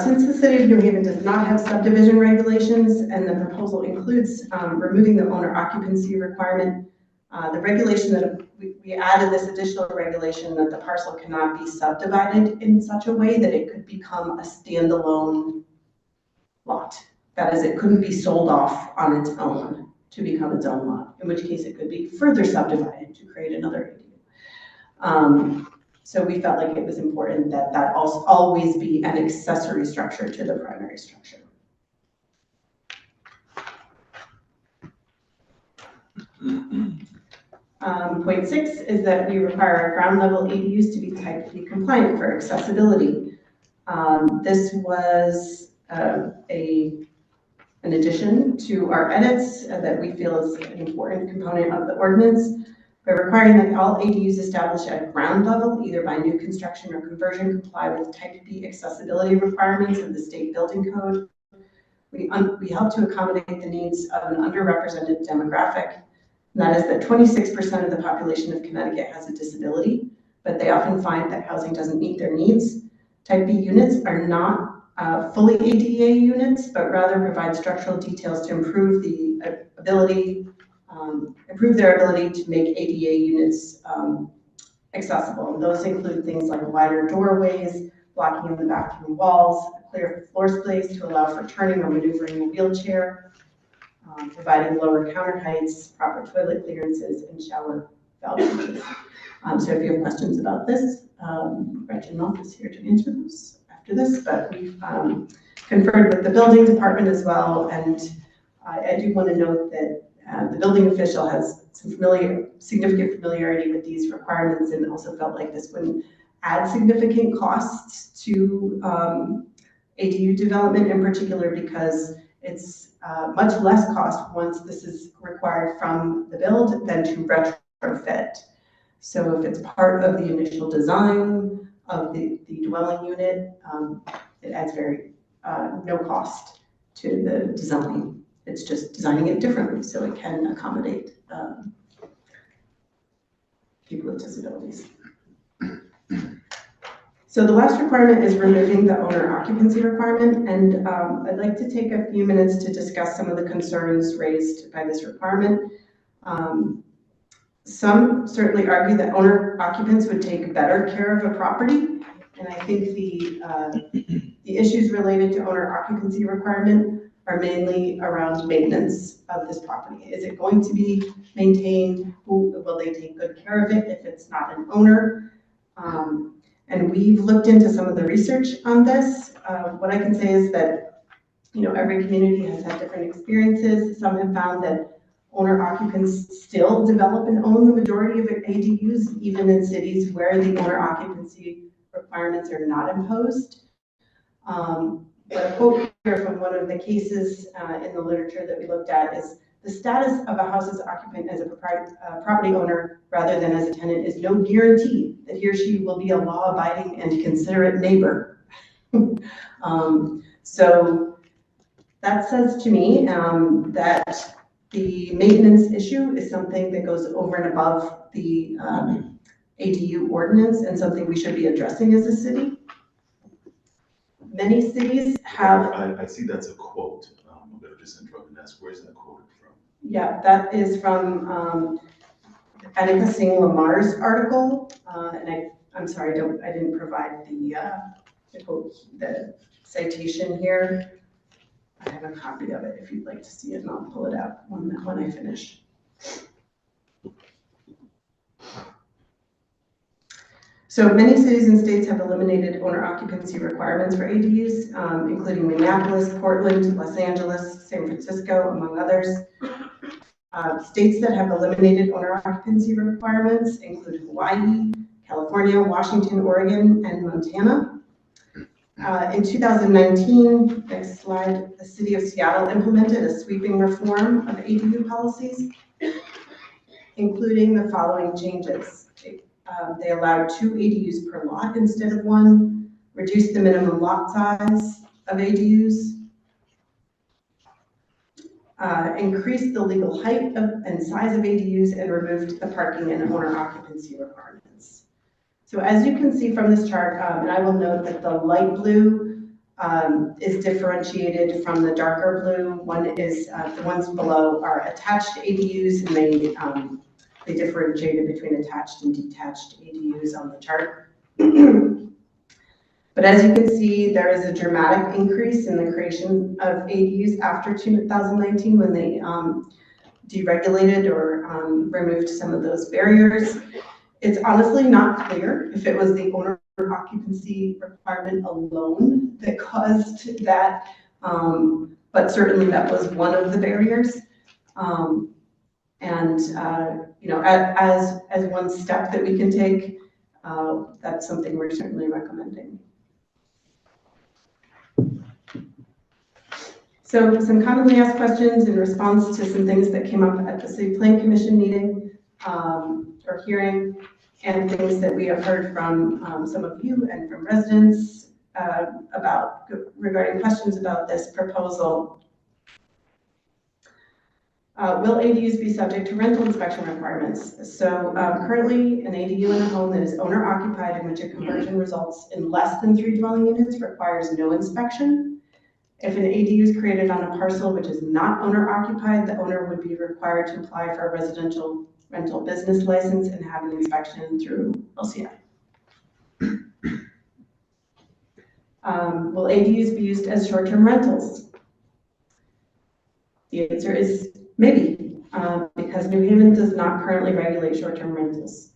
Since the city of New Haven does not have subdivision regulations, and the proposal includes removing the owner occupancy requirement, the regulation that we added this additional regulation that the parcel cannot be subdivided in such a way that it could become a standalone lot. That is, it couldn't be sold off on its own to become its own lot, in which case it could be further subdivided to create another ADU. So we felt like it was important that that also always be an accessory structure to the primary structure. Point 6 is that we require our ground level ADUs to be Type B compliant for accessibility. This was an addition to our edits that we feel is an important component of the ordinance. By requiring that all ADUs established at ground level, either by new construction or conversion, comply with Type B accessibility requirements of the state building code. We help to accommodate the needs of an underrepresented demographic. And that is that 26% of the population of Connecticut has a disability, but they often find that housing doesn't meet their needs. Type B units are not fully ADA units, but rather provide structural details to improve the ability improve their ability to make ADA units accessible. And those include things like wider doorways, blocking in the bathroom walls, clear floor space to allow for turning or maneuvering a wheelchair, providing lower counter heights, proper toilet clearances, and shower valve features. So if you have questions about this, Reginald is here to answer those after this, but we've conferred with the building department as well, and I do want to note that the building official has some significant familiarity with these requirements and also felt like this wouldn't add significant costs to ADU development in particular because it's much less cost once this is required from the build than to retrofit. So if it's part of the initial design of the dwelling unit, it adds no cost to the design. It's just designing it differently so it can accommodate people with disabilities. So the last requirement is removing the owner occupancy requirement, and I'd like to take a few minutes to discuss some of the concerns raised by this requirement. Some certainly argue that owner occupants would take better care of a property, and I think the issues related to owner occupancy requirement are mainly around maintenance of this property. Is it going to be maintained? Will they take good care of it if it's not an owner? And we've looked into some of the research on this. What I can say is that, every community has had different experiences. Some have found that owner occupants still develop and own the majority of ADUs, even in cities where the owner occupancy requirements are not imposed. But a quote here from one of the cases in the literature that we looked at is, the status of a house's occupant as a property owner rather than as a tenant is no guarantee that he or she will be a law-abiding and considerate neighbor. So that says to me that the maintenance issue is something that goes over and above the ADU ordinance and something we should be addressing as a city. Many cities have... I see that's a quote. I'm going to just interrupt and ask, where's that quoted from? Yeah, that is from Annika Singh Lamar's article, and I'm sorry, I didn't provide the citation here. I have a copy of it if you'd like to see it, and I'll pull it out when I finish. So many cities and states have eliminated owner occupancy requirements for ADUs, including Minneapolis, Portland, Los Angeles, San Francisco, among others. States that have eliminated owner occupancy requirements include Hawaii, California, Washington, Oregon, and Montana. In 2019, next slide, the city of Seattle implemented a sweeping reform of ADU policies, including the following changes. They allowed 2 ADUs per lot instead of 1, reduced the minimum lot size of ADUs, increased the legal height and size of ADUs, and removed the parking and owner occupancy requirements. So as you can see from this chart, and I will note that the light blue is differentiated from the darker blue. One is, the ones below are attached ADUs, and they differentiated between attached and detached ADUs on the chart. But as you can see, there is a dramatic increase in the creation of ADUs after 2019 when they deregulated or removed some of those barriers. It's honestly not clear if it was the owner occupancy requirement alone that caused that, but certainly that was one of the barriers. As one step that we can take, that's something we're certainly recommending. So some commonly asked questions in response to some things that came up at the City Plan Commission meeting or hearing, and things that we have heard from some of you and from residents regarding questions about this proposal. Will ADUs be subject to rental inspection requirements? So currently, an ADU in a home that is owner occupied in which a conversion results in less than 3 dwelling units requires no inspection. If an ADU is created on a parcel which is not owner occupied, the owner would be required to apply for a residential rental business license and have an inspection through LCI. Will ADUs be used as short-term rentals? The answer is maybe, because New Haven does not currently regulate short-term rentals.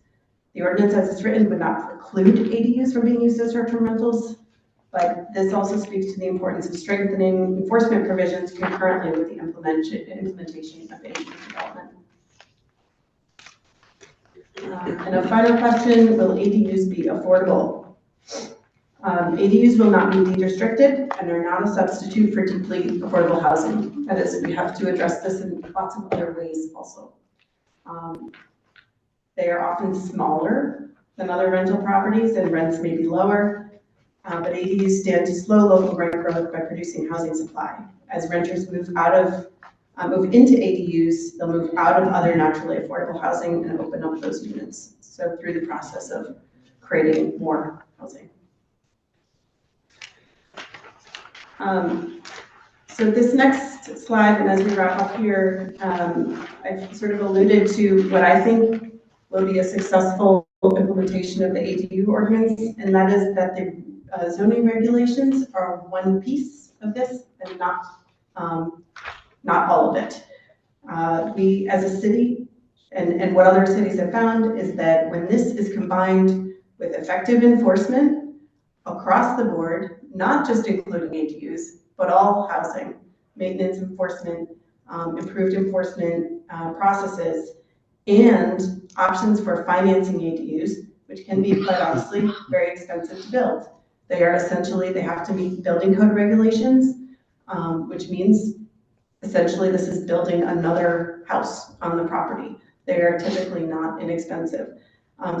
The ordinance as it's written would not preclude ADUs from being used as short-term rentals, but this also speaks to the importance of strengthening enforcement provisions concurrently with the implementation of ADU development. And a final question, will ADUs be affordable? ADUs will not be deed restricted and are not a substitute for deeply affordable housing. That is, we have to address this in lots of other ways also. They are often smaller than other rental properties and rents may be lower, but ADUs stand to slow local rent growth by producing housing supply. As renters move into ADUs, they'll move out of other naturally affordable housing and open up those units. So through the process of creating more housing. So this next slide, and as we wrap up here, I've sort of alluded to what I think will be a successful implementation of the ADU ordinance, and that is that the zoning regulations are one piece of this and not all of it. We as a city, and what other cities have found is that when this is combined with effective enforcement across the board, not just including ADUs, but all housing, maintenance enforcement, improved enforcement processes, and options for financing ADUs, which can be quite honestly very expensive to build. They are essentially, they have to meet building code regulations, which means essentially this is building another house on the property. They are typically not inexpensive.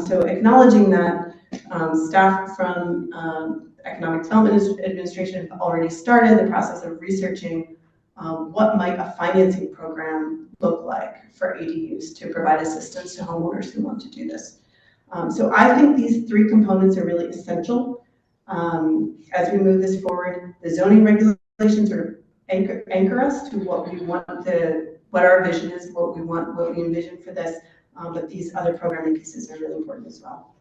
So acknowledging that, staff from Economic Development Administration have already started the process of researching what might a financing program look like for ADUs to provide assistance to homeowners who want to do this. So I think these three components are really essential as we move this forward. The zoning regulations sort of anchor us to what we want what our vision is, what we want, what we envision for this, but these other programming pieces are really important as well.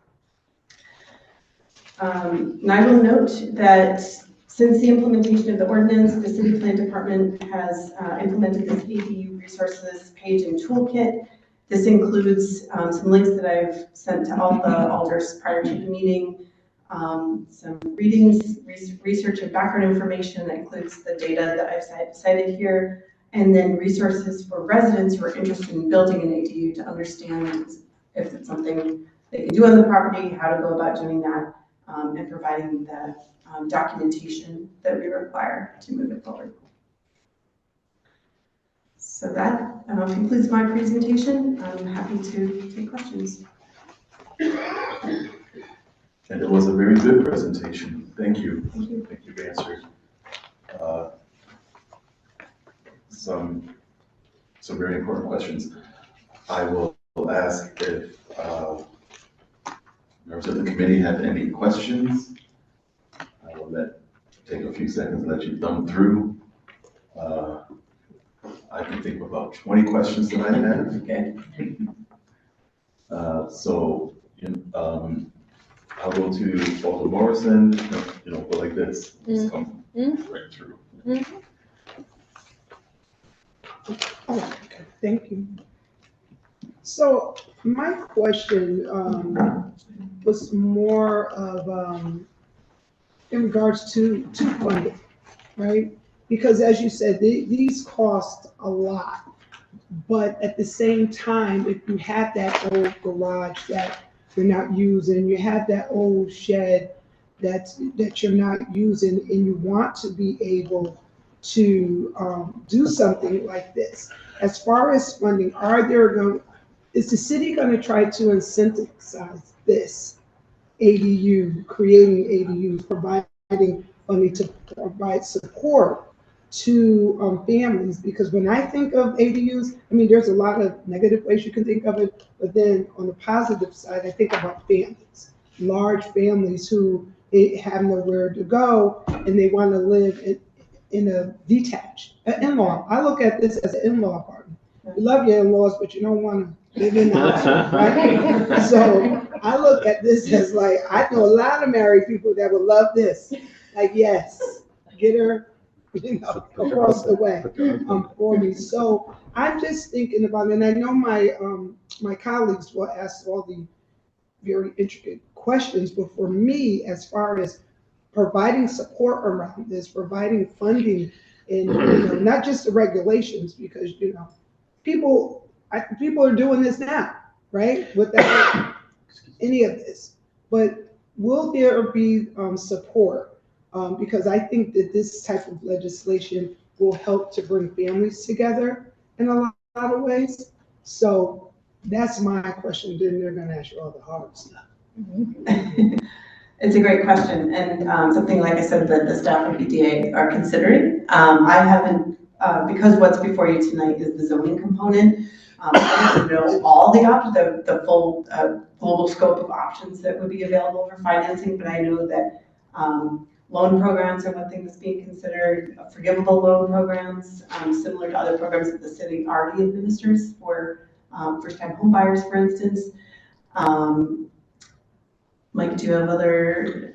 And I will note that since the implementation of the ordinance, the City Plan Department has implemented this ADU resources page and toolkit. This includes some links that I've sent to all the alders prior to the meeting, some readings, research and background information that includes the data that I've cited here, and then resources for residents who are interested in building an ADU to understand if it's something they can do on the property, how to go about doing that, and providing the documentation that we require to move it forward. So that concludes my presentation. I'm happy to take questions. And it was a very good presentation. Thank you. Thank you. Thank you for answering some very important questions. I will ask if members of the committee have any questions. I will take a few seconds to let you thumb through. I can think of about 20 questions that I have. Okay. I'll go to Alder Morrison, go like this. Just come right through. Oh, okay, thank you. So my question was more of in regards to funding, right? Because as you said, these cost a lot, but at the same time, if you have that old garage that you're not using, you have that old shed that you're not using, and you want to be able to do something like this. As far as funding, is the city going to try to incentivize this ADU, creating ADUs, providing funding to provide support to families? Because when I think of ADUs, I mean, there's a lot of negative ways you can think of it, but then on the positive side, I think about families, large families who have nowhere to go and they want to live in a detached, an in-law. I look at this as an in-law apartment. You love your in-laws, but you don't want to live in the house, right? So I look at this as like, I know a lot of married people that would love this. like, yes, get her, across the way, for me. So I'm just thinking about it, and I know my colleagues will ask all the very intricate questions, but for me, as far as providing support around this, providing funding, and, not just the regulations, because, people are doing this now, right? Without any of this. But will there be support? Because I think that this type of legislation will help to bring families together in a lot of ways. So that's my question. Then they're going to ask you all the hard stuff. It's a great question, and something, like I said, that the staff of EDA are considering. I haven't, because what's before you tonight is the zoning component. I don't know all the full global scope of options that would be available for financing, but I know that loan programs are one thing that's being considered, forgivable loan programs, similar to other programs that the city already administers for first-time home buyers, for instance. Mike, do you have other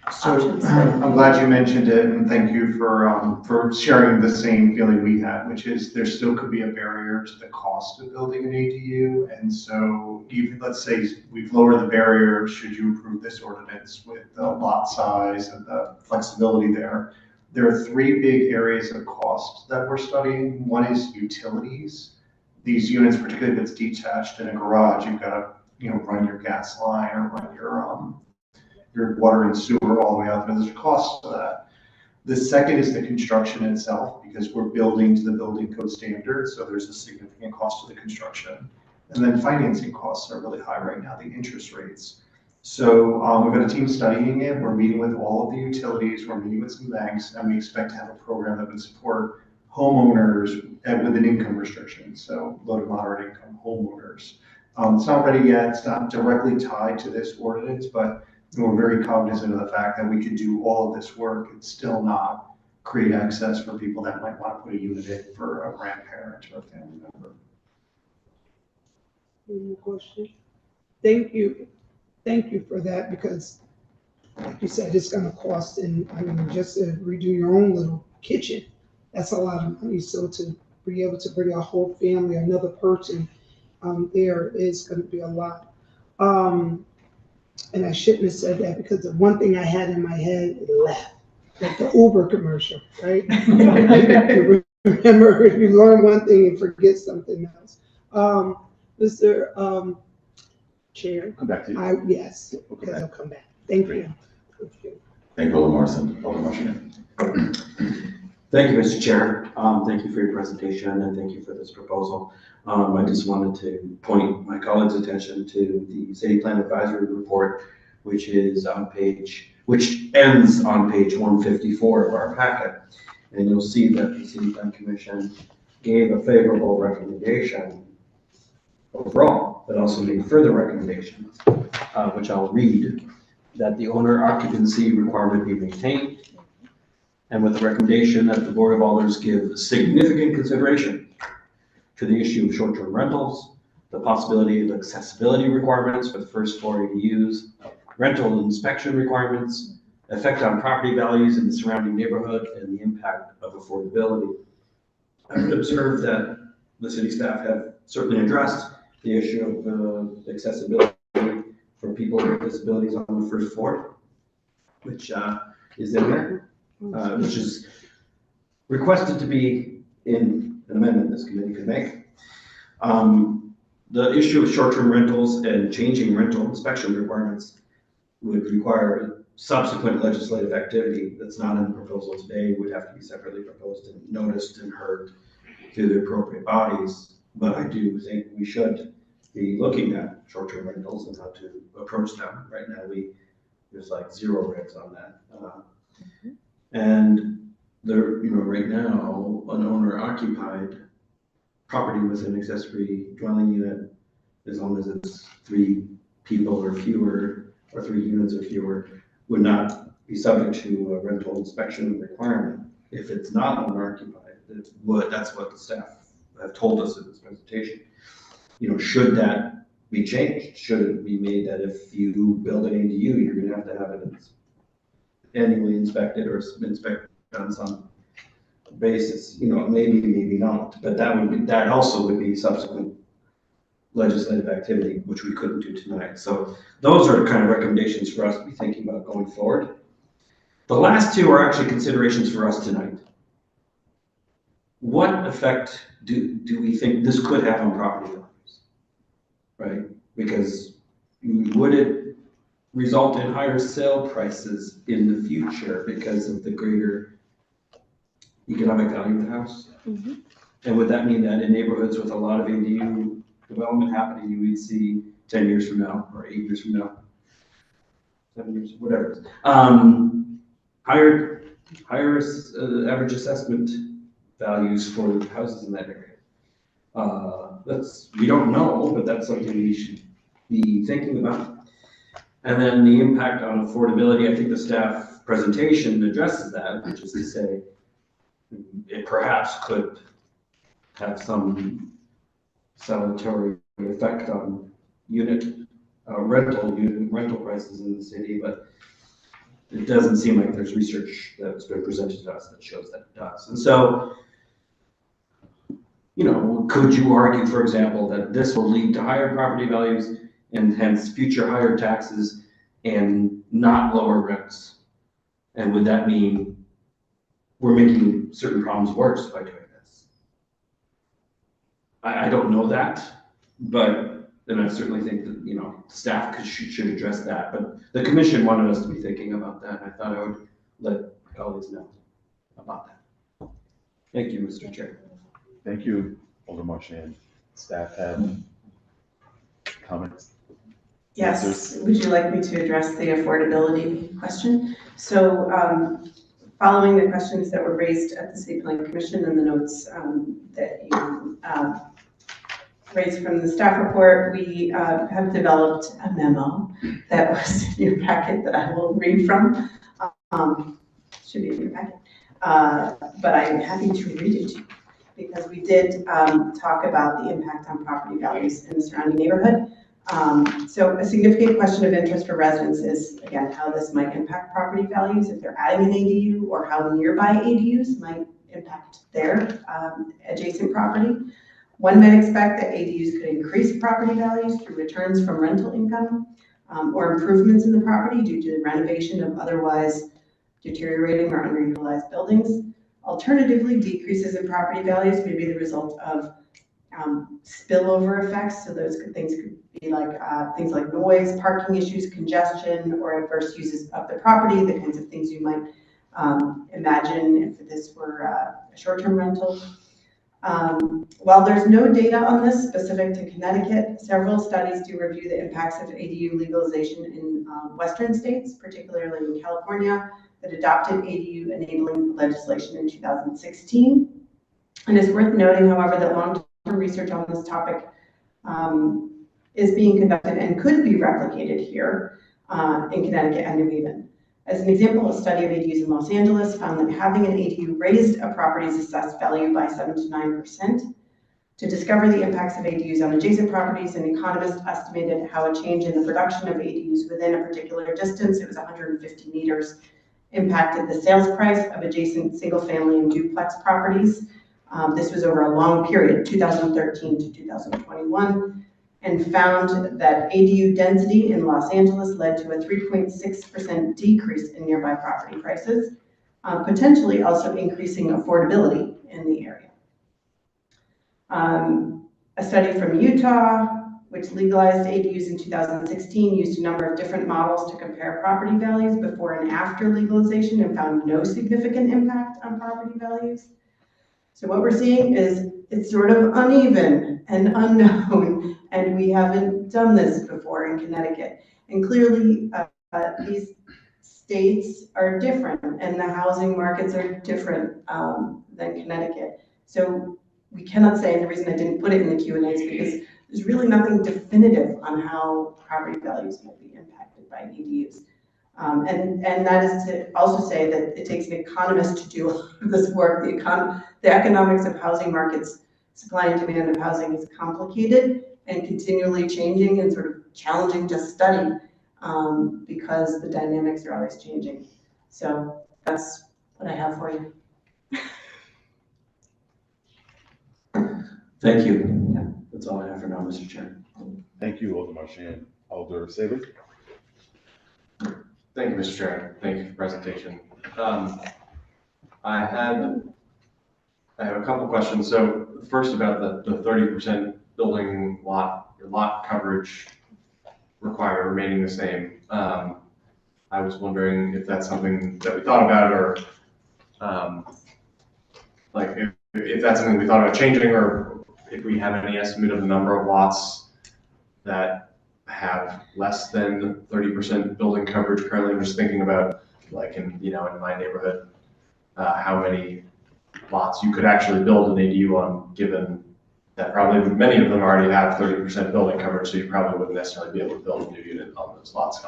options? I'm glad you mentioned it, and thank you for sharing the same feeling we had, which is there still could be a barrier to the cost of building an ADU. And so even, let's say we've lowered the barrier, should you approve this ordinance with the lot size and the flexibility there. There are three big areas of cost that we're studying. One is utilities. These units, particularly if it's detached in a garage, you've got to run your gas line or run your water and sewer all the way out, and there's a cost to that. The second is the construction itself, because we're building to the building code standards, so there's a significant cost to the construction. And then financing costs are really high right now, the interest rates. So we've got a team studying it. We're meeting with all of the utilities, we're meeting with some banks, and we expect to have a program that would support homeowners with an income restriction, so low to moderate income homeowners. It's not ready yet, it's not directly tied to this ordinance, but we're very cognizant of the fact that we could do all of this work and still not create access for people that might want to put a unit in for a grandparent or a family member. Any more questions? Thank you. Thank you for that, because like you said, it's gonna cost, and I mean, just to redo your own little kitchen, that's a lot of money. So to be able to bring a whole family, another person, there is gonna be a lot. And I shouldn't have said that, because the one thing I had in my head, it left, like the Uber commercial, right? You remember, if you learn one thing, you forget something else. Mr. Chair. Come back to you. Yes, okay, I'll come back. Thank you. Thank you, Alderman Morrison. Alderman Washington. Thank you, Mr. Chair. Thank you for your presentation, and thank you for this proposal. I just wanted to point my colleagues' attention to the City Plan Advisory Report, which ends on page 154 of our packet. And you'll see that the City Plan Commission gave a favorable recommendation overall, but also made further recommendations, which I'll read, that the owner occupancy requirement be maintained, and with the recommendation that the Board of Alders give significant consideration to the issue of short-term rentals, the possibility of accessibility requirements for the first floor ADUs, rental inspection requirements, effect on property values in the surrounding neighborhood, and the impact of affordability. I would observe that the city staff have certainly addressed the issue of accessibility for people with disabilities on the first floor, which is in there, which is requested to be in an amendment this committee could make. The issue of short-term rentals and changing rental inspection requirements would require subsequent legislative activity that's not in the proposal today, would have to be separately proposed and noticed and heard through the appropriate bodies. But I do think we should be looking at short-term rentals and how to approach them. Right now, there's like zero regs on that. And there, right now, an owner-occupied property with an accessory dwelling unit, as long as it's 3 people or fewer, or 3 units or fewer, would not be subject to a rental inspection requirement. If it's not owner-occupied, it would. That's what the staff have told us in this presentation. Should that be changed? Should it be made that if you build an ADU, you're going to have it annually inspected or inspected on some basis, maybe, maybe not, but that also would be subsequent legislative activity, which we couldn't do tonight. So those are kind of recommendations for us to be thinking about going forward. The last two are actually considerations for us tonight. What effect do we think this could have on property values, right? Because would it result in higher sale prices in the future because of the greater economic value of the house? Mm-hmm. And would that mean that in neighborhoods with a lot of ADU development happening, you would see 10 years from now or 8 years from now, 7 years, whatever it is, higher average assessment values for houses in that area? We don't know, but that's something we should be thinking about. And then the impact on affordability, I think the staff presentation addresses that, which is to say, it perhaps could have some salutary effect on rental prices in the city, but it doesn't seem like there's research that's been presented to us that shows that it does. And so, could you argue, for example, that this will lead to higher property values and hence future higher taxes and not lower rents? And would that mean we're making certain problems worse by doing this? I don't know that, but then I certainly think that, staff should address that. But the commission wanted us to be thinking about that, and I thought I would let my colleagues know about that. Thank you, Mr. Chair. Thank you, Alder Marchand. Staff have comments? Yes, Answers? would you like me to address the affordability question? So, following the questions that were raised at the City Planning Commission and the notes that you raised from the staff report, we have developed a memo that was in your packet that I will read from. Should be in your packet. But I'm happy to read it to you because we did talk about the impact on property values in the surrounding neighborhood. So a significant question of interest for residents is, again, how this might impact property values if they're adding an ADU, or how nearby ADUs might impact their adjacent property. One might expect that ADUs could increase property values through returns from rental income or improvements in the property due to the renovation of otherwise deteriorating or underutilized buildings. Alternatively, decreases in property values may be the result of spillover effects. So those things could be like things like noise, parking issues, congestion, or adverse uses of the property, the kinds of things you might imagine if this were a short-term rental. While there's no data on this specific to Connecticut, several studies do review the impacts of ADU legalization in Western states, particularly in California, that adopted ADU enabling legislation in 2016. And it's worth noting, however, that long-term research on this topic is being conducted and could be replicated here in Connecticut and New Haven. As an example, a study of ADUs in Los Angeles found that having an ADU raised a property's assessed value by 7 to 9%. To discover the impacts of ADUs on adjacent properties, an economist estimated how a change in the production of ADUs within a particular distance, it was 150 meters, impacted the sales price of adjacent single-family and duplex properties. This was over a long period, 2013 to 2021, and found that ADU density in Los Angeles led to a 3.6% decrease in nearby property prices, potentially also increasing affordability in the area. A study from Utah, which legalized ADUs in 2016, used a number of different models to compare property values before and after legalization and found no significant impact on property values. So what we're seeing is it's sort of uneven and unknown, and we haven't done this before in Connecticut. And clearly, these states are different, and the housing markets are different than Connecticut. So we cannot say, and the reason I didn't put it in the Q&A is because there's really nothing definitive on how property values might be impacted by ADUs. And that is to also say that it takes an economist to do all of this work. The economics of housing markets, supply and demand of housing is complicated and continually changing and sort of challenging to study because the dynamics are always changing. So that's what I have for you. Thank you. That's all I have for now, Mr. Chair. Thank you, Alder Marchand. Alder Saber? Thank you, Mr. Chair. Thank you for the presentation. I have a couple questions. So first about the 30% building lot coverage requirement remaining the same. I was wondering if that's something that we thought about, or like if that's something we thought about changing, or if we have any estimate of the number of lots that have less than 30% building coverage currently. I'm just thinking about, like, in my neighborhood, how many lots you could actually build an ADU on, given that probably many of them already have 30% building coverage, so you probably wouldn't necessarily be able to build a new unit on those lots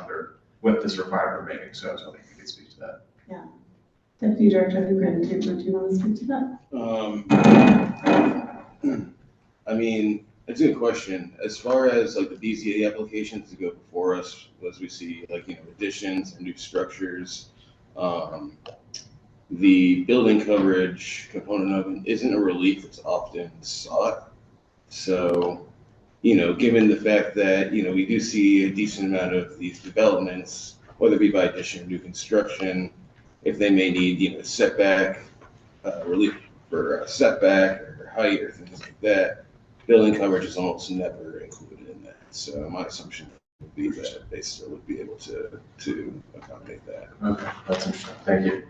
with this requirement remaining. So I was hoping you could speak to that. Yeah. Deputy Director of the Grid and Tabor, do you want to speak to that? I mean, it's a good question. As far as like the BZA applications that go before us, as we see additions and new structures, the building coverage component of it isn't a relief that's often sought. So, given the fact that, we do see a decent amount of these developments, whether it be by addition or new construction, if they may need, setback, relief for setback or height or things like that, building coverage is almost never included in that. So my assumption would be that they still would be able to accommodate that. Okay, that's interesting. Thank you.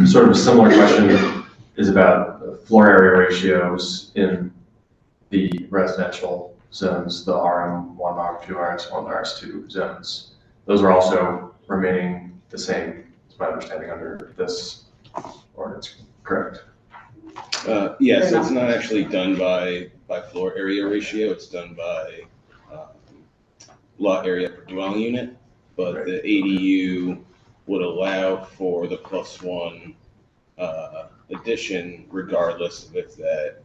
Sort of a similar question is about floor area ratios in the residential zones, the RM1, RM2, RS1, RS2 zones. Those are also remaining the same, is my understanding, under this ordinance, correct? Yes, it's not actually done by floor area ratio. It's done by lot area per dwelling unit, but the ADU would allow for the +1 addition regardless of if that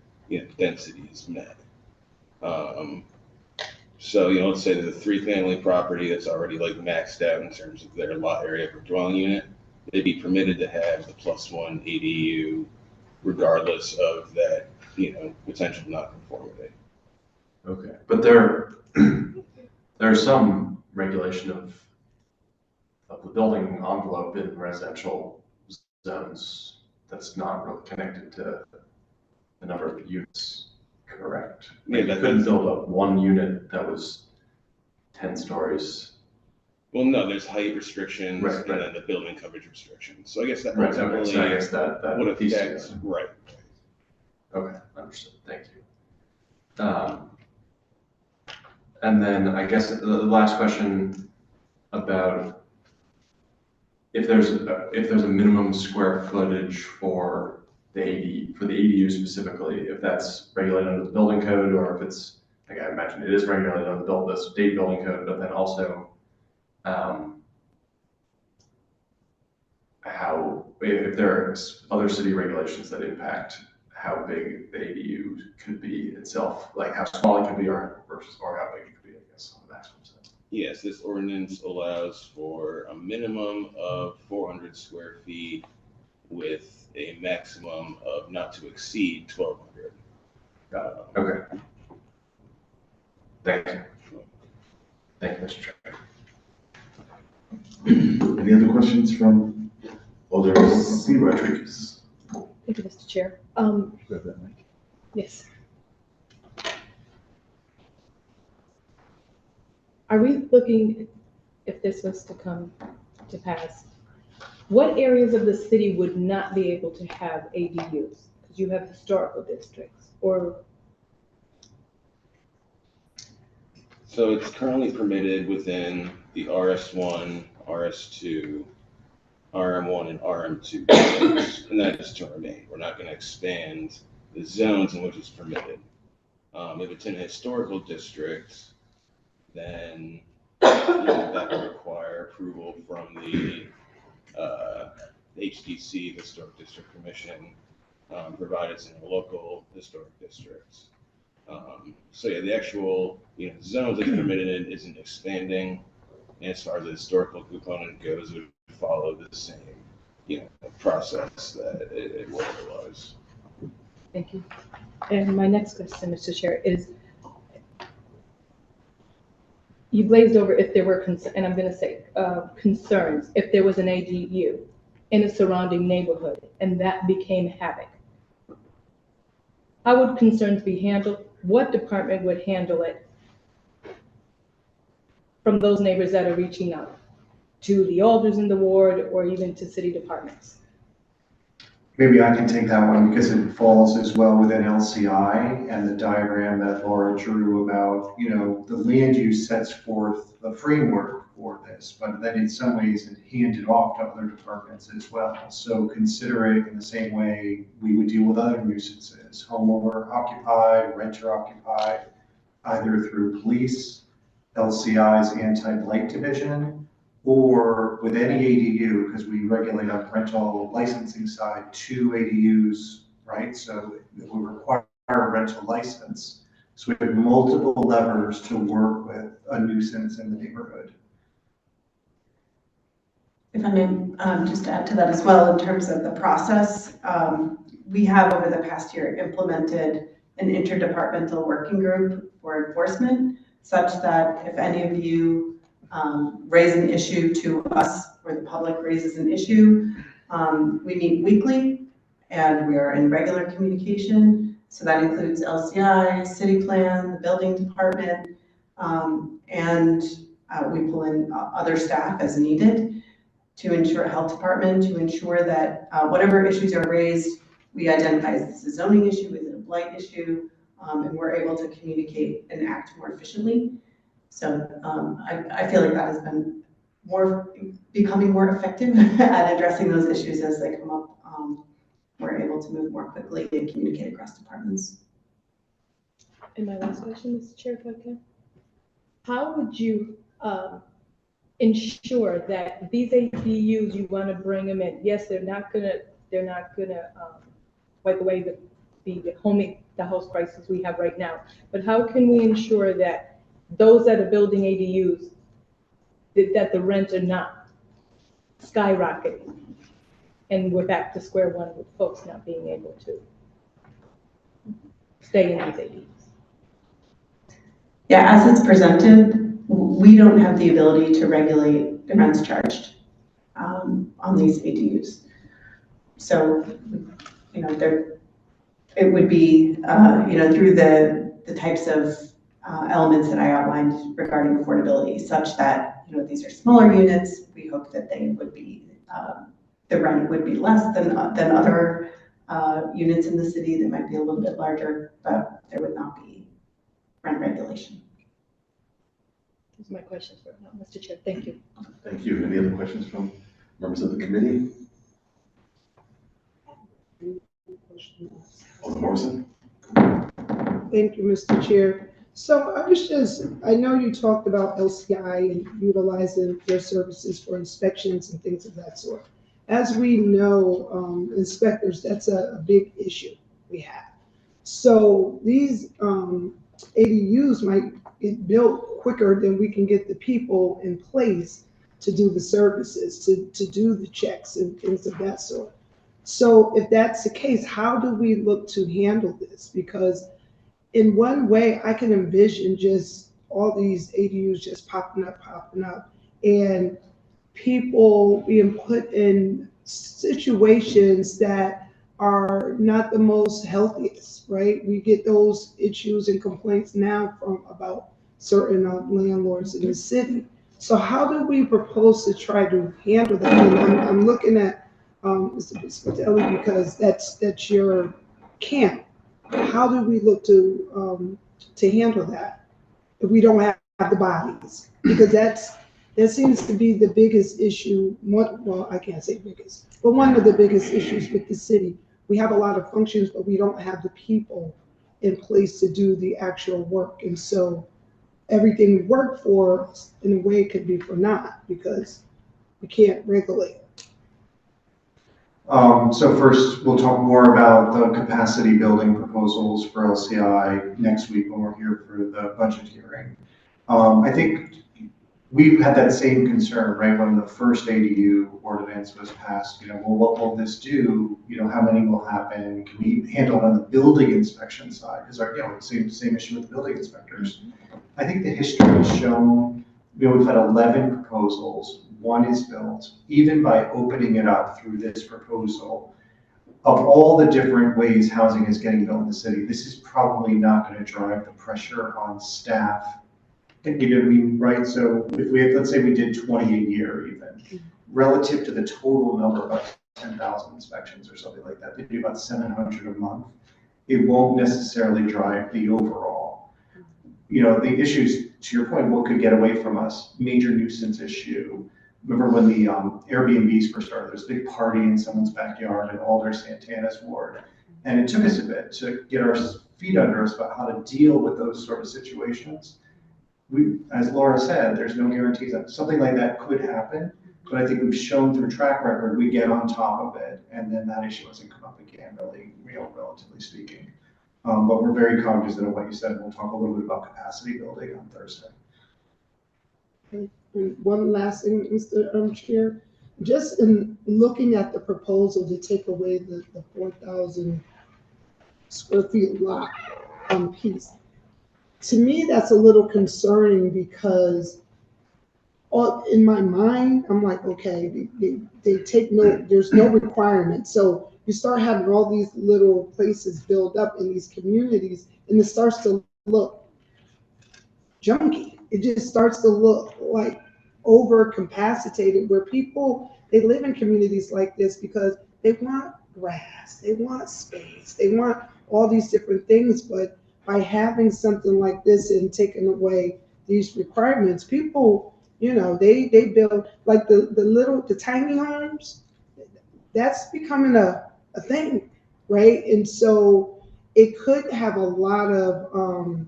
density is met. So let's say there's a 3-family property that's already maxed out in terms of their lot area per dwelling unit. They'd be permitted to have the +1 ADU regardless of that potential non-conformity. Okay, but there's some regulation of the building envelope in residential zones that's not really connected to the number of units, correct? Yeah, You couldn't build up one unit that was 10 stories. Well, no, there's height restrictions Right. and then the building coverage restrictions. So I guess that Right, ultimately okay, so I guess that would piece affect, together. right. Okay, understood, thank you. And then I guess the last question about if there's a minimum square footage for the ADU specifically, if that's regulated under the building code, or if it's, like, I imagine it is regulated under the state building code, but then also if there are other city regulations that impact how big the ADU could be itself, like how small it could be or how big it could be, I guess, on the maximum side. Yes, this ordinance allows for a minimum of 400 square feet with a maximum of not to exceed 1,200. Okay. Thank you. Thank you, Mr. Chair. Any other questions from Alder C. Rodriguez? Thank you, Mr. Chair. Grab that mic. Yes. Are we looking, if this was to come to pass, what areas of the city would not be able to have ADUs? Because you have historical districts, or? So it's currently permitted within the RS1, RS2, RM1, and RM2 zones, and that is to remain. We're not going to expand the zones in which it's permitted. If it's in a historical district, then that will require approval from the HDC, the Historic District Commission, provided it's in a local historic district. So yeah, the actual zones that's permitted in isn't expanding. And as far as the historical component goes, it would follow the same, process that it would otherwise. Thank you. And my next question, Mr. Chair, is you blazed over if there were, and I'm going to say concerns, if there was an ADU in a surrounding neighborhood and that became havoc. How would concerns be handled? What department would handle it from those neighbors that are reaching out to the alders in the ward or even to city departments? Maybe I can take that one because it falls as well within LCI and the diagram that Laura drew about, the land use sets forth the framework for this, but then in some ways it handed off to other departments as well. So consider it in the same way we would deal with other nuisances, homeowner occupied, renter occupied, either through police, LCI's anti-blight division, or with any ADU, because we regulate on rental licensing side, 2 ADUs, right? So it will require a rental license. So we have multiple levers to work with a nuisance in the neighborhood. If I may just add to that as well, in terms of the process, we have over the past year implemented an interdepartmental working group for enforcement, such that if any of you raise an issue to us or the public raises an issue, we meet weekly and we are in regular communication. So that includes LCI, city plan, the building department, and we pull in other staff as needed to ensure health department, to ensure that whatever issues are raised, we identify is this a zoning issue, is it a blight issue, and we're able to communicate and act more efficiently. So I feel like that has been becoming more effective at addressing those issues as they come up. We're able to move more quickly and communicate across departments. And my last question, Mr. Chair, if I can. How would you ensure that these ADUs, you want to bring them in? Yes, they're not gonna wipe away the house crisis we have right now. But how can we ensure that those that are building ADUs, that the rents are not skyrocketing? And we're back to square one with folks not being able to stay in these ADUs. Yeah, as it's presented, we don't have the ability to regulate the rents charged on these ADUs. So, it would be, through the types of elements that I outlined regarding affordability, such that, these are smaller units. We hope that they would be, the rent would be less than other units in the city that might be a little bit larger, but there would not be rent regulation. Those are my questions for now, Mr. Chair. Thank you. Thank you. Any other questions from members of the committee? Alderman Morrison? Thank you, Mr. Chair. So I know you talked about LCI and utilizing their services for inspections and things of that sort. As we know, inspectors, that's a big issue we have. So these ADUs might get built quicker than we can get the people in place to do the services, to do the checks and things of that sort. So if that's the case, how do we look to handle this? Because in one way, I can envision just all these ADUs just popping up, and people being put in situations that are not the most healthiest, right? We get those issues and complaints now from about certain landlords in the city. So how do we propose to try to handle that? And I'm looking at Mr. Biscotelli because that's your camp. How do we look to handle that if we don't have the bodies? Because that seems to be the biggest issue. Well, I can't say biggest, but one of the biggest issues with the city. We have a lot of functions, but we don't have the people in place to do the actual work. And so everything we work for, in a way, could be for naught because we can't regulate. So first, we'll talk more about the capacity building proposals for LCI next week when we're here for the budget hearing. I think we had that same concern, right, when the first ADU ordinance was passed, well, what will this do? How many will happen? Can we handle it on the building inspection side? Because same issue with the building inspectors. I think the history has shown, we've had 11 proposals, one is built, even by opening it up through this proposal. Of all the different ways housing is getting built in the city, this is probably not going to drive the pressure on staff. You know what I mean, right? So if let's say we did 20 a year even, relative to the total number, about 10,000 inspections or something like that, they do about 700 a month. It won't necessarily drive the overall. The issues, to your point, what could get away from us? Major nuisance issue. Remember when the Airbnbs first started, there was a big party in someone's backyard in Alder Santana's ward. And it took us a bit to get our feet under us about how to deal with those sort of situations. As Laura said, there's no guarantees that something like that could happen, but I think we've shown through track record, we get on top of it, and then that issue doesn't come up again, really, relatively speaking. But we're very cognizant of what you said. We'll talk a little bit about capacity building on Thursday. And one last thing, Mr. Chair, just in looking at the proposal to take away the 4,000 square feet lot piece, to me, that's a little concerning because in my mind, I'm like, okay, they take there's no requirement. So you start having all these little places build up in these communities and it starts to look junky. It just starts to look like overcapacitated where people, they live in communities like this because they want grass, they want space, they want all these different things, but by having something like this and taking away these requirements, people, they build like the tiny homes, that's becoming a thing, right? And so it could have a lot of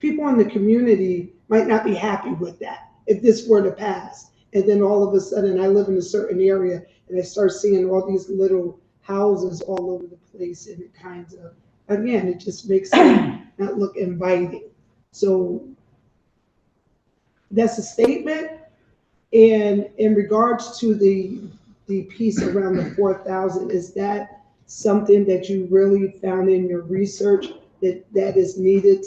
people in the community might not be happy with that if this were to pass. And then all of a sudden I live in a certain area and I start seeing all these little houses all over the place and it kind of, again, it just makes it not look inviting. So that's a statement. And in regards to the piece around the 4,000, is that something that you really found in your research that is needed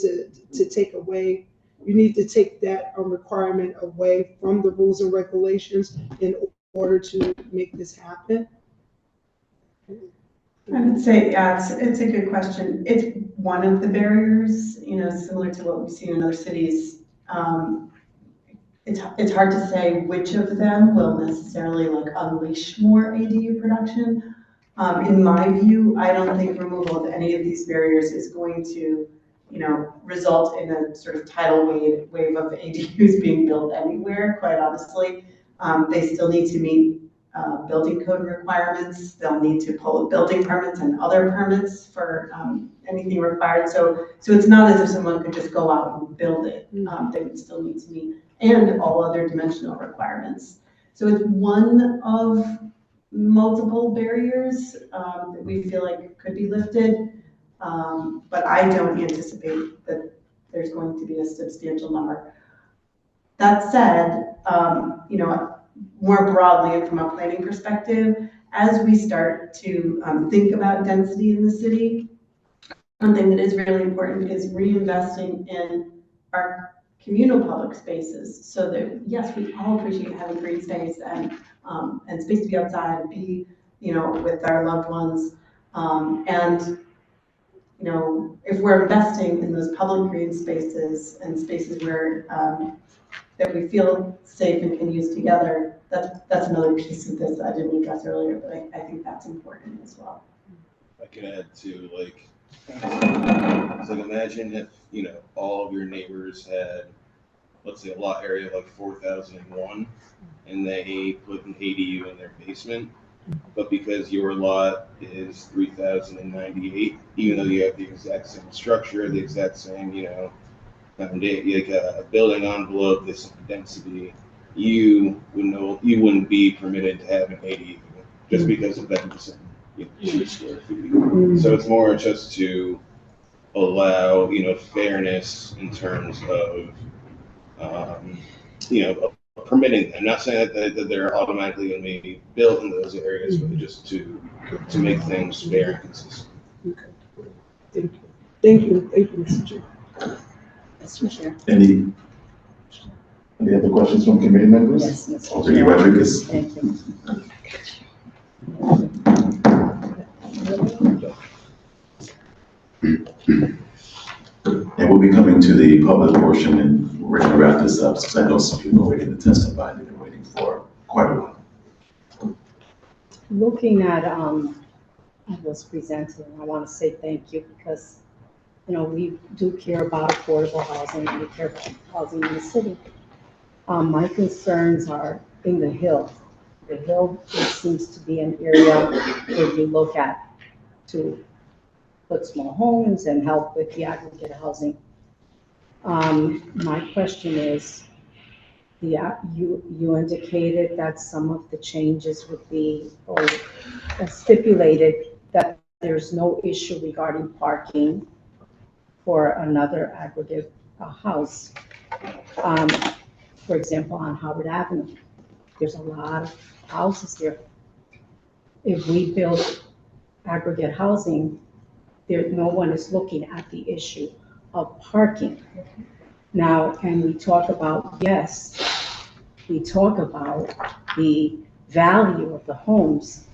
to take away? You need to take that requirement away from the rules and regulations in order to make this happen? I would say, yeah, it's a good question. It's one of the barriers, similar to what we see in other cities. It's hard to say which of them will necessarily unleash more ADU production. In my view, I don't think removal of any of these barriers is going to, result in a sort of tidal wave of ADUs being built anywhere, quite honestly. They still need to meet building code requirements. They'll need to pull building permits and other permits for anything required. So it's not as if someone could just go out and build it. They would still need to meet, and all other dimensional requirements. So it's one of multiple barriers that we feel like could be lifted. But I don't anticipate that there's going to be a substantial number. That said, more broadly and from a planning perspective, as we start to think about density in the city, one thing that is really important is reinvesting in our communal public spaces so that, yes, we all appreciate having green space and space to be outside and be, with our loved ones. If we're investing in those public green spaces and spaces where that we feel safe and can use together, that's another piece of this that I didn't address earlier, but I think that's important as well. I could add to imagine if, all of your neighbors had, let's say, a lot area like 4,001 and they put an ADU in their basement, but because your lot is 3,098, even though you have the exact same structure, the exact same, building envelope, this density, you wouldn't be permitted to have an ADU just because of that square feet. So it's more just to allow, fairness in terms of, permitting them, not saying that they're automatically going to be built in those areas, but just to make things fair and consistent. Thank you. Thank you, Mr. Chair. Mr. Chair. Any other questions from committee members? Yes, Mr. Alderman Chair. Rodriguez. Thank you. And we'll be coming to the public portion, and we're going to wrap this up, since I know some people are waiting to testify, they've been waiting for quite a while. Looking at, was presented, and I want to say thank you because, you know, we do care about affordable housing, and we care about housing in the city. My concerns are in the Hill. The Hill, it seems to be an area where you look at to put small homes and help with the aggregate housing. My question is, yeah, you indicated that some of the changes would be, or stipulated that there's no issue regarding parking for another aggregate house. For example, on Howard Avenue, there's a lot of houses there. If we build aggregate housing, no one is looking at the issue of parking. Now, and we talk about, yes, we talk about the value of the homes,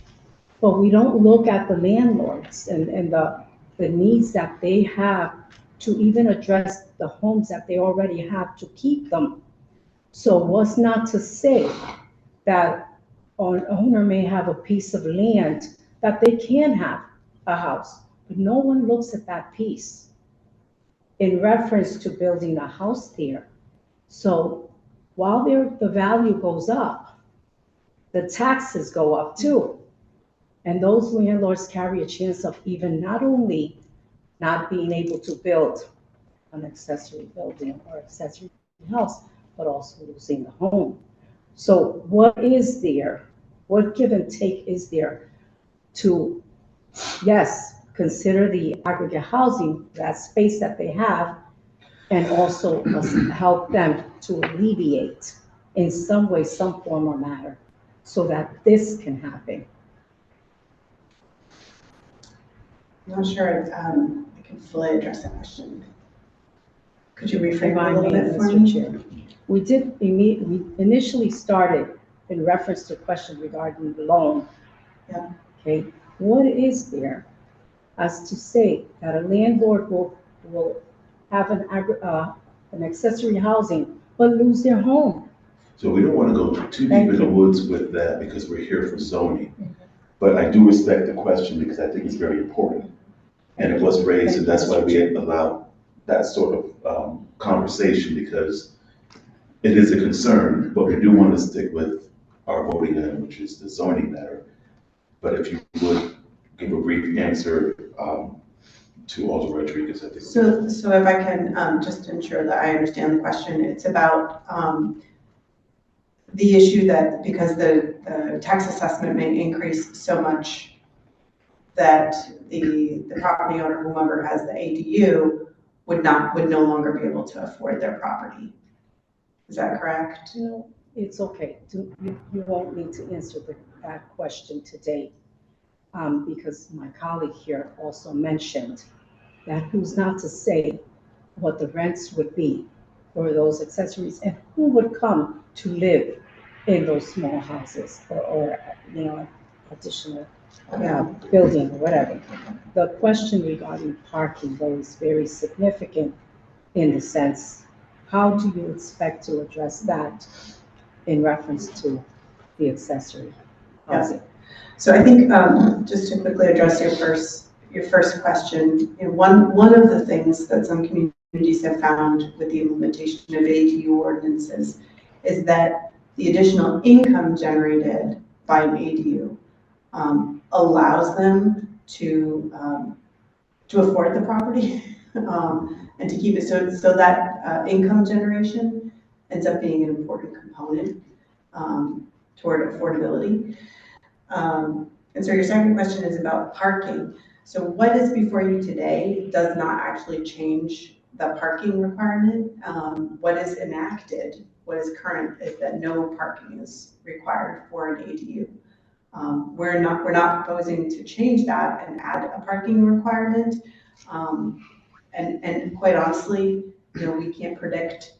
but we don't look at the landlords and the needs that they have to even address the homes that they already have to keep them. So what's not to say that an owner may have a piece of land that they can have a house, but no one looks at that piece in reference to building a house there. So while the value goes up, the taxes go up too. And those landlords carry a chance of even not only not being able to build an accessory building or accessory house, but also losing the home. So what is there? What give and take is there to, yes, consider the aggregate housing, that space that they have, and also help them to alleviate in some way, some form or matter, so that this can happen? I'm not sure if I can fully address that question. Could you reframe it a little bit for me? Chair. We initially started in reference to a question regarding the loan. Yeah. Okay, what is there as to say that a landlord will have an accessory housing but lose their home? So we don't want to go too deep in the woods with that because we're here for zoning. But I do respect the question because I think it's very important. And it was raised, and that's why we allowed that sort of conversation, because it is a concern, but we do want to stick with our voting item, which is the zoning matter. But if you would give a brief answer to Alderman Rodriguez, I think. So if I can just ensure that I understand the question, it's about the issue that because the tax assessment may increase so much that the property owner, whomever has the ADU, would no longer be able to afford their property. Is that correct? No, it's okay. You won't need to answer that question today, because my colleague here also mentioned that who's not to say what the rents would be for those accessories and who would come to live in those small houses or you know, additional building or whatever. The question regarding parking, though, is very significant in the sense, how do you expect to address that in reference to the accessory housing? So I think just to quickly address your first question, you know, one of the things that some communities have found with the implementation of ADU ordinances is that the additional income generated by an ADU allows them to afford the property and to keep it. So that income generation ends up being an important component toward affordability. And so your second question is about parking. So what is before you today does not actually change the parking requirement. What is enacted, what is current is that no parking is required for an ADU. We're not proposing to change that and add a parking requirement. And quite honestly, we can't predict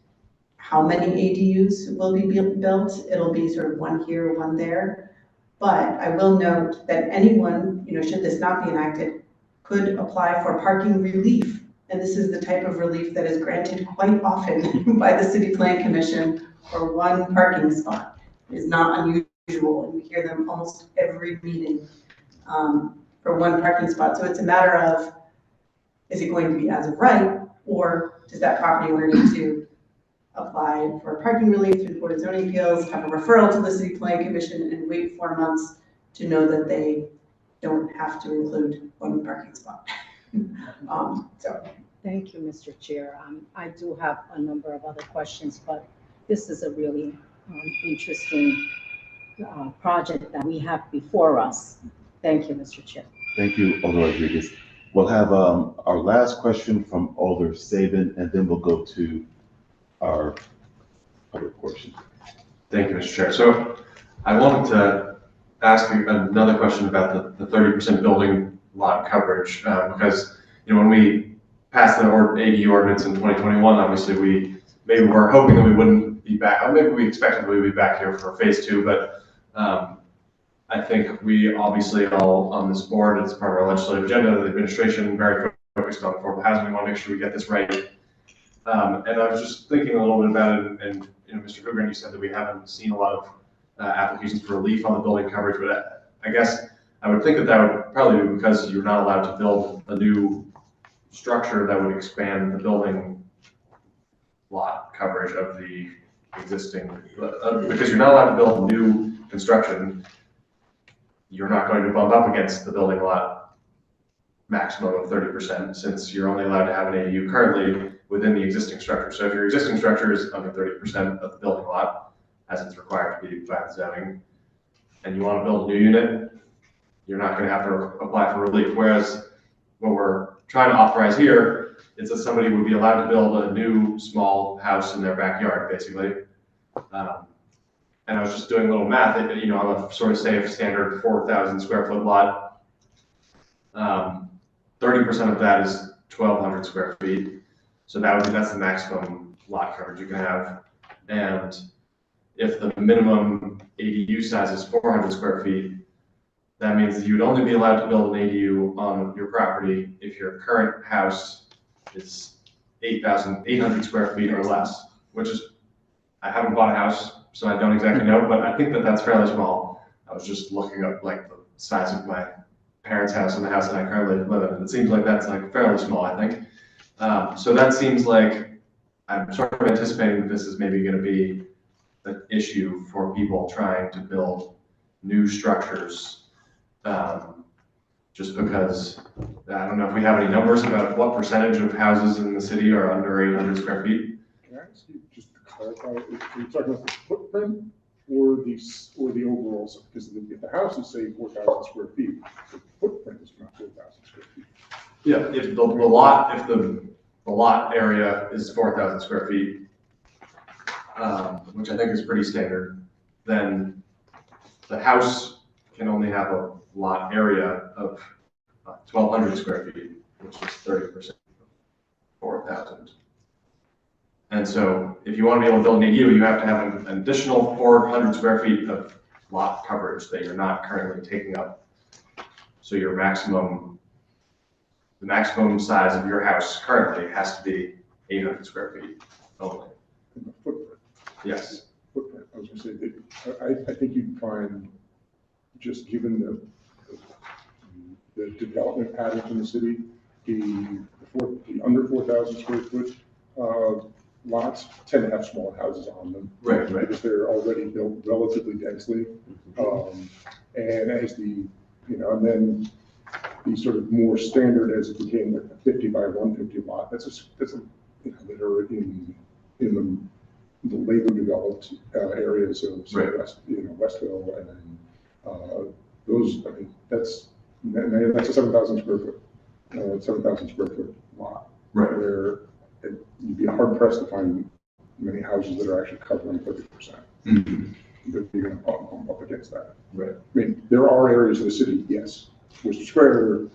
how many ADUs will be built. It'll be sort of one here, one there. But I will note that anyone, should this not be enacted, could apply for parking relief. And this is the type of relief that is granted quite often by the City Plan Commission for one parking spot. It is not unusual, and we hear them almost every meeting for one parking spot. So it's a matter of, is it going to be as of right, or does that property owner need to apply for parking relief through the Board of Zoning Appeals, have a referral to the City Plan Commission, and wait 4 months to know that they don't have to include one parking spot. Thank you, Mr. Chair. I do have a number of other questions, but this is a really interesting project that we have before us. Thank you, Mr. Chair. Thank you, Alder Rodriguez. We'll have our last question from Alder Sabin, and then we'll go to our public portion. Thank you, Mr. Chair. So I wanted to ask you another question about the 30% building lot coverage, because when we passed the ADU ordinance in 2021, obviously we maybe were hoping that we wouldn't be back, or maybe we expected we would be back here for phase 2, but I think we obviously all on this board, it's part of our legislative agenda, the administration very focused on affordable housing. We want to make sure we get this right. And I was just thinking a little bit about it, and Mr. Hoogan, you said that we haven't seen a lot of applications for relief on the building coverage, but I guess I would think that that would probably be because you're not allowed to build a new structure that would expand the building lot coverage of the existing, because you're not allowed to build new construction. You're not going to bump up against the building lot maximum of 30%, since you're only allowed to have an ADU currently within the existing structure. So if your existing structure is under 30% of the building lot, as it's required to be by the zoning, and you want to build a new unit, you're not going to have to apply for relief. Whereas what we're trying to authorize here is that somebody would be allowed to build a new small house in their backyard, basically. And I was just doing a little math, on a sort of say a standard 4,000 square foot lot, 30% of that is 1,200 square feet. So that's the maximum lot coverage you can have. And if the minimum ADU size is 400 square feet, that means that you'd only be allowed to build an ADU on your property if your current house is 8,800 square feet or less, which is, I haven't bought a house, so I don't exactly know, but I think that that's fairly small. I was just looking up like the size of my parents' house and the house that I currently live in, and it seems like that's like fairly small, I think. So that seems like, I'm sort of anticipating that this is maybe going to be an issue for people trying to build new structures. Just because, I don't know if we have any numbers about what percentage of houses in the city are under 800 square feet. Can I ask you, just to clarify, are you talking about the footprint or the overall? Because if the house is, say, 4,000 square feet, the footprint is not 4,000 square feet. Yeah, if the lot area is 4,000 square feet, which I think is pretty standard, then the house can only have a lot area of 1,200 square feet, which is 30% of 4,000. And so if you want to be able to build an ADU, you have to have an additional 400 square feet of lot coverage that you're not currently taking up. So the maximum size of your house currently has to be 800 square feet only. Footprint. Yes. Footprint. I was going to say that I think you'd find, just given the development patterns in the city, the under 4,000 square foot lots tend to have small houses on them. Right. Because they're already built relatively densely. And as and then the sort of more standard as it became like a 50 by 150 lot, that are in the labor developed areas of Westville, and then those, that's a 7,000 square foot, 7,000 square foot lot. Right. Where, and you'd be hard pressed to find many houses that are actually covering 30%. But you're gonna bump up against that. Right. I mean, there are areas of the city, yes, Worcester Square,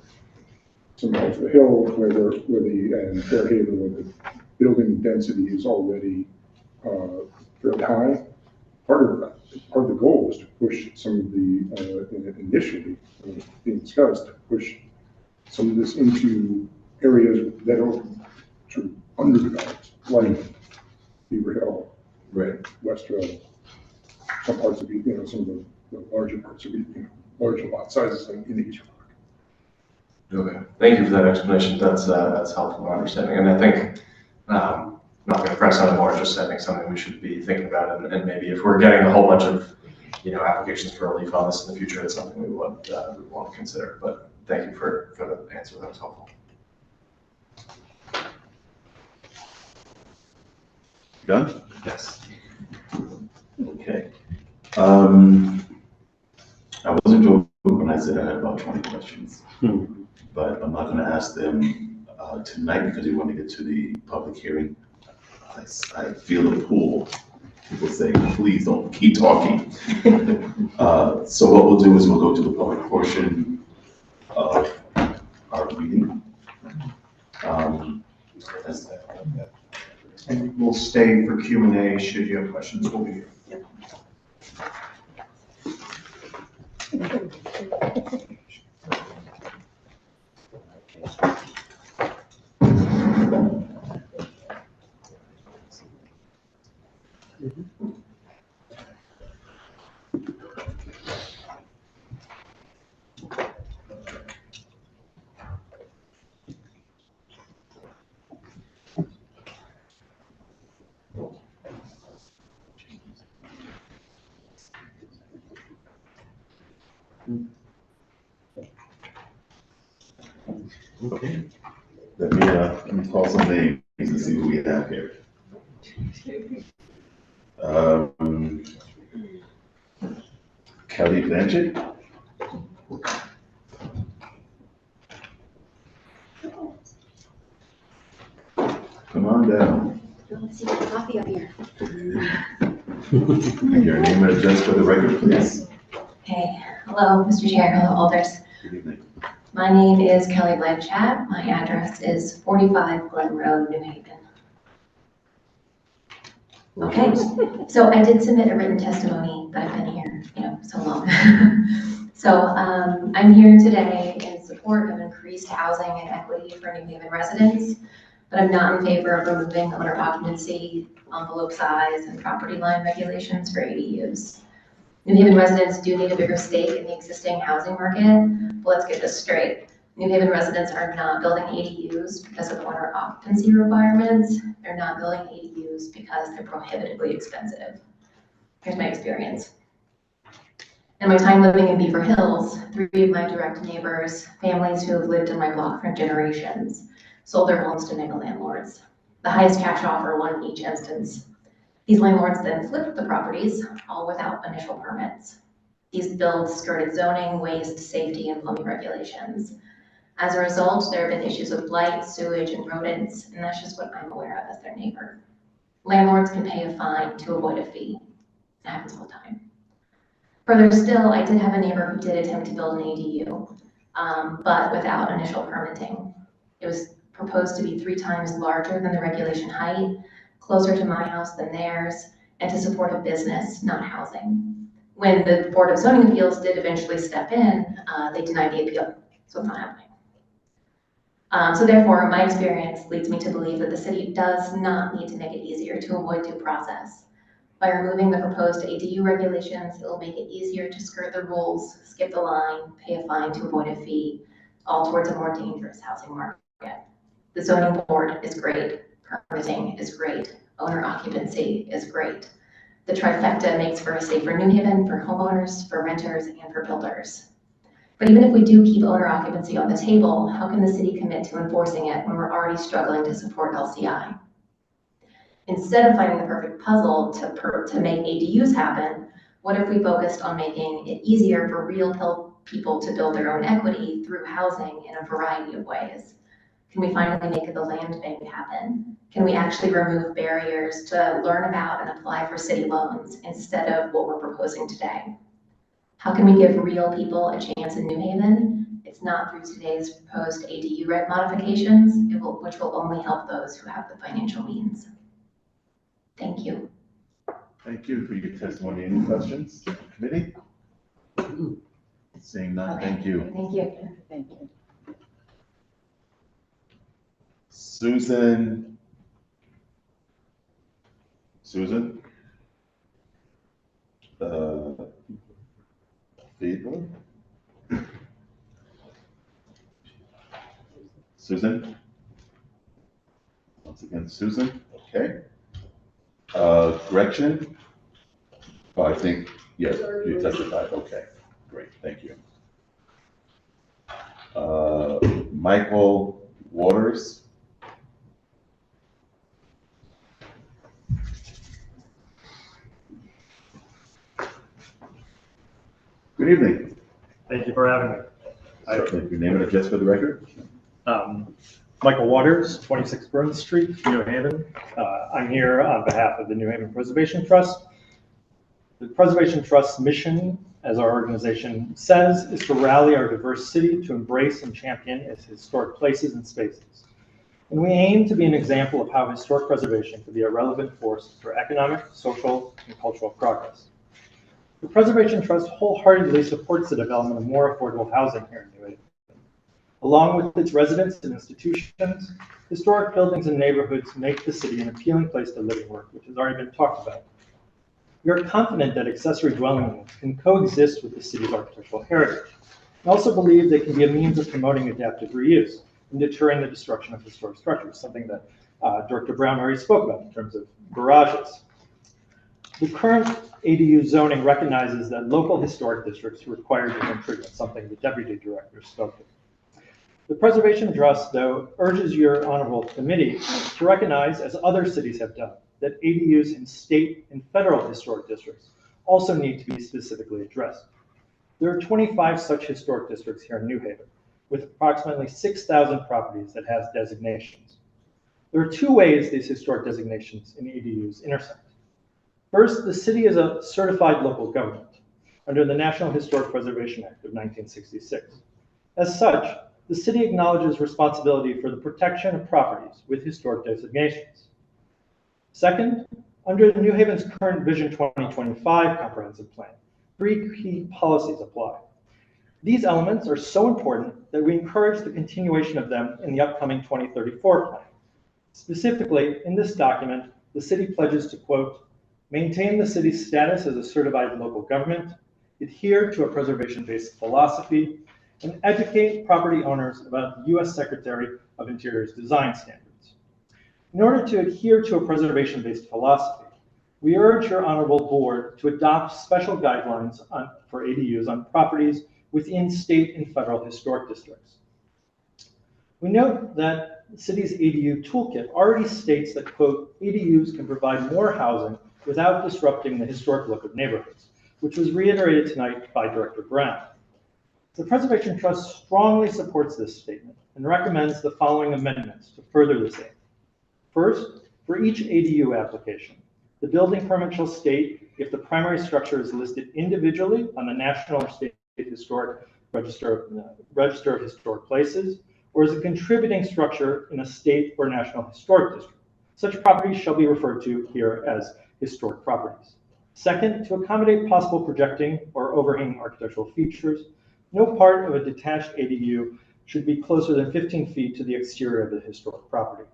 some parts of the Hill, and Fairhaven, where the building density is already fairly high. Part of the goal was to push some of the, initially, being discussed, to push some of this into areas that are sort of underdeveloped, like Beaver Hill, Right. Westerville, some parts of, some of the larger parts of, larger lot sizes in East Rock. Okay, thank you for that explanation. That's helpful in understanding. And I think, not going to press on it more, just I think something we should be thinking about, and maybe if we're getting a whole bunch of, applications for relief on this in the future, it's something we want to consider. But thank you for the answer. That was helpful. Done? Yes. Okay. I wasn't joking when I said I had about 20 questions, but I'm not going to ask them tonight because we want to get to the public hearing. I feel the pull. People say, please don't keep talking. So what we'll do is we'll go to the public portion of our meeting. And we'll stay for Q&A should you have questions. We'll be here. Okay. Let me call some names and see who we have here. Kelly Blanchett. Come on down. Let's see the coffee up here. Your name and address for the record, please. Hey, hello, Mr. Chair, hello, Alders. Good evening. My name is Kelly Blanchett. My address is 45 Glen Road, New Haven. Okay, so I did submit a written testimony, but I've been here, so long. So I'm here today in support of increased housing and equity for New Haven residents, but I'm not in favor of removing owner occupancy, envelope size, and property line regulations for ADUs. New Haven residents do need a bigger stake in the existing housing market, but let's get this straight. New Haven residents are not building ADUs because of owner occupancy requirements. They're not building ADUs because they're prohibitively expensive. Here's my experience. In my time living in Beaver Hills, 3 of my direct neighbors, families who have lived in my block for generations, sold their homes to mega landlords. The highest cash offer won in each instance. These landlords then flipped the properties, all without initial permits. These builds skirted zoning, waste, safety, and plumbing regulations. As a result, there have been issues with blight, sewage, and rodents, and that's just what I'm aware of as their neighbor. Landlords can pay a fine to avoid a fee. It happens all the time. Further still, I did have a neighbor who did attempt to build an ADU, but without initial permitting. It was proposed to be 3 times larger than the regulation height, closer to my house than theirs, and to support a business, not housing. When the Board of Zoning Appeals did eventually step in, they denied the appeal, so it's not happening. So therefore, my experience leads me to believe that the city does not need to make it easier to avoid due process. By removing the proposed ADU regulations, it will make it easier to skirt the rules, skip the line, pay a fine to avoid a fee, all towards a more dangerous housing market. The zoning board is great, permitting is great, owner occupancy is great. The trifecta makes for a safer New Haven for homeowners, for renters, and for builders. But even if we do keep owner occupancy on the table, how can the city commit to enforcing it when we're already struggling to support LCI? Instead of finding the perfect puzzle to make ADUs happen, what if we focused on making it easier for real people to build their own equity through housing in a variety of ways? Can we finally make the land bank happen? Can we actually remove barriers to learn about and apply for city loans instead of what we're proposing today? How can we give real people a chance in New Haven? It's not through today's proposed ADU reg modifications, which will only help those who have the financial means. Thank you. Thank you for your testimony. Any questions, committee? Seeing none, Okay. thank you. Thank you. Thank you. Susan? Susan? Fiedler? Susan? Once again, Susan, okay. Gretchen? Oh, I think, yes, you testified, okay, great, thank you. Michael Waters? Good evening. Thank you for having me. Certainly, your name and address for the record? Michael Waters, 26 Burns Street, New Haven. I'm here on behalf of the New Haven Preservation Trust. The Preservation Trust's mission, as our organization says, is to rally our diverse city to embrace and champion its historic places and spaces. And we aim to be an example of how historic preservation can be a relevant force for economic, social, and cultural progress. The Preservation Trust wholeheartedly supports the development of more affordable housing here in New Haven. Along with its residents and institutions, historic buildings and neighborhoods make the city an appealing place to live and work, which has already been talked about. We are confident that accessory dwelling units can coexist with the city's architectural heritage, and also believe they can be a means of promoting adaptive reuse and deterring the destruction of historic structures, something that Director Brown already spoke about in terms of garages. The current ADU zoning recognizes that local historic districts require different treatment, something the Deputy Director spoke of. The Preservation Trust, though, urges your honorable committee to recognize, as other cities have done, that ADUs in state and federal historic districts also need to be specifically addressed. There are 25 such historic districts here in New Haven, with approximately 6,000 properties that have designations. There are two ways these historic designations in ADUs intersect. First, the city is a certified local government under the National Historic Preservation Act of 1966. As such, the city acknowledges responsibility for the protection of properties with historic designations. Second, under New Haven's current Vision 2025 comprehensive plan, three key policies apply. These elements are so important that we encourage the continuation of them in the upcoming 2034 plan. Specifically, in this document, the city pledges to, quote, maintain the city's status as a certified local government, adhere to a preservation-based philosophy, and educate property owners about the U.S. Secretary of Interior's design standards. In order to adhere to a preservation-based philosophy, we urge your honorable board to adopt special guidelines for ADUs on properties within state and federal historic districts. We note that the city's ADU toolkit already states that, quote, ADUs can provide more housing without disrupting the historic look of neighborhoods, which was reiterated tonight by Director Brown. The Preservation Trust strongly supports this statement and recommends the following amendments to further this aim. First, for each ADU application, the building permit shall state if the primary structure is listed individually on the National or State Historic Register of Historic Places, or as a contributing structure in a state or national historic district. Such properties shall be referred to here as historic properties. Second, to accommodate possible projecting or overhanging architectural features, no part of a detached ADU should be closer than 15 feet to the exterior of the historic property.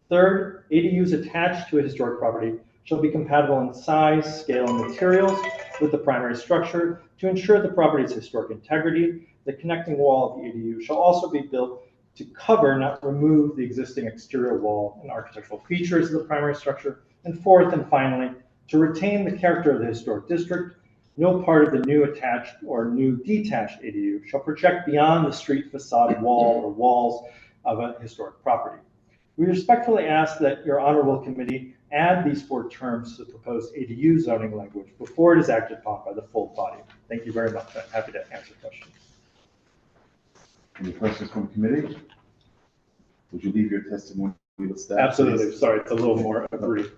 Third, ADUs attached to a historic property shall be compatible in size, scale, and materials with the primary structure to ensure the property's historic integrity. The connecting wall of the ADU shall also be built to cover, not remove, the existing exterior wall and architectural features of the primary structure. And fourth and finally, to retain the character of the historic district, no part of the new attached or new detached ADU shall project beyond the street facade wall or walls of a historic property. We respectfully ask that your honorable committee add these four terms to the proposed ADU zoning language before it is acted upon by the full body. Thank you very much. I'm happy to answer questions. Any questions from the committee? Would you leave your testimony with staff? Absolutely, please? sorry, it's a little more brief.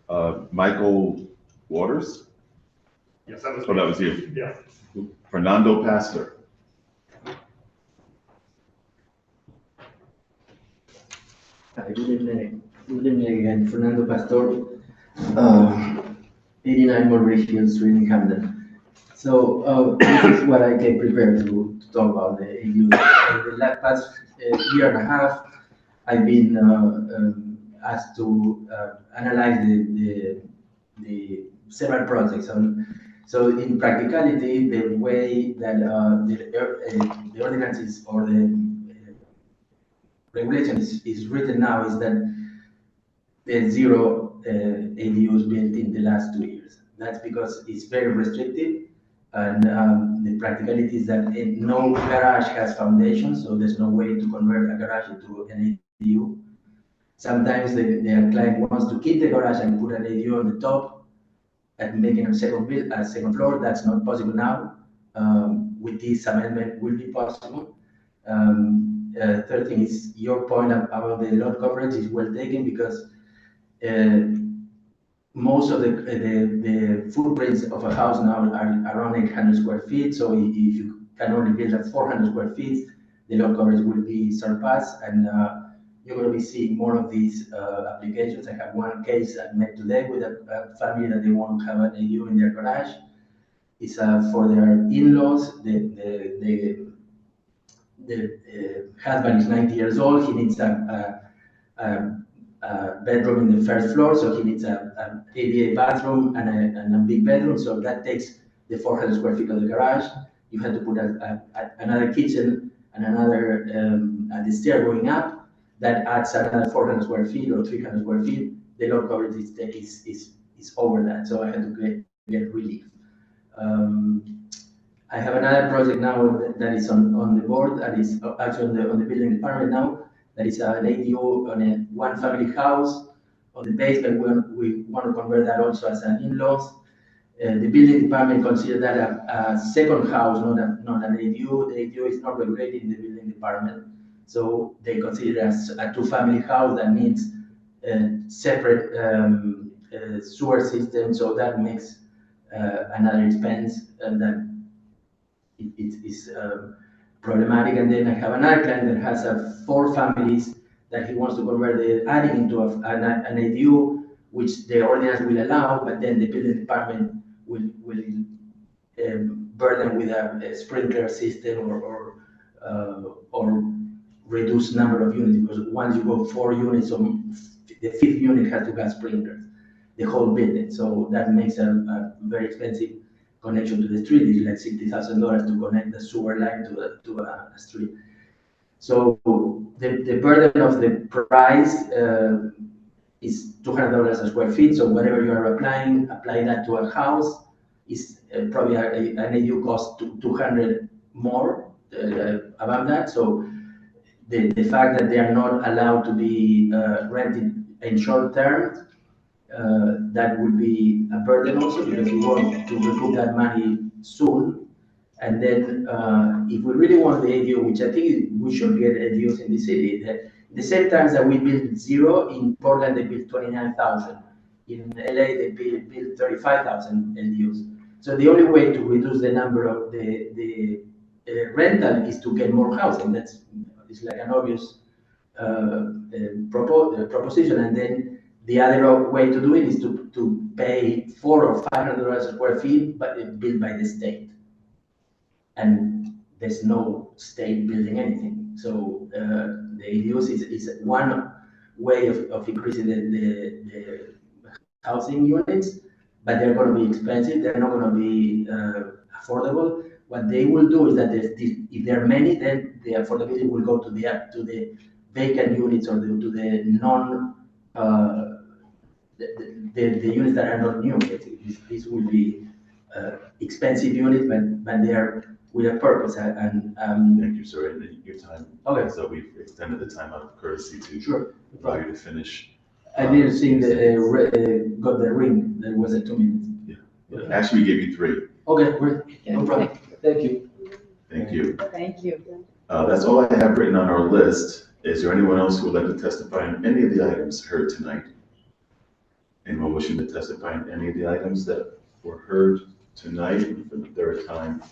Oh. Michael Waters? Yes, that was. Oh, that was you. Yeah. Fernando Pastor. Hi, good evening. Good evening again, Fernando Pastor, 89 Mulberry Hill Street in Camden. So this is what I came prepared to talk about the ADU. The past year and a half, I've been asked to analyze the several projects. So in practicality, the way that the ordinances or the regulation is written now is that there's zero ADUs built in the last 2 years. That's because it's very restrictive, and the practicality is that no garage has foundation, so there's no way to convert a garage into an ADU. Sometimes the client wants to keep the garage and put an ADU on the top and making a second floor. That's not possible now. With this amendment, will be possible. Third thing is your point about the lot coverage is well taken, because most of the footprints of a house now are around 800 square feet. So if you can only build at 400 square feet, the lot coverage will be surpassed, and you're going to be seeing more of these applications. I have one case I met today with a family that they want to have an ADU in their garage. It's for their in-laws. The husband is 90 years old. He needs a bedroom in the first floor, so he needs an ADA bathroom and a big bedroom. So that takes the 400 square feet of the garage. You have to put another kitchen and another at the stair going up. That adds another 400 square feet or 300 square feet. The lot coverage is over that, so I had to get relief. I have another project now that is on the board, that is actually on the building department now. That is an ADU on a one-family house. On the basement, we want to convert that also as an in-laws. The building department consider that a second house, not an ADU. The ADU is not regulated in the building department, so they consider it as a two-family house that needs separate sewer system. So that makes another expense, and that it is problematic. And then I have another client that has 4 families that he wants to convert the attic into an ADU, which the ordinance will allow, but then the building department will burden with a sprinkler system or reduce number of units, because once you go 4 units, so the 5th unit has to have sprinklers, the whole building. So that makes a very expensive connection to the street. It's like $60,000 to connect the sewer line to a street. So the burden of the price is $200 a square feet. So whatever you are apply that to a house, is probably an ADU cost $200 more above that. So the fact that they are not allowed to be rented in short term, that would be a burden also, because we want to recoup that money soon. And then if we really want the ADU, which I think we should get ADUs in the city, that the same times that we build 0, in Portland they build 29,000. In LA they build 35,000 ADUs. So the only way to reduce the number of the rental is to get more housing. It's like an obvious proposition. And then the other way to do it is to pay $400 or $500 a square feet, but built by the state. And there's no state building anything. So the ADUs is one way of increasing the housing units, but they're going to be expensive. They're not going to be affordable. What they will do is that if there are many, then the affordability will go to the vacant units, or to the non the units that are not new. This will be expensive units, but they are with a purpose. And Thank you, sir. And your time. Okay. So we've extended the time out of courtesy to Sure. allow you to finish. I didn't see got the ring. There was a 2 minutes. Yeah. Actually, we gave you 3. Okay, great, no problem, thank you. Thank you. Thank you. That's all I have written on our list. Is there anyone else who would like to testify on any of the items heard tonight? Anyone wishing to testify on any of the items that were heard tonight for the third time?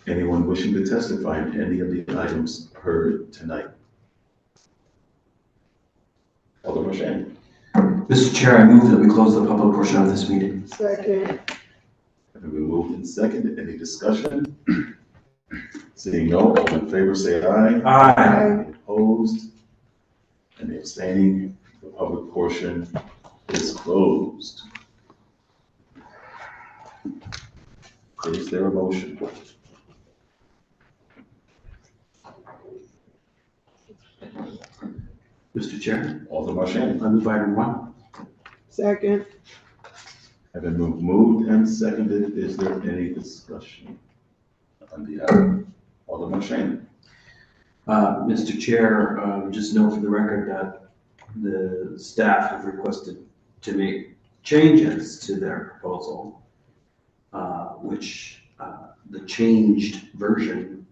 Anyone wishing to testify on any of the items heard tonight? Alderman Shane. Mr. Chair, I move that we close the public portion of this meeting. Second. Have been moved and seconded. Any discussion? Seeing no, all in favor say aye. Aye. Any opposed? Any abstaining? The public portion is closed. Is there a motion? Mr. Chair, Alderman Shane. I move item 1. Second. Have been moved and seconded. Is there any discussion on the item? Alderman Shane. Mr. Chair, just note for the record that the staff have requested to make changes to their proposal, which the changed version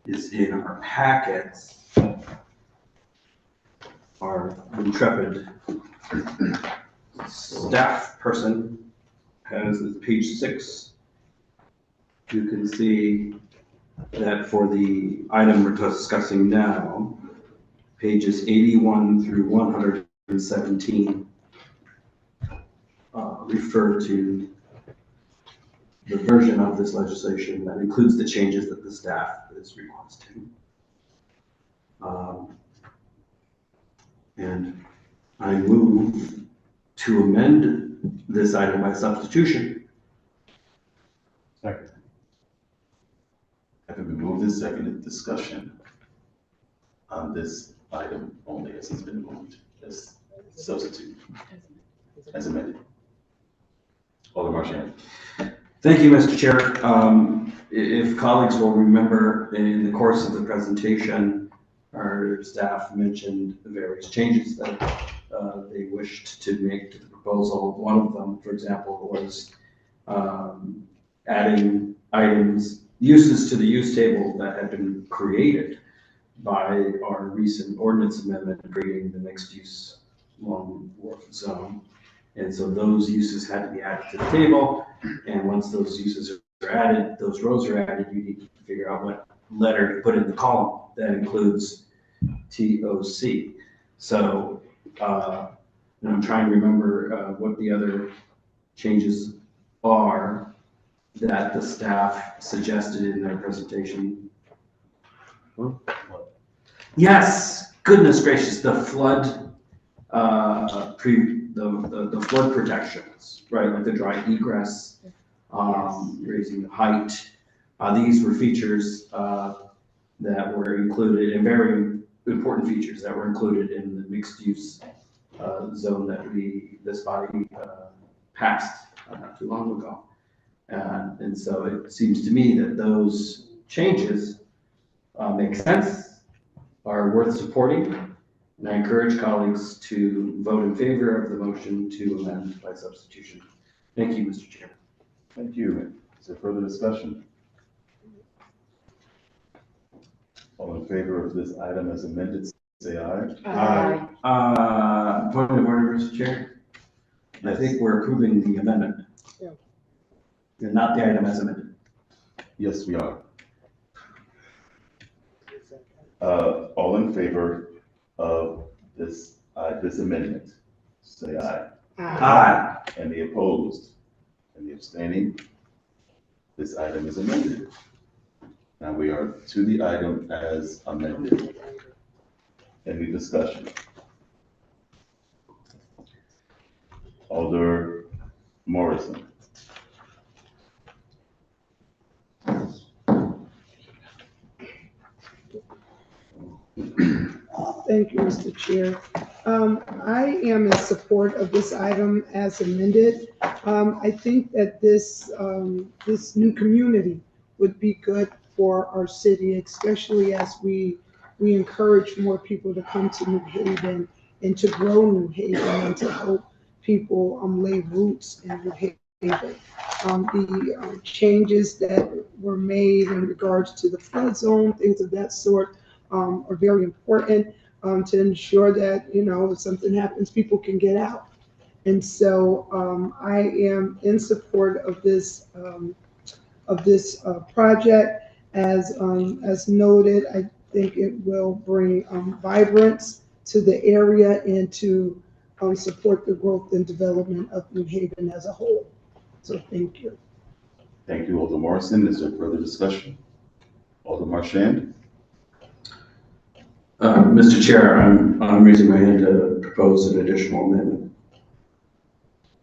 is in our packets. Our intrepid staff person has page 6. You can see that for the item we're discussing now, pages 81 through 117 refer to the version of this legislation that includes the changes that the staff is requesting. And I move to amend this item by substitution. Second. Have been moved and seconded. Discussion on this item only as it's been moved, as substitute, as amended. Alderman Shane. Thank you, Mr. Chair. If colleagues will remember, in the course of the presentation, our staff mentioned the various changes that they wished to make to the proposal. One of them, for example, was adding uses to the use table that had been created by our recent ordinance amendment creating the mixed use Long Wharf zone. And so those uses had to be added to the table. And once those uses are added, those rows are added, you need to figure out what letter to put in the column that includes TOC. So, and I'm trying to remember what the other changes are that the staff suggested in their presentation. Yes, goodness gracious, the flood, the flood protections, right? Like the dry egress, raising the height. These were features that were included, and very important features that were included in the mixed use zone that this body passed not too long ago. And so it seems to me that those changes make sense, are worth supporting, and I encourage colleagues to vote in favor of the motion to amend by substitution. Thank you, Mr. Chair. Thank you. Is there further discussion? All in favor of this item as amended, say aye. Aye. Point of order, Mr. Chair. I think we're approving the amendment. Yeah. And not the item as amended. Yes, we are. All in favor of this amendment, say aye. Aye. Any opposed? Any abstaining? This item is amended. Now we are to the item as amended. Any discussion? Alder Morrison. Thank you, Mr. Chair. I am in support of this item as amended. I think that this new community would be good for our city, especially as we encourage more people to come to New Haven and to grow New Haven and to help people lay roots in New Haven. The changes that were made in regards to the flood zone, things of that sort, are very important to ensure that, you know, if something happens, people can get out. And so I am in support of this project. As noted, I think it will bring vibrance to the area and to support the growth and development of New Haven as a whole. So thank you. Thank you, Alder Morrison. Is there further discussion? Alder Marchand? Mr. Chair, I'm raising my hand to propose an additional amendment.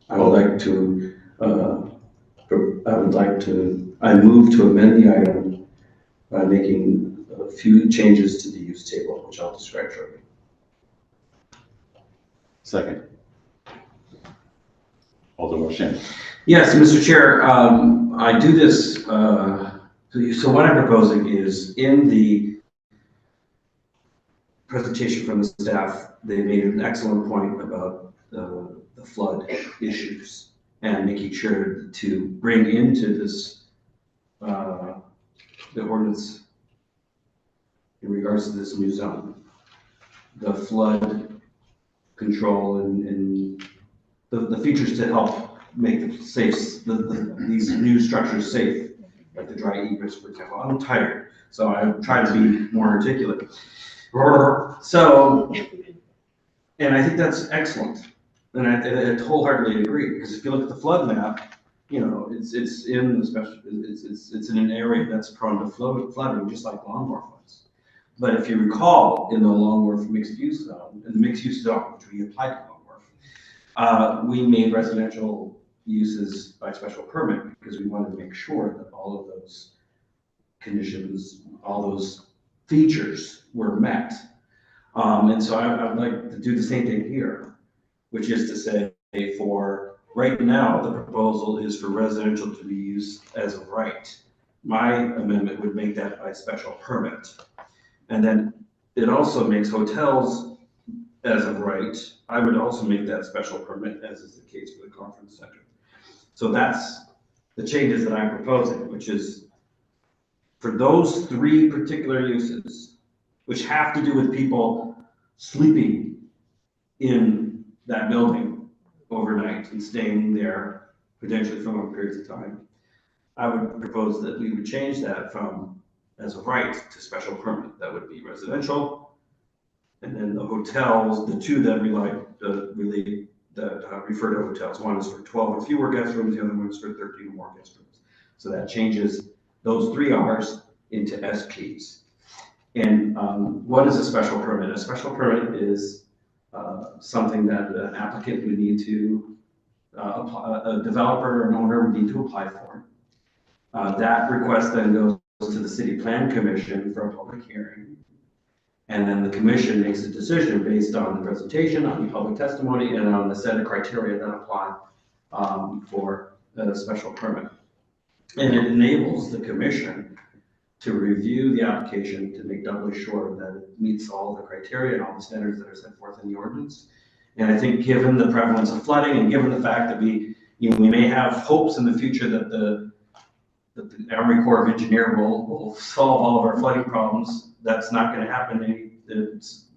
I move to amend the item by making a few changes to the use table, which I'll describe shortly. Second. Alder Marchand? Yes, Mr. Chair, I do this, so what I'm proposing is in the presentation from the staff, they made an excellent point about the flood issues and making sure to bring into this, the ordinance in regards to this new zone, the flood control and the features to help make the safe, these new structures safe, like the dry egress, for example. I'm tired, so I'm trying to be more articulate. So, and I think that's excellent. And I wholeheartedly agree, because if you look at the flood map, you know, it's in the special, it's in an area that's prone to flooding, just like Longmore was. But if you recall, in the Longmore mixed use zone, in the mixed use zone, which we applied to Longmore, we made residential uses by special permit because we wanted to make sure that all of those conditions, all those features were met. And so I'd like to do the same thing here, which is to say, for right now, the proposal is for residential to be used as of right. My amendment would make that by special permit. And then it also makes hotels as of right. I would also make that special permit, as is the case for the conference center. So that's the changes that I'm proposing, which is for those three particular uses, which have to do with people sleeping in that building overnight and staying there potentially for long periods of time. I would propose that we would change that from as of right to special permit. That would be residential. And then the hotels, the two that refer to hotels, one is for 12 or fewer guest rooms, the other one is for 13 or more guest rooms. So that changes those three R's into SPs. And what is a special permit? A special permit is something that an applicant would need to apply, a developer or an owner would need to apply for. That request then goes to the City Plan Commission for a public hearing. And then the commission makes a decision based on the presentation, on the public testimony, and on the set of criteria that apply for a special permit. And it enables the commission to review the application to make doubly sure that it meets all the criteria and all the standards that are set forth in the ordinance. And I think given the prevalence of flooding and given the fact that we may have hopes in the future that the Army Corps of Engineers will solve all of our flooding problems, that's not going to happen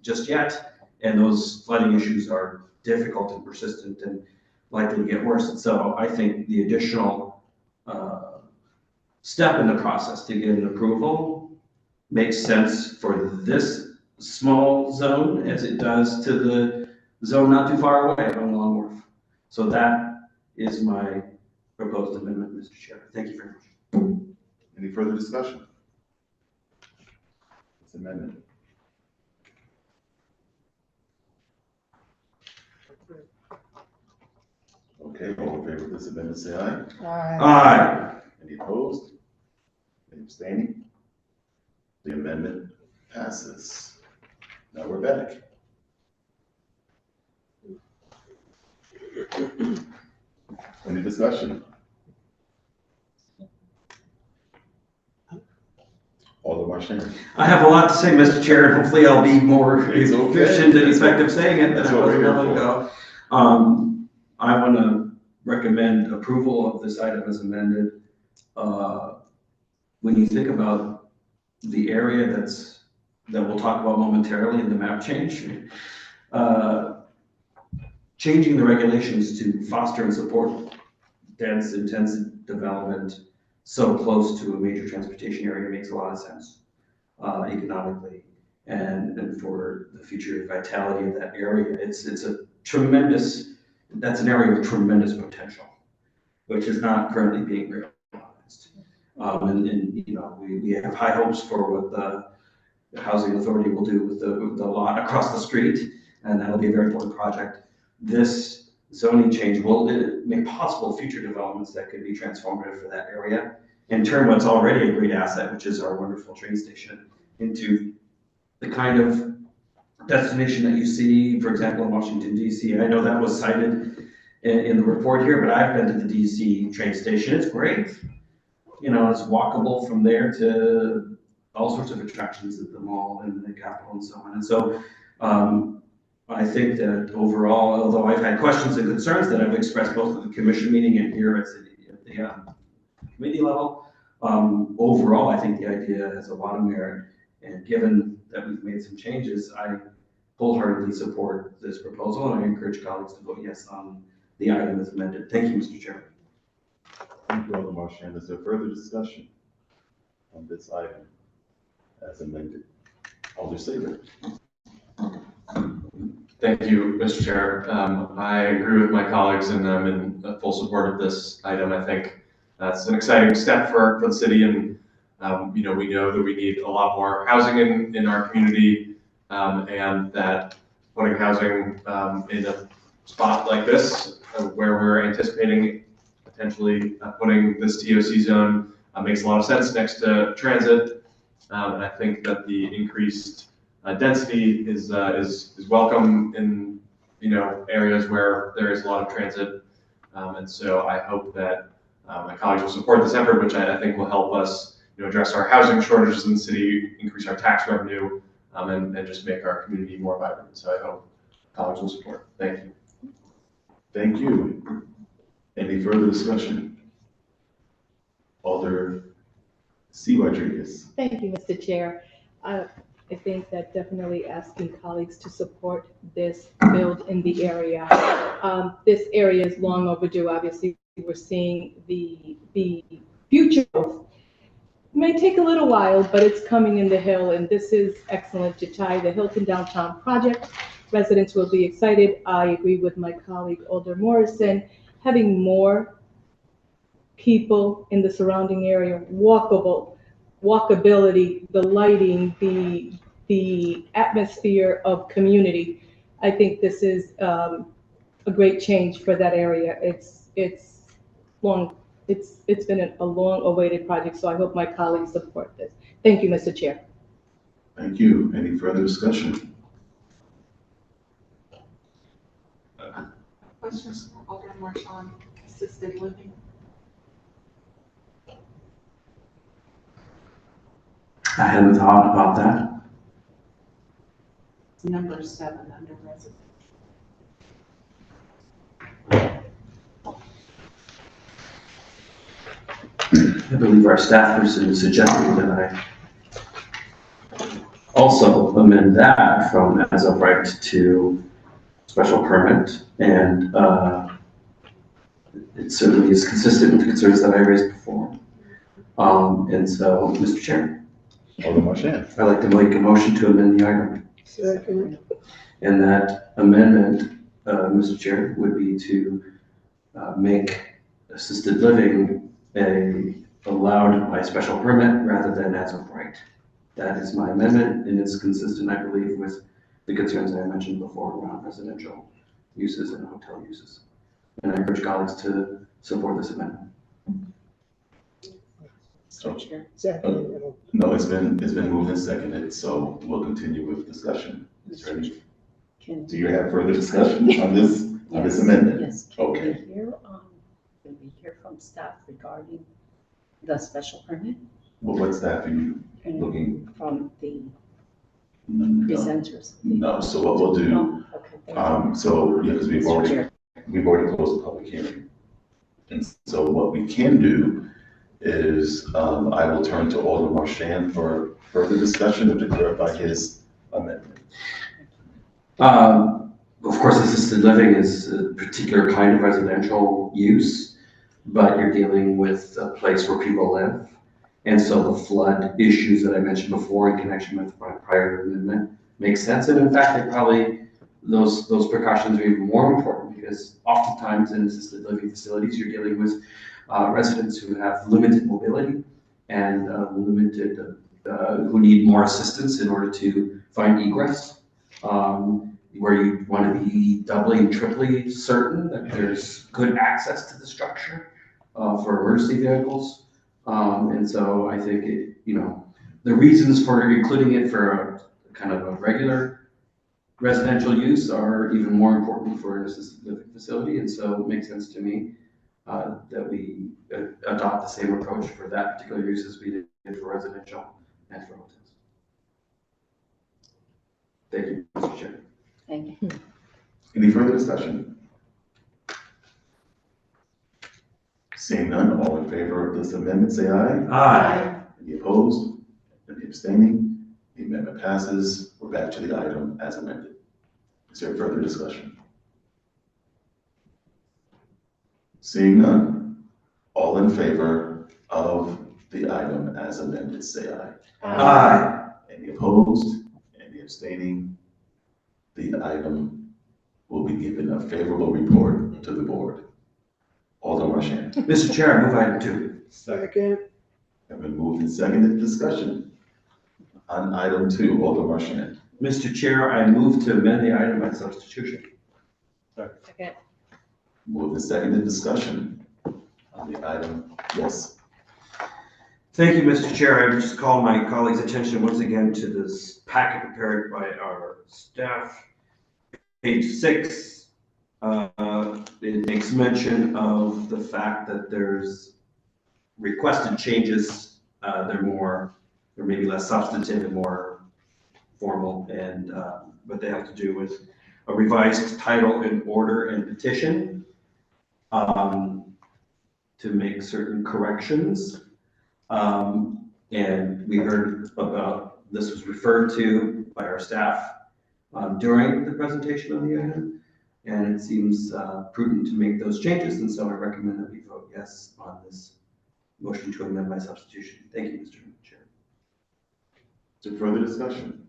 just yet. And those flooding issues are difficult and persistent and likely to get worse. And so I think the additional step in the process to get an approval makes sense for this small zone as it does to the zone not too far away on Long Wharf. So that is my proposed amendment, Mr. Chair. Thank you very much. Any further discussion? This amendment. Okay, all in favor of this amendment, say aye. Aye. Aye. Any opposed? Any abstaining? The amendment passes. Now we're back. Any discussion? Alder Marchand. I have a lot to say, Mr. Chair, and hopefully I'll be more efficient and effective saying it than I was a moment ago. I want to recommend approval of this item as amended. When you think about the area that we'll talk about momentarily in the map change, changing the regulations to foster and support dense, intensive development so close to a major transportation area makes a lot of sense economically and for the future vitality of that area. It's a tremendous, that's an area of tremendous potential, which is not currently being realized. And you know, we have high hopes for what the housing authority will do with the lot across the street, and that'll be a very important project. This zoning change will make possible future developments that could be transformative for that area and turn what's already a great asset, which is our wonderful train station, into the kind of destination that you see, for example, in Washington, D.C. I know that was cited in the report here, but I've been to the D.C. train station. It's great. You know, it's walkable from there to all sorts of attractions at the mall and the Capitol and so on. And so I think that overall, although I've had questions and concerns that I've expressed both at the commission meeting and here at the committee level, overall, I think the idea has a lot of merit. And given that we've made some changes, I wholeheartedly support this proposal, and I encourage colleagues to vote yes on the item as amended. Thank you, Mr. Chairman. Thank you, Alderman Marchand. Is there further discussion on this item as amended? Alder Saber. Thank you, Mr. Chair. I agree with my colleagues and I'm in full support of this item. I think that's an exciting step for the city, and you know, we know that we need a lot more housing in our community, and that putting housing in a spot like this, where we're anticipating potentially putting this TOC zone, makes a lot of sense next to transit. And I think that the increased density is welcome in, you know, areas where there is a lot of transit. And so I hope that my colleagues will support this effort, which I think will help us, you know, address our housing shortages in the city, increase our tax revenue, and just make our community more vibrant. So I hope colleagues will support. Thank you. Thank you. Any further discussion? Alder C. Rodriguez. Thank you, Mr. Chair. I think that definitely asking colleagues to support this build in the area. This area is long overdue. Obviously, we're seeing the future. It may take a little while, but it's coming in the hill, and this is excellent to tie the Hilton Downtown project. Residents will be excited. I agree with my colleague Alder Morrison. Having more people in the surrounding area, walkability, the lighting, the atmosphere of community. I think this is a great change for that area. It's been a long awaited project, so I hope my colleagues support this. Thank you, Mr. Chair. Thank you. Any further discussion? Questions for Alderman Marchand, assisted living? I hadn't thought about that. It's number 7 under resident. I believe our staff person suggested that I also amend that from as of right to special permit, and it certainly is consistent with the concerns that I raised before. And so, Mr. Chair, Alderman Marchand. I'd like to make a motion to amend the item. Second. And that amendment, Mr. Chair, would be to make assisted living allowed by special permit rather than as of right. That is my amendment, and it's consistent, I believe, with the concerns that I mentioned before around residential uses and hotel uses. And I encourage colleagues to support this amendment. So, no, it's been moved and seconded, so we'll continue with discussion. Is there any? Do you have further discussion on this amendment? Yes. Okay. Can we hear from staff regarding the special permit? Well, what's that for you looking? From the No. presenters? No, so what we'll do, Okay, thank you. so, yeah, because we've already closed the public hearing. And so what we can do is, I will turn to Alderman Marchand for further discussion and to clarify his amendment. Of course, assisted living is a particular kind of residential use, but you're dealing with a place where people live. And so the flood issues that I mentioned before in connection with my prior amendment make sense. And in fact, those precautions are even more important because oftentimes in assisted living facilities, you're dealing with residents who have limited mobility and who need more assistance in order to find egress. Where you want to be doubly, triply certain that there's good access to the structure for emergency vehicles. And so I think the reasons for including it for a kind of a regular residential use are even more important for an assisted living facility. And so it makes sense to me that we adopt the same approach for that particular use as we did for residential and for hotels. Thank you, Mr. Chair. Thank you. Any further discussion? Seeing none, all in favor of this amendment, say aye. Aye. Any opposed? Any abstaining? The amendment passes. We're back to the item as amended. Is there further discussion? Seeing none, all in favor of the item as amended, say aye. Aye. Any opposed? Any abstaining? The item will be given a favorable report to the board. Alderman Marchand. Mr. Chair, I move item 2. Second. Have been moved and seconded. Discussion on item 2. Alderman Marchand. Mr. Chair, I move to amend the item by substitution. Second. Moved and seconded. Discussion on the item. Yes. Thank you, Mr. Chair. I would just call my colleagues' attention once again to this packet prepared by our staff. Page 6, it makes mention of the fact that there's requested changes. They're maybe less substantive and more formal, and but they have to do with a revised title and order and petition to make certain corrections. And we heard about, this was referred to by our staff during the presentation of the item, and it seems prudent to make those changes, and so I recommend that we vote yes on this motion to amend by substitution. Thank you, Mr. Chair. Is there further discussion?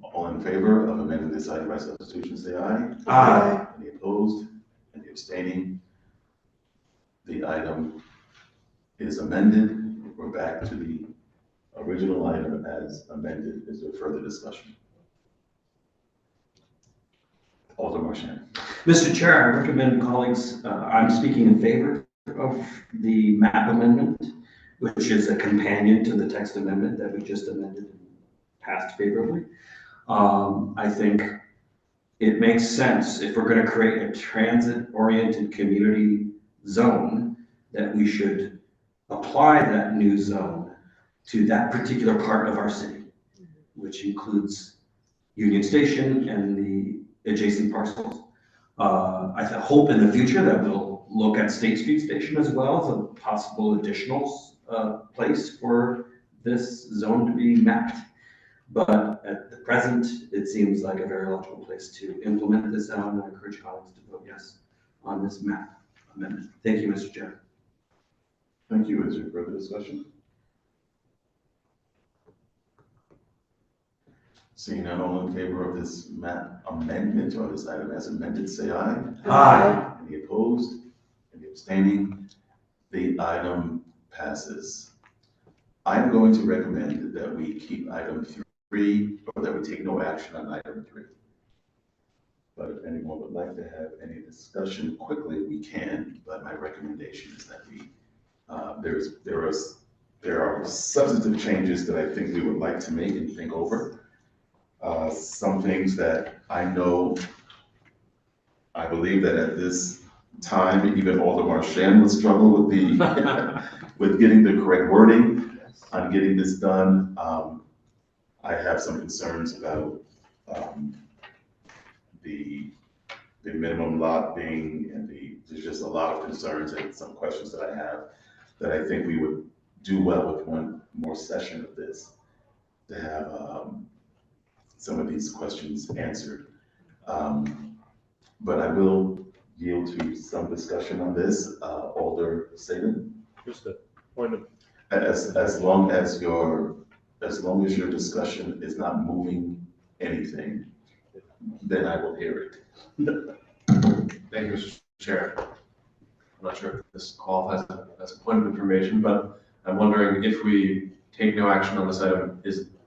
All in favor of amending this item by substitution, say aye. Aye. Any opposed? Any abstaining? The item is amended. We're back to the original item as amended. Is there further discussion? Alderman Marchand. Mr. Chair, I recommend colleagues, I'm speaking in favor of the map amendment, which is a companion to the text amendment that we just amended and passed favorably. I think it makes sense if we're going to create a transit-oriented community zone that we should apply that new zone to that particular part of our city, which includes Union Station and the adjacent parcels. I hope in the future that we'll look at State Street Station as well as a possible additional place for this zone to be mapped. But at the present, it seems like a very logical place to implement this zone, and I encourage colleagues to vote yes on this map amendment. Thank you, Mr. Chair. Thank you. Is there further discussion? Seeing none, all in favor of this map amendment or this item as amended, say aye. Aye. Any opposed? Any abstaining? The item passes. I'm going to recommend that we keep item 3, or that we take no action on item 3. But if anyone would like to have any discussion quickly, we can, but my recommendation is that we, there are substantive changes that I think we would like to make and think over. Some things that I believe that at this time, even Alderman Marchand would struggle with the, with getting the correct wording on getting this done. I have some concerns about the minimum lot being and the there's just a lot of concerns and some questions that I have that I think we would do well with one more session of this to have some of these questions answered. But I will yield to some discussion on this. Alder Saban? Just a point of, As long as your discussion is not moving anything, then I will hear it. Thank you, Mr. Chair. I'm not sure if this qualifies as a point of information, but I'm wondering if we take no action on this item,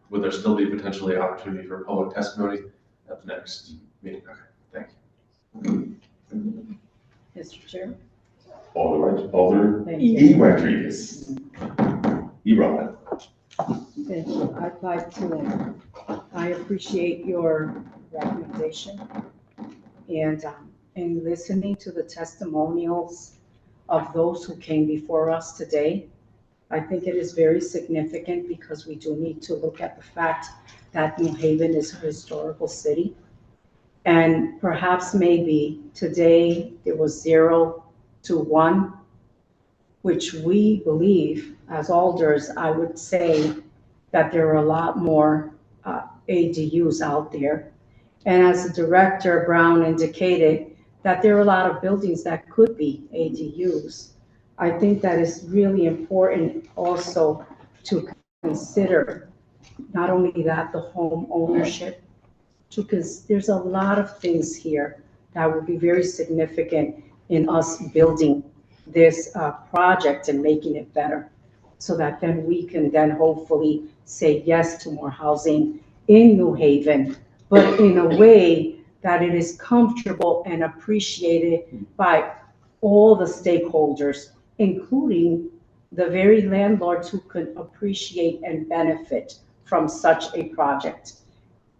would there still be potentially opportunity for public testimony at the next meeting? Okay, thank you. Mr. Chair? Alder E. Rodriguez. E-Rod. Thank you. I'd like to, I appreciate your recommendation and in listening to the testimonials of those who came before us today. I think it is very significant because we do need to look at the fact that New Haven is a historical city. And perhaps maybe today it was 0 to 1, which we believe as alders, I would say that there are a lot more ADUs out there. And as the Director Brown indicated, that there are a lot of buildings that could be ADUs. I think that is really important also to consider, not only that, the home ownership, because there's a lot of things here that will be very significant in us building this project and making it better, so that then we can then hopefully say yes to more housing in New Haven, but in a way that it is comfortable and appreciated by all the stakeholders, including the very landlords who could appreciate and benefit from such a project.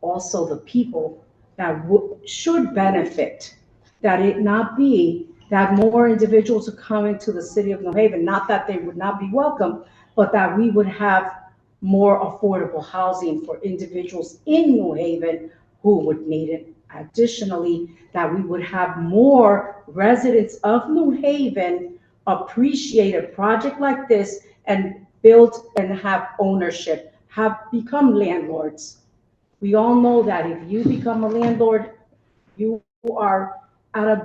Also the people that should benefit, that it not be that more individuals who come into the city of New Haven, not that they would not be welcome, but that we would have more affordable housing for individuals in New Haven who would need it. Additionally, that we would have more residents of New Haven appreciate a project like this and build and have ownership, have become landlords. We all know that if you become a landlord, you are at a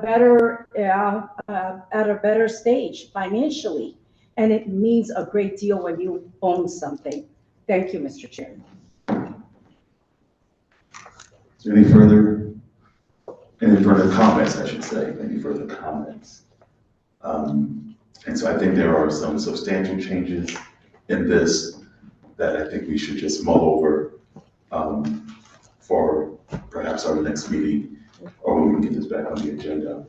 better stage financially, and it means a great deal when you own something. Thank you, Mr. Chairman. Is there any further comments, I should say, any further comments? And so I think there are some substantial changes in this that I think we should just mull over for perhaps our next meeting, or when we can get this back on the agenda.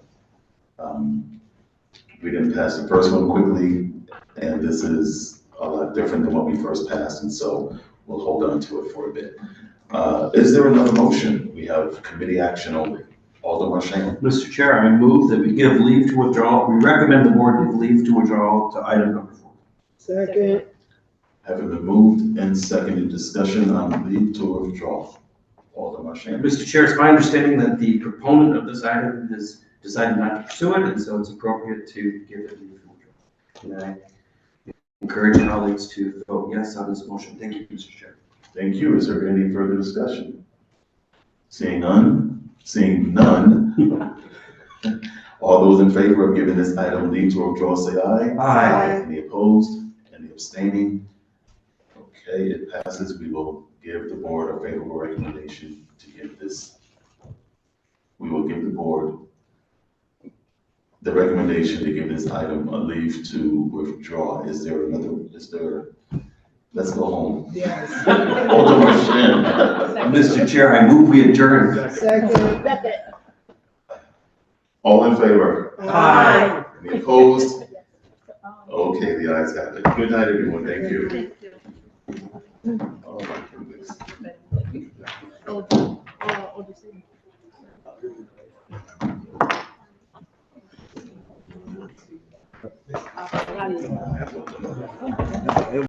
We didn't pass the first one quickly, and this is a lot different than what we first passed, and so we'll hold on to it for a bit. Is there another motion? We have committee action only. Alder Marchand. Mr. Chair, I move that we give leave to withdraw. We recommend the board give leave to withdraw to item number 4. Second. Having been moved and seconded, discussion on leave to withdraw. Alder Marchand. Mr. Chair, it's my understanding that the proponent of this item has decided not to pursue it, and so it's appropriate to give it leave to withdraw. And I encourage colleagues to vote yes on this motion. Thank you, Mr. Chair. Thank you. Is there any further discussion? Seeing none. All those in favor of giving this item leave to withdraw, say aye. Aye. Any opposed? Any abstaining? Okay, it passes. We will give the board a favorable recommendation to give this. We will give the board the recommendation to give this item a leave to withdraw. Is there another, let's go home. Yes. Mr. Chair, I move we adjourn. Second. All in favor? Aye. Any opposed? Okay, the ayes have it. Good night, everyone. Thank you. Oh, my goodness.